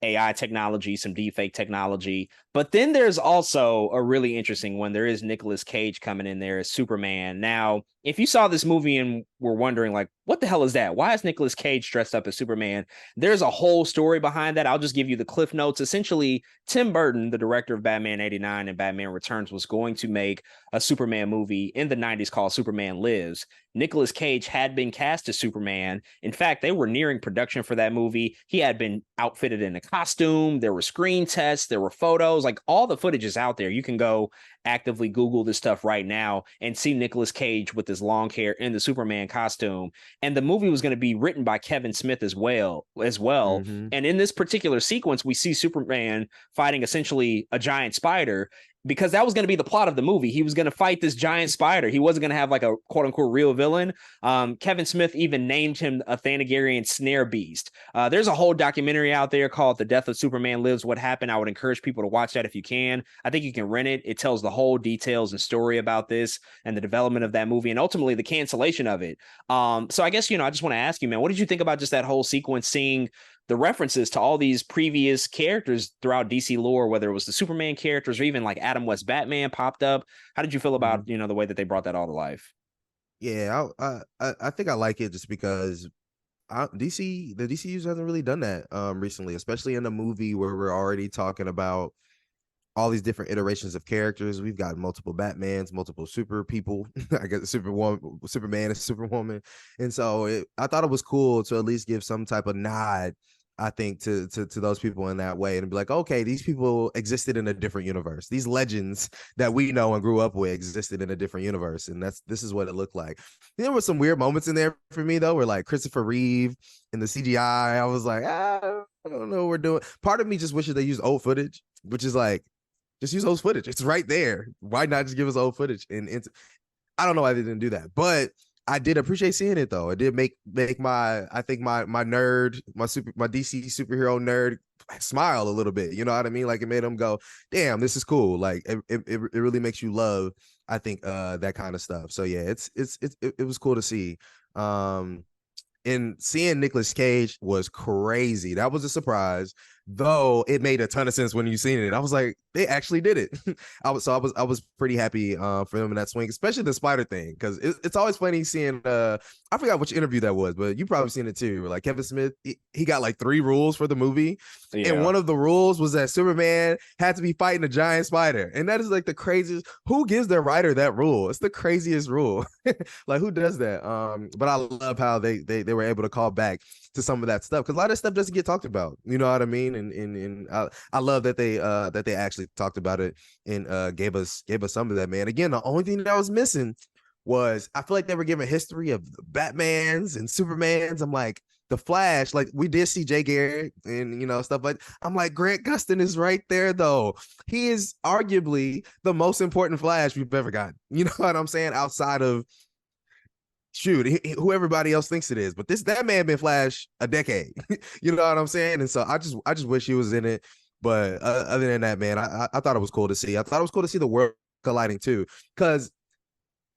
AI technology, some deepfake technology. But then there's also a really interesting one. There is Nicolas Cage coming in there as Superman. Now, if you saw this movie and were wondering, like, what the hell is that? Why is Nicolas Cage dressed up as Superman? There's a whole story behind that. I'll just give you the cliff notes. Essentially, Tim Burton, the director of Batman 89 and Batman Returns, was going to make a Superman movie in the 90s called Superman Lives. Nicolas Cage had been cast as Superman. In fact, they were nearing production for that movie. He had been outfitted in a costume. There were screen tests. There were photos. Like, all the footage is out there. You can go actively Google this stuff right now and see Nicolas Cage with his long hair in the Superman costume. And the movie was going to be written by Kevin Smith as well. Mhm. And in this particular sequence, we see Superman fighting essentially a giant spider, because that was going to be the plot of the movie. He was going to fight this giant spider. He wasn't going to have like a quote unquote real villain. Kevin Smith even named him a Thanagarian snare beast. There's a whole documentary out there called The Death of Superman Lives, What Happened. I would encourage people to watch that if you can. I think you can rent it. It tells the whole details and story about this and the development of that movie and ultimately the cancellation of it. So I guess, I just want to ask you, man, what did you think about just that whole sequence, seeing the references to all these previous characters throughout DC lore, whether it was the Superman characters or even like Adam West Batman popped up? How did you feel about, the way that they brought that all to life? Yeah, I think I like it just because the DCU hasn't really done that recently, especially in a movie where we're already talking about all these different iterations of characters. We've got multiple Batmans, multiple super people. I guess Superman and Superwoman, and so I thought it was cool to at least give some type of nod, I think, to those people in that way, and be like, okay, these people existed in a different universe. These legends that we know and grew up with existed in a different universe, and this is what it looked like. There were some weird moments in there for me though, where like Christopher Reeve in the CGI, I was like, I don't know what we're doing. Part of me just wishes they used old footage, which is like, just use old footage. It's right there. Why not just give us old footage? And I don't know why they didn't do that, but I did appreciate seeing it though. It did make my nerd, my DC superhero nerd smile a little bit. You know what I mean? Like, it made him go, damn, this is cool. Like it really makes you love, I think, that kind of stuff. So yeah, it was cool to see. And seeing Nicolas Cage was crazy. That was a surprise, though it made a ton of sense when you seen it. I was like, they actually did it. I was pretty happy for them in that swing, especially the spider thing, because it's always funny seeing I forgot which interview that was, but you probably seen it too. Like Kevin Smith, he got like 3 rules for the movie, and one of the rules was that Superman had to be fighting a giant spider, and that is like the craziest. Who gives their writer that rule? It's the craziest rule. Like, who does that? But I love how they were able to call back to some of that stuff, because a lot of that stuff doesn't get talked about. You know what I mean? And I love that they actually talked about it and gave us some of that, man. Again, the only thing that I was missing was, I feel like they were giving history of the Batmans and Supermans. I'm like, the Flash, like, we did see Jay Garrick and stuff, but I'm like, Grant Gustin is right there though. He is arguably the most important Flash we've ever gotten. You know what I'm saying? Outside of, shoot, who everybody else thinks it is, but that man been Flash a decade. You know what I'm saying? And so I just wish he was in it. But other than that, man, I thought it was cool to see. I thought it was cool to see the world colliding too, because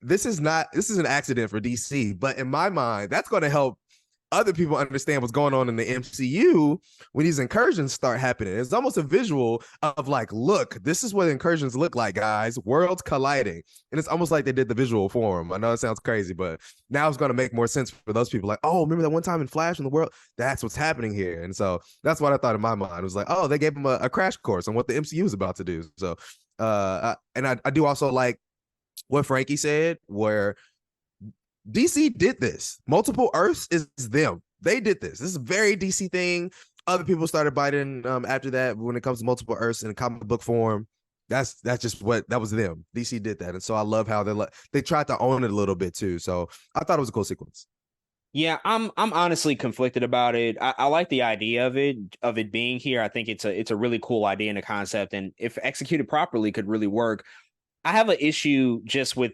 this is an accident for DC, but in my mind, that's going to help other people understand what's going on in the MCU when these incursions start happening. It's almost a visual of like, look, this is what incursions look like, guys. Worlds colliding. And it's almost like they did the visual for them. I know it sounds crazy, but now it's going to make more sense for those people. Like, oh, remember that one time in Flash in the world? That's what's happening here. And so that's what I thought in my mind. It was like, oh, they gave them a crash course on what the MCU is about to do. So, and I do also like what Frankie said, where DC did this. Multiple Earths is them. They did this. This is a very DC thing. Other people started biting after that when it comes to multiple Earths in a comic book form. That's just that was them. DC did that, and so I love how they tried to own it a little bit too. So I thought it was a cool sequence. Yeah, I'm honestly conflicted about it. I like the idea of it being here. I think it's a really cool idea and a concept, and if executed properly, could really work. I have an issue just with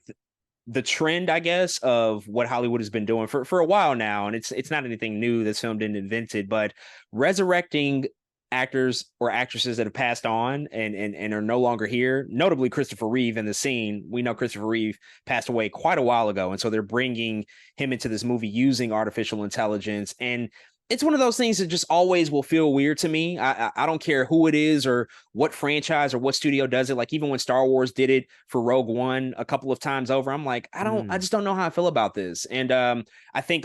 the trend, I guess, of what Hollywood has been doing for a while now, and it's not anything new. This film didn't invent it, but resurrecting actors or actresses that have passed on and are no longer here, notably Christopher Reeve in the scene. We know Christopher Reeve passed away quite a while ago, and so they're bringing him into this movie using artificial intelligence. And it's one of those things that just always will feel weird to me. I don't care who it is or what franchise or what studio does it. Like even when Star Wars did it for Rogue One a couple of times over, I'm like, I just don't know how I feel about this. And I think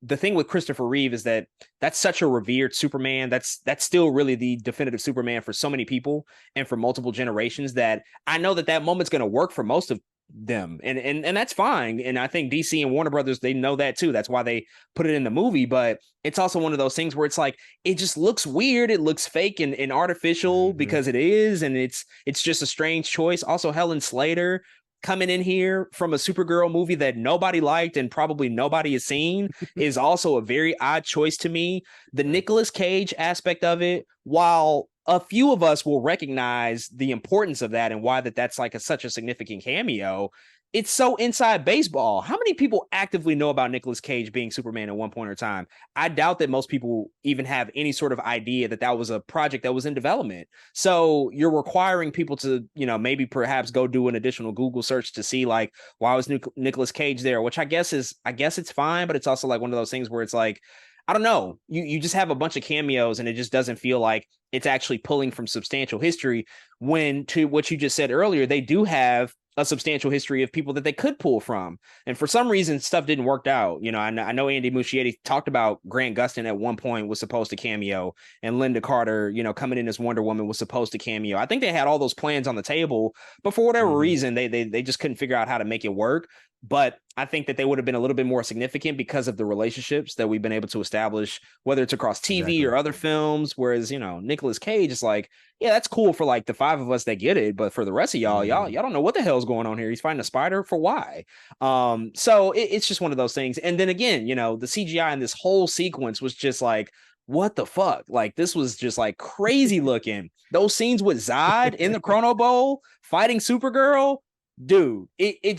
the thing with Christopher Reeve is that that's such a revered Superman. That's still really the definitive Superman for so many people and for multiple generations, that I know that that moment's going to work for most of them, and that's fine. And I think DC and Warner Brothers, they know that too. That's why they put it in the movie. But it's also one of those things where it's like, it just looks weird, it looks fake and artificial because it is, and it's just a strange choice. Also, Helen Slater coming in here from a Supergirl movie that nobody liked and probably nobody has seen is also a very odd choice to me. The Nicolas Cage aspect of it, while a few of us will recognize the importance of that and why that's like such a significant cameo, it's so inside baseball. How many people actively know about Nicolas Cage being Superman at one point in time? I doubt that most people even have any sort of idea that that was a project that was in development. So you're requiring people to, maybe perhaps go do an additional Google search to see like, why was Nicolas Cage there? Which I guess it's fine, but it's also like one of those things where it's like, I don't know. You just have a bunch of cameos and it just doesn't feel like it's actually pulling from substantial history, when, to what you just said earlier, they do have a substantial history of people that they could pull from. And for some reason, stuff didn't work out. I know Andy Muschietti talked about Grant Gustin at one point was supposed to cameo, and Linda Carter, coming in as Wonder Woman was supposed to cameo. I think they had all those plans on the table, but for whatever reason, they just couldn't figure out how to make it work. But I think that they would have been a little bit more significant because of the relationships that we've been able to establish, whether it's across TV or other films. Whereas, Nicolas Cage is like, yeah, that's cool for like the five of us that get it, but for the rest of y'all don't know what the hell's going on here. He's fighting a spider for why? So it's just one of those things. And then again, the CGI in this whole sequence was just like, what the fuck? Like, this was just like crazy looking. Those scenes with Zod in the Chrono Bowl fighting Supergirl, dude, it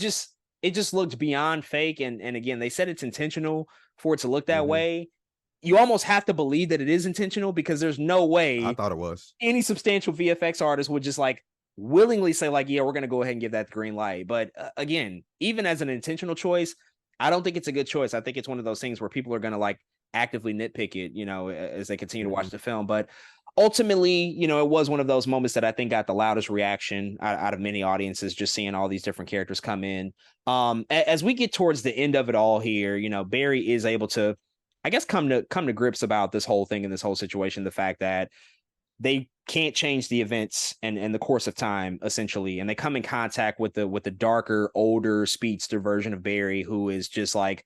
just looked beyond fake. And again, they said it's intentional for it to look that way. You almost have to believe that it is intentional, because there's no way I thought it was any substantial VFX artist would just like willingly say like, yeah, we're going to go ahead and give that the green light. But again, even as an intentional choice, I don't think it's a good choice. I think it's one of those things where people are going to like actively nitpick it, as they continue to watch the film. But ultimately, it was one of those moments that I think got the loudest reaction out of many audiences, just seeing all these different characters come in. As we get towards the end of it all here, Barry is able to, I guess, come to grips about this whole thing and this whole situation. The fact that they can't change the events and the course of time, essentially. And they come in contact with the darker, older speedster version of Barry, who is just like,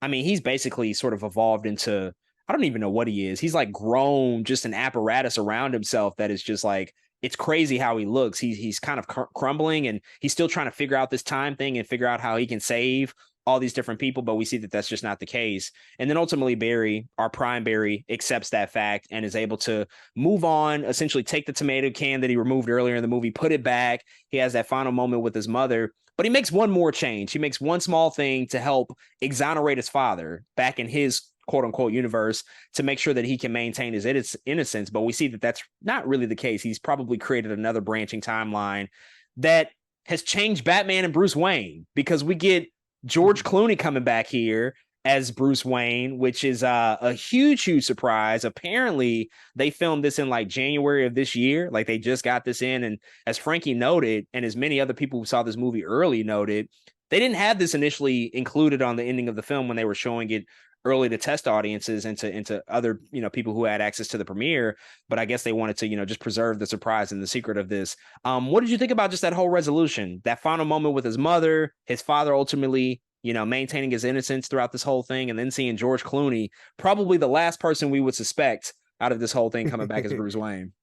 I mean, he's basically sort of evolved into, I don't even know what he is. He's like grown just an apparatus around himself that is just like, it's crazy how he looks. He's kind of crumbling, and he's still trying to figure out this time thing and figure out how he can save all these different people. But we see that that's just not the case. And then ultimately Barry, our prime Barry, accepts that fact and is able to move on, essentially take the tomato can that he removed earlier in the movie, put it back. He has that final moment with his mother, but he makes one more change. He makes one small thing to help exonerate his father back in his quote unquote universe, to make sure that he can maintain his innocence. But we see that that's not really the case. He's probably created another branching timeline that has changed Batman and Bruce Wayne, because we get George Clooney coming back here as Bruce Wayne, which is a huge surprise. Apparently they filmed this in like January of this year. Like, they just got this in. And as Frankie noted, and as many other people who saw this movie early noted, they didn't have this initially included on the ending of the film when they were showing it early to test audiences and into other, people who had access to the premiere. But I guess they wanted to, just preserve the surprise and the secret of this. What did you think about just that whole resolution, that final moment with his mother, his father ultimately, maintaining his innocence throughout this whole thing, and then seeing George Clooney, probably the last person we would suspect out of this whole thing, coming back as Bruce Wayne?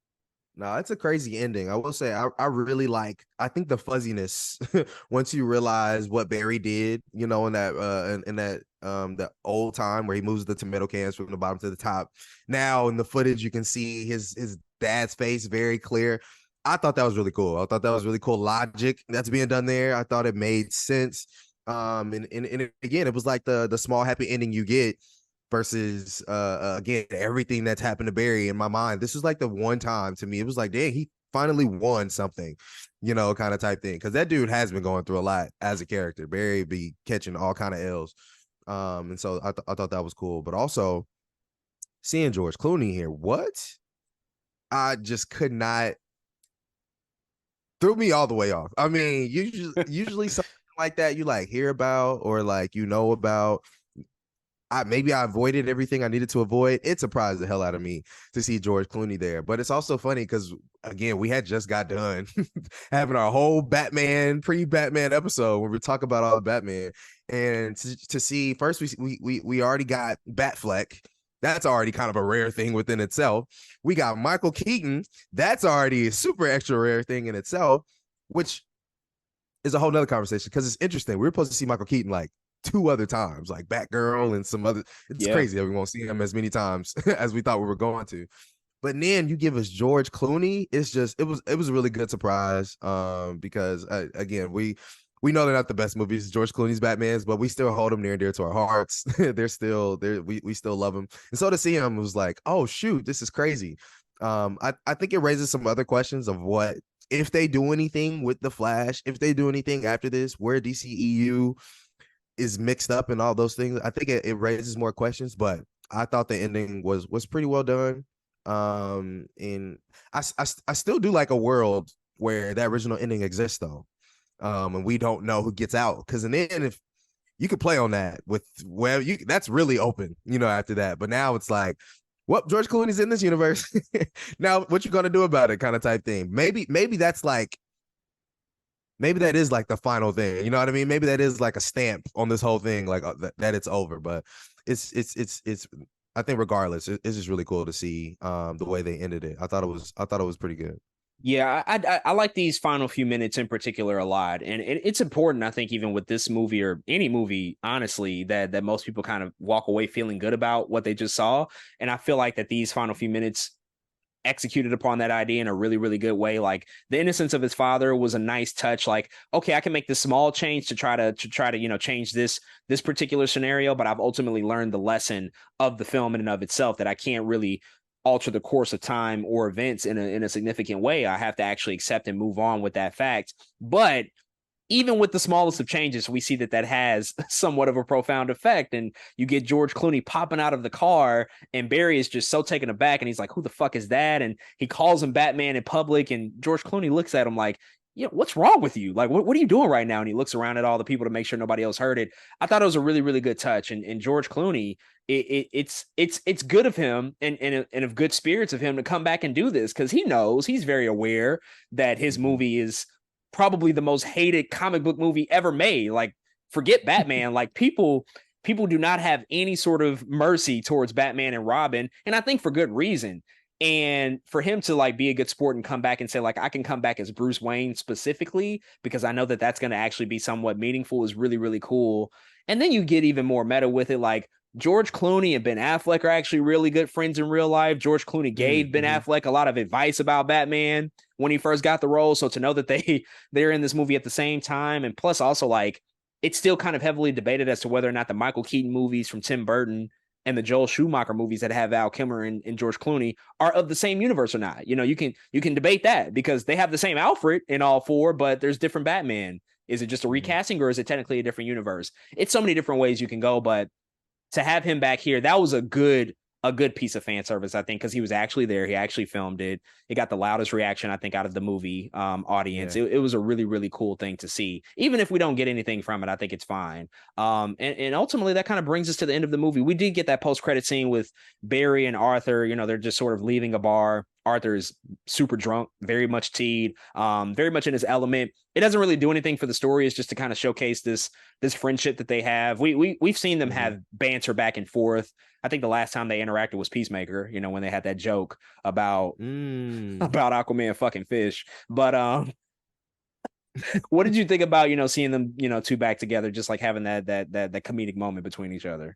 No, it's a crazy ending. I will say I really I think the fuzziness once you realize what Barry did, in that the old time where he moves the tomato cans from the bottom to the top. Now in the footage you can see his dad's face very clear. I thought that was really cool. I thought that was really cool logic that's being done there. I thought it made sense. And again, it was like the small happy ending you get versus again, everything that's happened to Barry. In my mind, this was like the one time to me it was like, dang, he finally won something, kind of type thing, because that dude has been going through a lot as a character. Barry be catching all kind of L's, and so I thought that was cool. But also seeing George Clooney here, what? I just could not. Threw me all the way off. I mean, usually something like that you like hear about or like about. Maybe I avoided everything I needed to avoid. It surprised the hell out of me to see George Clooney there. But it's also funny because again, we had just got done having our whole Batman pre-Batman episode where we talk about all the Batman, and to see first we already got Batfleck. That's already kind of a rare thing within itself. We got Michael Keaton. That's already a super extra rare thing in itself, which is a whole nother conversation because it's interesting. We were supposed to see Michael Keaton like 2 other times, like Batgirl and some other. It's crazy that we won't see him as many times as we thought we were going to. But then you give us George Clooney. It's just it was a really good surprise. Because again, we know they're not the best movies, George Clooney's Batmans, but we still hold them near and dear to our hearts. They're still there. We still love them. And so to see him was like, oh shoot, this is crazy. I think it raises some other questions of what if they do anything with the Flash, if they do anything after this, where DCEU is mixed up and all those things. I think it raises more questions, but I thought the ending was pretty well done. And I still do like a world where that original ending exists though. And we don't know who gets out. Because in the end, if you could play on that with that's really open, after that. But now it's like, well, George Clooney's in this universe. Now, what you gonna do about it? Kind of type thing. Maybe that's like, maybe that is like the final thing. You know what I mean? Maybe that is like a stamp on this whole thing, like that it's over. But it's. I think regardless, it's just really cool to see the way they ended it. I thought it was pretty good. Yeah, I like these final few minutes in particular a lot. And it's important, I think, even with this movie or any movie, honestly, that most people kind of walk away feeling good about what they just saw. And I feel like that these final few minutes executed upon that idea in a really, really good way. Like the innocence of his father was a nice touch. Like, okay, I can make this small change to try to change this particular scenario, but I've ultimately learned the lesson of the film in and of itself that I can't really alter the course of time or events in a significant way. I have to actually accept and move on with that fact. But even with the smallest of changes, we see that has somewhat of a profound effect. And you get George Clooney popping out of the car, and Barry is just so taken aback, and he's like, who the fuck is that? And he calls him Batman in public, and George Clooney looks at him like, what's wrong with you? Like, what are you doing right now? And he looks around at all the people to make sure nobody else heard it. I thought it was a really, really good touch. And George Clooney, it's good of him and of good spirits of him to come back and do this, because he's very aware that his movie is probably the most hated comic book movie ever made. Like, forget Batman. Like, people do not have any sort of mercy towards Batman and Robin, and I think for good reason. And for him to like be a good sport and come back and say, like, I can come back as Bruce Wayne specifically because I know that that's going to actually be somewhat meaningful is really, really cool. And then you get even more meta with it. Like, George Clooney and Ben Affleck are actually really good friends in real life. George Clooney gave Ben Affleck a lot of advice about Batman when he first got the role. So to know that they're in this movie at the same time, and plus also like it's still kind of heavily debated as to whether or not the Michael Keaton movies from Tim Burton and the Joel Schumacher movies that have Val Kilmer and George Clooney are of the same universe or not. You can debate that because they have the same Alfred in all 4, but there's different Batman. Is it just a recasting or is it technically a different universe? It's so many different ways you can go, but to have him back here, that was a good piece of fan service, I think, because he was actually there. He actually filmed it. It got the loudest reaction, I think, out of the movie audience. Yeah. It was a really, really cool thing to see. Even if we don't get anything from it, I think it's fine. And ultimately, that kind of brings us to the end of the movie. We did get that post-credit scene with Barry and Arthur. They're just sort of leaving a bar. Arthur is super drunk, very much teed, very much in his element. It doesn't really do anything for the story. It's just to kind of showcase this friendship that they have. We've seen them have banter back and forth. I think the last time they interacted was Peacemaker, when they had that joke about Aquaman fucking fish. But what did you think about, seeing them, two back together, just like having that comedic moment between each other?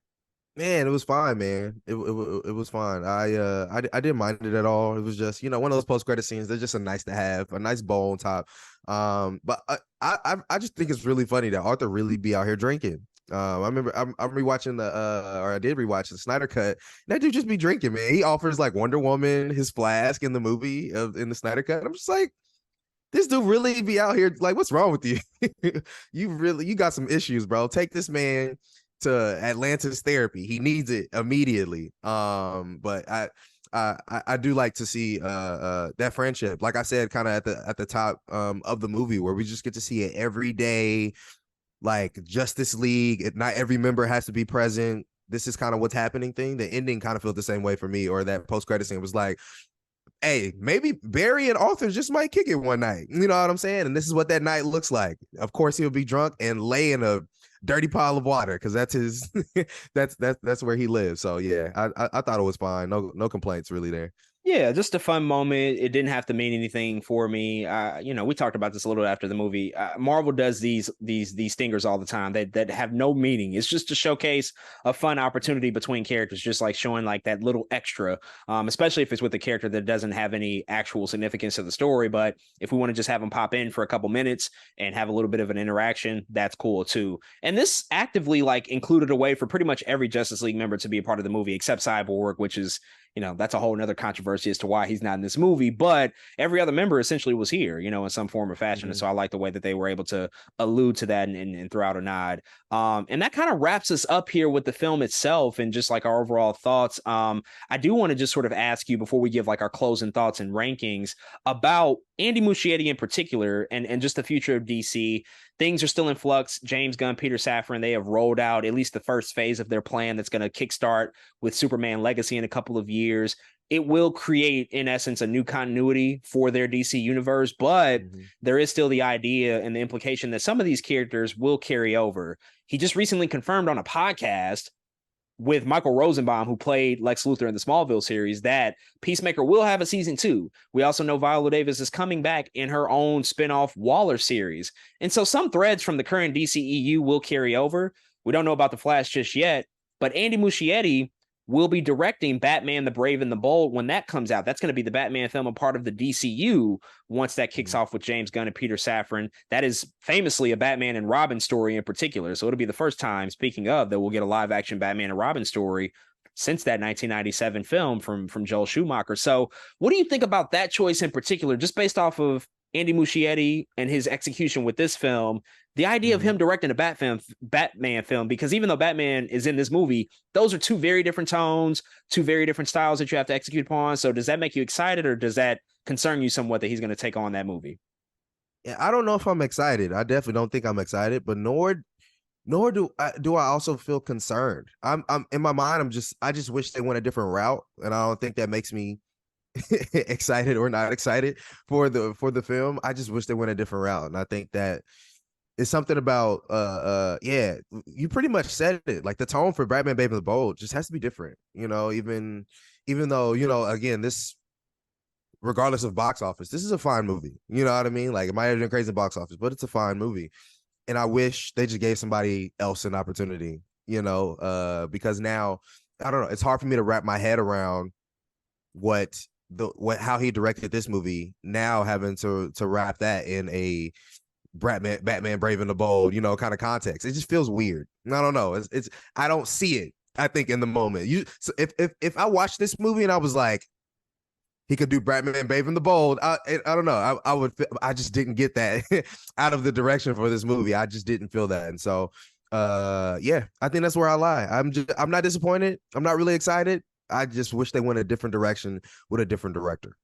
Man, it was fine, man. It was fine. I didn't mind it at all. It was just, one of those post-credit scenes. They're just a nice to have, a nice bow on top. But I just think it's really funny that Arthur really be out here drinking. I remember I'm rewatching I did rewatch the Snyder Cut. That dude just be drinking, man. He offers like Wonder Woman his flask in the movie in the Snyder Cut. I'm just like, this dude really be out here. Like, what's wrong with you? You got some issues, bro. Take this man to Atlantis therapy. He needs it immediately. But I do like to see that friendship, like I said, kind of at the top of the movie, where we just get to see it every day, like Justice League. Not every member has to be present. This is kind of what's happening thing. The ending kind of felt the same way for me, or that post-credit scene was like, hey, maybe Barry and Arthur just might kick it one night. You know what I'm saying? And this is what that night looks like. Of course, he'll be drunk and lay in a dirty pile of water, because that's his that's where he lives. So yeah, I thought it was fine. No complaints really there. Yeah, just a fun moment. It didn't have to mean anything for me. We talked about this a little after the movie. Marvel does these stingers all the time that have no meaning. It's just to showcase a fun opportunity between characters, just like showing like that little extra, especially if it's with a character that doesn't have any actual significance to the story. But if we want to just have them pop in for a couple minutes and have a little bit of an interaction, that's cool too. And this actively like included a way for pretty much every Justice League member to be a part of the movie, except Cyborg, which is, that's a whole nother controversy as to why he's not in this movie, but every other member essentially was here, in some form or fashion. And so I like the way that they were able to allude to that and throw out a nod. And that kind of wraps us up here with the film itself and just like our overall thoughts. I do want to just sort of ask you before we give like our closing thoughts and rankings about Andy Muschietti in particular and just the future of DC. Things are still in flux. James Gunn, Peter Safran, they have rolled out at least the first phase of their plan that's going to kickstart with Superman Legacy in a couple of years. It will create, in essence, a new continuity for their DC universe, but there is still the idea and the implication that some of these characters will carry over. He just recently confirmed on a podcast with Michael Rosenbaum, who played Lex Luthor in the Smallville series, that Peacemaker will have a season 2. We also know Viola Davis is coming back in her own spinoff Waller series. And so some threads from the current DCEU will carry over. We don't know about The Flash just yet, but Andy Muschietti will be directing Batman the Brave and the Bold when that comes out. That's going to be the Batman film, a part of the DCU, once that kicks off with James Gunn and Peter Safran. That is famously a Batman and Robin story in particular. So it'll be the first time, speaking of, that we'll get a live action Batman and Robin story since that 1997 film from Joel Schumacher. So what do you think about that choice in particular, just based off of Andy Muschietti and his execution with this film, the idea of him directing a Batman film, because even though Batman is in this movie, those are two very different tones, two very different styles that you have to execute upon. So does that make you excited, or does that concern you somewhat that he's going to take on that movie? Yeah, I don't know if I'm excited. I definitely don't think I'm excited, but nor do I also feel concerned. I'm in my mind, I just wish they went a different route, and I don't think that makes me excited or not excited for the film. I just wish they went a different route, and I think that it's something about yeah, you pretty much said it. Like the tone for Batman Brave and the Bold just has to be different, even though, again, this, regardless of box office, this is a fine movie. You know what I mean? Like, it might have been crazy box office, but it's a fine movie. And I wish they just gave somebody else an opportunity, because now, I don't know, it's hard for me to wrap my head around how he directed this movie, now having to wrap that in a Batman Brave and the Bold, kind of context. It just feels weird. I don't know. It's I don't see it, I think, in the moment. So if I watched this movie and I was like, he could do Batman Brave and the Bold, I don't know. I just didn't get that out of the direction for this movie. I just didn't feel that. And so yeah, I think that's where I lie. I'm not disappointed. I'm not really excited. I just wish they went a different direction with a different director.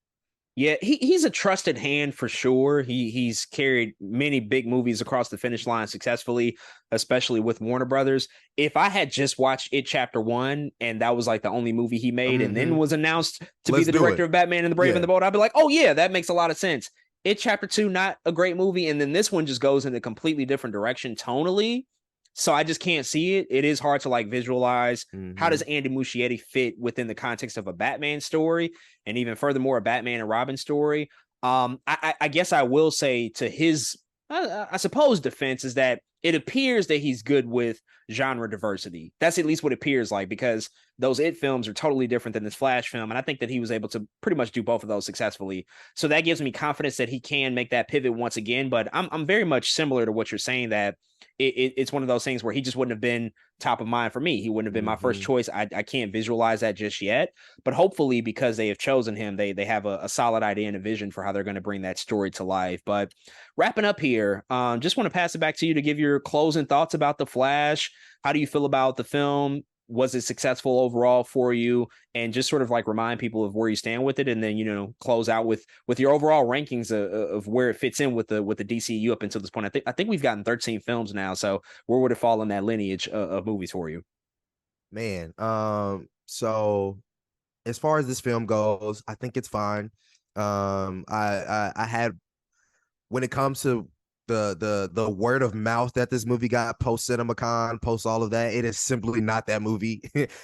Yeah, he's a trusted hand for sure. He's carried many big movies across the finish line successfully, especially with Warner Brothers. If I had just watched It Chapter 1 and that was like the only movie he made and then was announced to be the director of Batman and the Brave and the Bold, I'd be like, oh yeah, that makes a lot of sense. It Chapter 2, not a great movie. And then this one just goes in a completely different direction tonally. So I just can't see it. It is hard to like visualize how does Andy Muschietti fit within the context of a Batman story, and even furthermore, a Batman and Robin story. I guess I will say to his, I suppose, defense is that it appears that he's good with genre diversity. That's at least what it appears like, because those It films are totally different than this Flash film. And I think that he was able to pretty much do both of those successfully. So that gives me confidence that he can make that pivot once again. But I'm very much similar to what you're saying, that it's one of those things where he just wouldn't have been top of mind for me. He wouldn't have been my first choice. I can't visualize that just yet, but hopefully because they have chosen him, they have a solid idea and a vision for how they're going to bring that story to life. But wrapping up here, just want to pass it back to you to give your closing thoughts about The Flash. How do you feel about the film? Was it successful overall for you? And just sort of like remind people of where you stand with it, and then, you know, close out with your overall rankings of where it fits in with the DCU up until this point. I think we've gotten 13 films now, so where would it fall in that lineage of movies for you? Man, so as far as this film goes, I think it's fine. I had, when it comes to the word of mouth that this movie got post CinemaCon, post all of that, it is simply not that movie.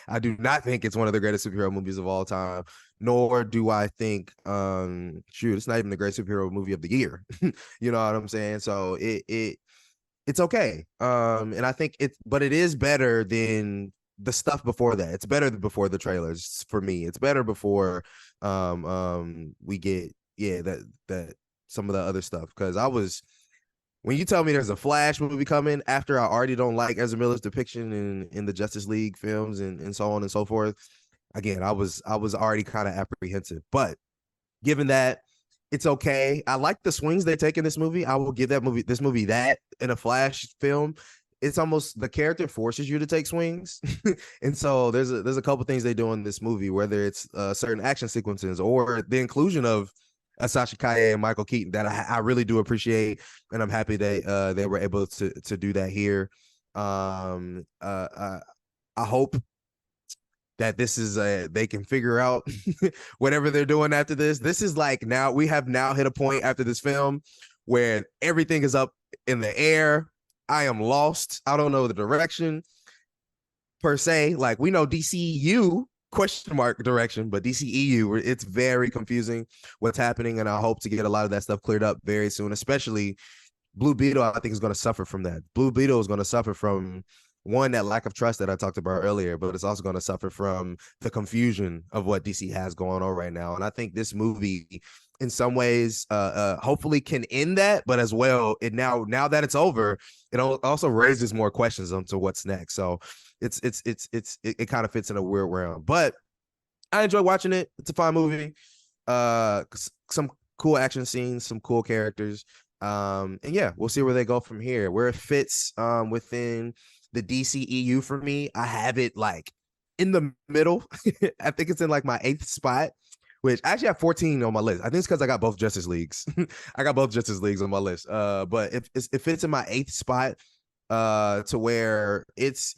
I do not think it's one of the greatest superhero movies of all time, nor do I think it's not even the great superhero movie of the year. You know what I'm saying? So it's okay. And I think but it is better than the stuff before that. It's better than before the trailers for me. It's better before we get that some of the other stuff, because when you tell me there's a Flash movie coming after I already don't like Ezra Miller's depiction in the Justice League films and so on and so forth, again, I was already kind of apprehensive. But given that, it's okay. I like the swings they take in this movie. I will give this movie that. In a Flash film, it's almost, the character forces you to take swings. And so there's a couple things they do in this movie, whether it's certain action sequences or the inclusion of Sasha Kaye and Michael Keaton, that I really do appreciate, and I'm happy they were able to do that here. I hope that this is they can figure out whatever they're doing after this. This is like, now we have hit a point after this film where everything is up in the air. I am lost. I don't know the direction per se. Like, we know DCU question mark direction, but DCEU, it's very confusing what's happening, and I hope to get a lot of that stuff cleared up very soon. Especially Blue Beetle, I think, is going to suffer from that. Blue Beetle is going to suffer from, one, that lack of trust that I talked about earlier, but it's also going to suffer from the confusion of what DC has going on right now. And I think this movie, in some ways, hopefully can end that, but as well, now that it's over, it also raises more questions onto what's next. So it kind of fits in a weird realm, but I enjoy watching it. It's a fun movie. Some cool action scenes, some cool characters. And yeah, we'll see where they go from here. Where it fits within the DCEU for me, I have it like in the middle. I think it's in like my 8th spot, which I actually have 14 on my list. I think it's because I got both Justice Leagues. I got both Justice Leagues on my list. But it fits in my 8th spot to where it's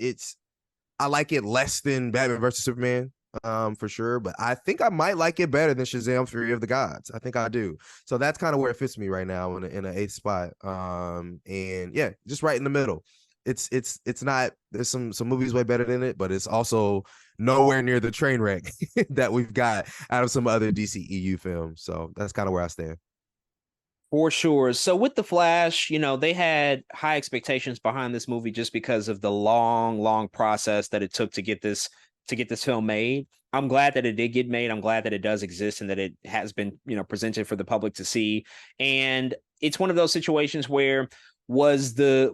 I like it less than Batman versus Superman, for sure. But I think I might like it better than Shazam: Fury of the Gods. I think I do. So that's kind of where it fits me right now in an 8th spot. And yeah, just right in the middle. It's not, there's some movies way better than it, but it's also nowhere near the train wreck that we've got out of some other DCEU films. So that's kind of where I stand. For sure. So with The Flash, you know, they had high expectations behind this movie just because of the long process that it took to get this film made. I'm glad that it did get made. I'm glad that it does exist and that it has been, you know, presented for the public to see. And it's one of those situations where was the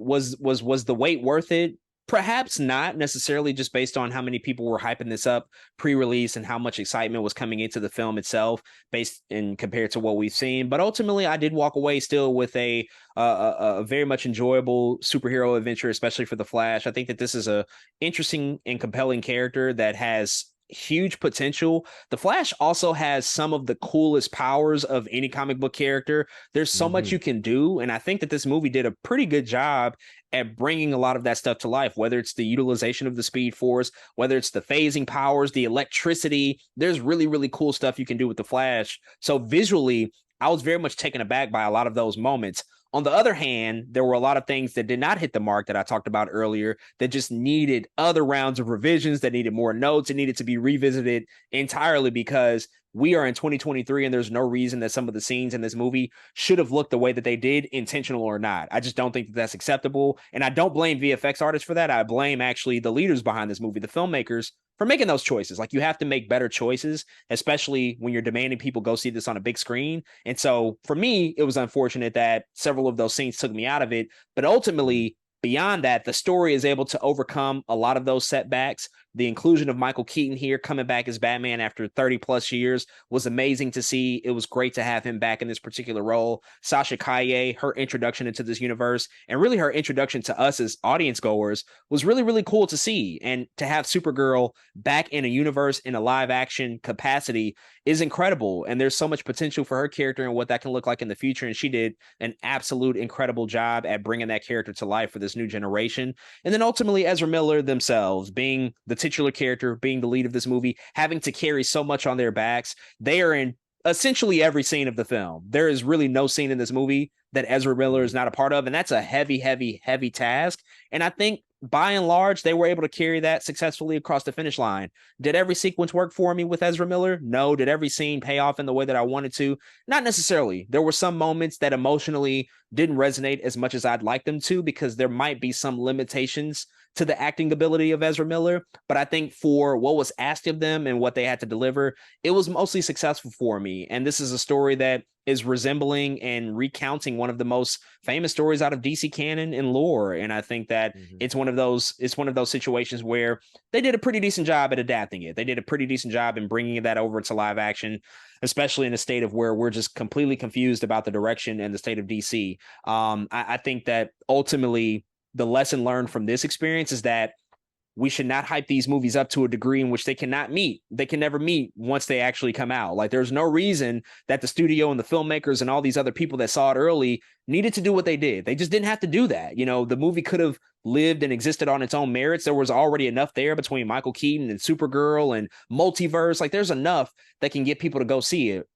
wait worth it? Perhaps not necessarily, just based on how many people were hyping this up pre-release and how much excitement was coming into the film itself based in compared to what we've seen. But ultimately, I did walk away still with a very much enjoyable superhero adventure, especially for The Flash. I think that this is a interesting and compelling character that has huge potential. The Flash also has some of the coolest powers of any comic book character. There's so much you can do, and I think that this movie did a pretty good job at bringing a lot of that stuff to life, whether it's the utilization of the Speed Force, whether it's the phasing powers, the electricity. There's really cool stuff you can do with the Flash. So visually, I was very much taken aback by a lot of those moments. On the other hand, there were a lot of things that did not hit the mark that I talked about earlier that just needed other rounds of revisions, that needed more notes. It needed to be revisited entirely because we are in 2023 and there's no reason that some of the scenes in this movie should have looked the way that they did, intentional or not. I just don't think that that's acceptable. And I don't blame VFX artists for that. I blame actually the leaders behind this movie, the filmmakers, for making those choices. Like, you have to make better choices, especially when you're demanding people go see this on a big screen. And so for me, it was unfortunate that several of those scenes took me out of it. But ultimately, beyond that, the story is able to overcome a lot of those setbacks. The inclusion of Michael Keaton here coming back as Batman after 30 plus years was amazing to see. It was great to have him back in this particular role. Sasha Calle, her introduction into this universe and really her introduction to us as audience goers was really, really cool to see. And to have Supergirl back in a universe in a live action capacity is incredible. And there's so much potential for her character and what that can look like in the future. And she did an absolute incredible job at bringing that character to life for this new generation. And then ultimately Ezra Miller themselves being the titular character, being the lead of this movie, having to carry so much on their backs. They are in essentially every scene of the film. There is really no scene in this movie that Ezra Miller is not a part of. And that's a heavy, heavy, heavy task. And I think by and large, they were able to carry that successfully across the finish line. Did every sequence work for me with Ezra Miller? No. Did every scene pay off in the way that I wanted to? Not necessarily. There were some moments that emotionally didn't resonate as much as I'd like them to, because there might be some limitations to the acting ability of Ezra Miller. But I think for what was asked of them and what they had to deliver, it was mostly successful for me. And this is a story that is resembling and recounting one of the most famous stories out of DC canon and lore. And I think that it's one of those situations where they did a pretty decent job at adapting it. They did a pretty decent job in bringing that over to live action, especially in a state of where we're just completely confused about the direction and the state of DC. I think that ultimately the lesson learned from this experience is that we should not hype these movies up to a degree in which they cannot meet. They can never meet once they actually come out. Like, there's no reason that the studio and the filmmakers and all these other people that saw it early needed to do what they did. They just didn't have to do that. You know, the movie could have lived and existed on its own merits. There was already enough there between Michael Keaton and Supergirl and multiverse. Like, there's enough that can get people to go see it.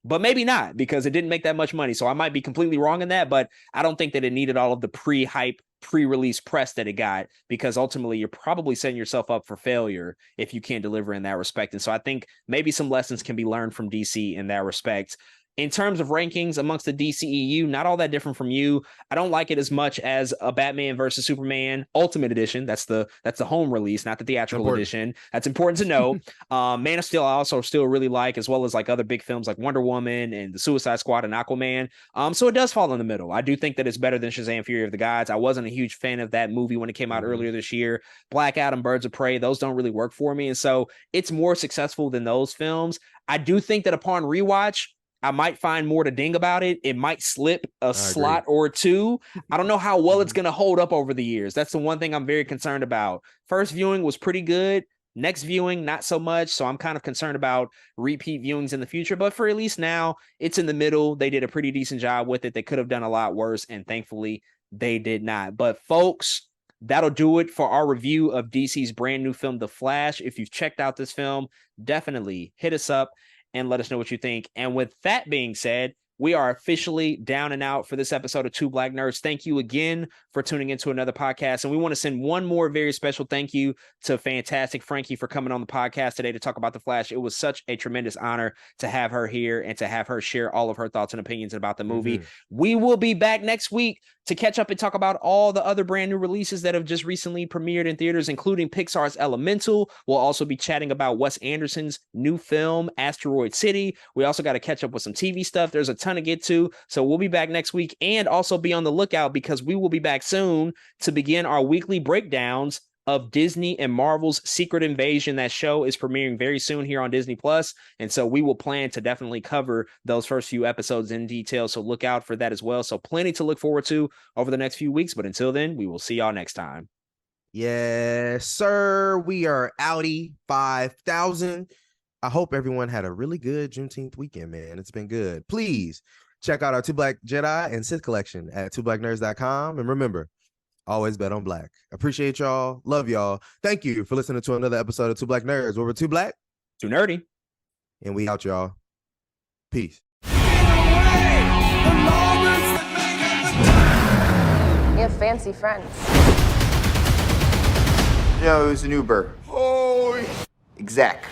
But maybe not, because it didn't make that much money. So I might be completely wrong in that, but I don't think that it needed all of the pre-hype, pre-release press that it got, because ultimately you're probably setting yourself up for failure if you can't deliver in that respect. And so I think maybe some lessons can be learned from DC in that respect. In terms of rankings amongst the DCEU, not all that different from you. I don't like it as much as a Batman versus Superman Ultimate Edition. That's the home release, not the theatrical edition. That's important to know. Man of Steel I also still really like, as well as like other big films like Wonder Woman and the Suicide Squad and Aquaman. So it does fall in the middle. I do think that it's better than Shazam! Fury of the Gods. I wasn't a huge fan of that movie when it came out earlier this year. Black Adam, Birds of Prey, those don't really work for me. And so it's more successful than those films. I do think that upon rewatch, I might find more to ding about it. It might slip a slot or two. I don't know how well it's going to hold up over the years. That's the one thing I'm very concerned about. First viewing was pretty good. Next viewing, not so much. So I'm kind of concerned about repeat viewings in the future. But for at least now, it's in the middle. They did a pretty decent job with it. They could have done a lot worse, and thankfully they did not. But folks, that'll do it for our review of DC's brand new film, The Flash. If you've checked out this film, definitely hit us up and let us know what you think. And with that being said, we are officially down and out for this episode of Two Black Nerds. Thank you again for tuning into another podcast. And we want to send one more very special thank you to Fantastic Frankie for coming on the podcast today to talk about The Flash. It was such a tremendous honor to have her here and to have her share all of her thoughts and opinions about the movie. We will be back next week to catch up and talk about all the other brand new releases that have just recently premiered in theaters, including Pixar's Elemental. We'll also be chatting about Wes Anderson's new film, Asteroid City. We also got to catch up with some TV stuff. There's a ton to get to. So we'll be back next week, and also be on the lookout because we will be back soon to begin our weekly breakdowns of Disney and Marvel's Secret Invasion. That show is premiering very soon here on Disney Plus. And so we will plan to definitely cover those first few episodes in detail. So look out for that as well. So plenty to look forward to over the next few weeks. But until then, we will see y'all next time. Yes, sir. We are outie 5,000. I hope everyone had a really good Juneteenth weekend, man. It's been good. Please check out our Two Black Jedi and Sith collection at twoblacknerds.com. And remember, always bet on black. Appreciate y'all. Love y'all. Thank you for listening to another episode of Two Black Nerds, where we're too black, too nerdy, and we out, y'all. Peace. You have fancy friends. You know, it was an Uber. Oh, exact.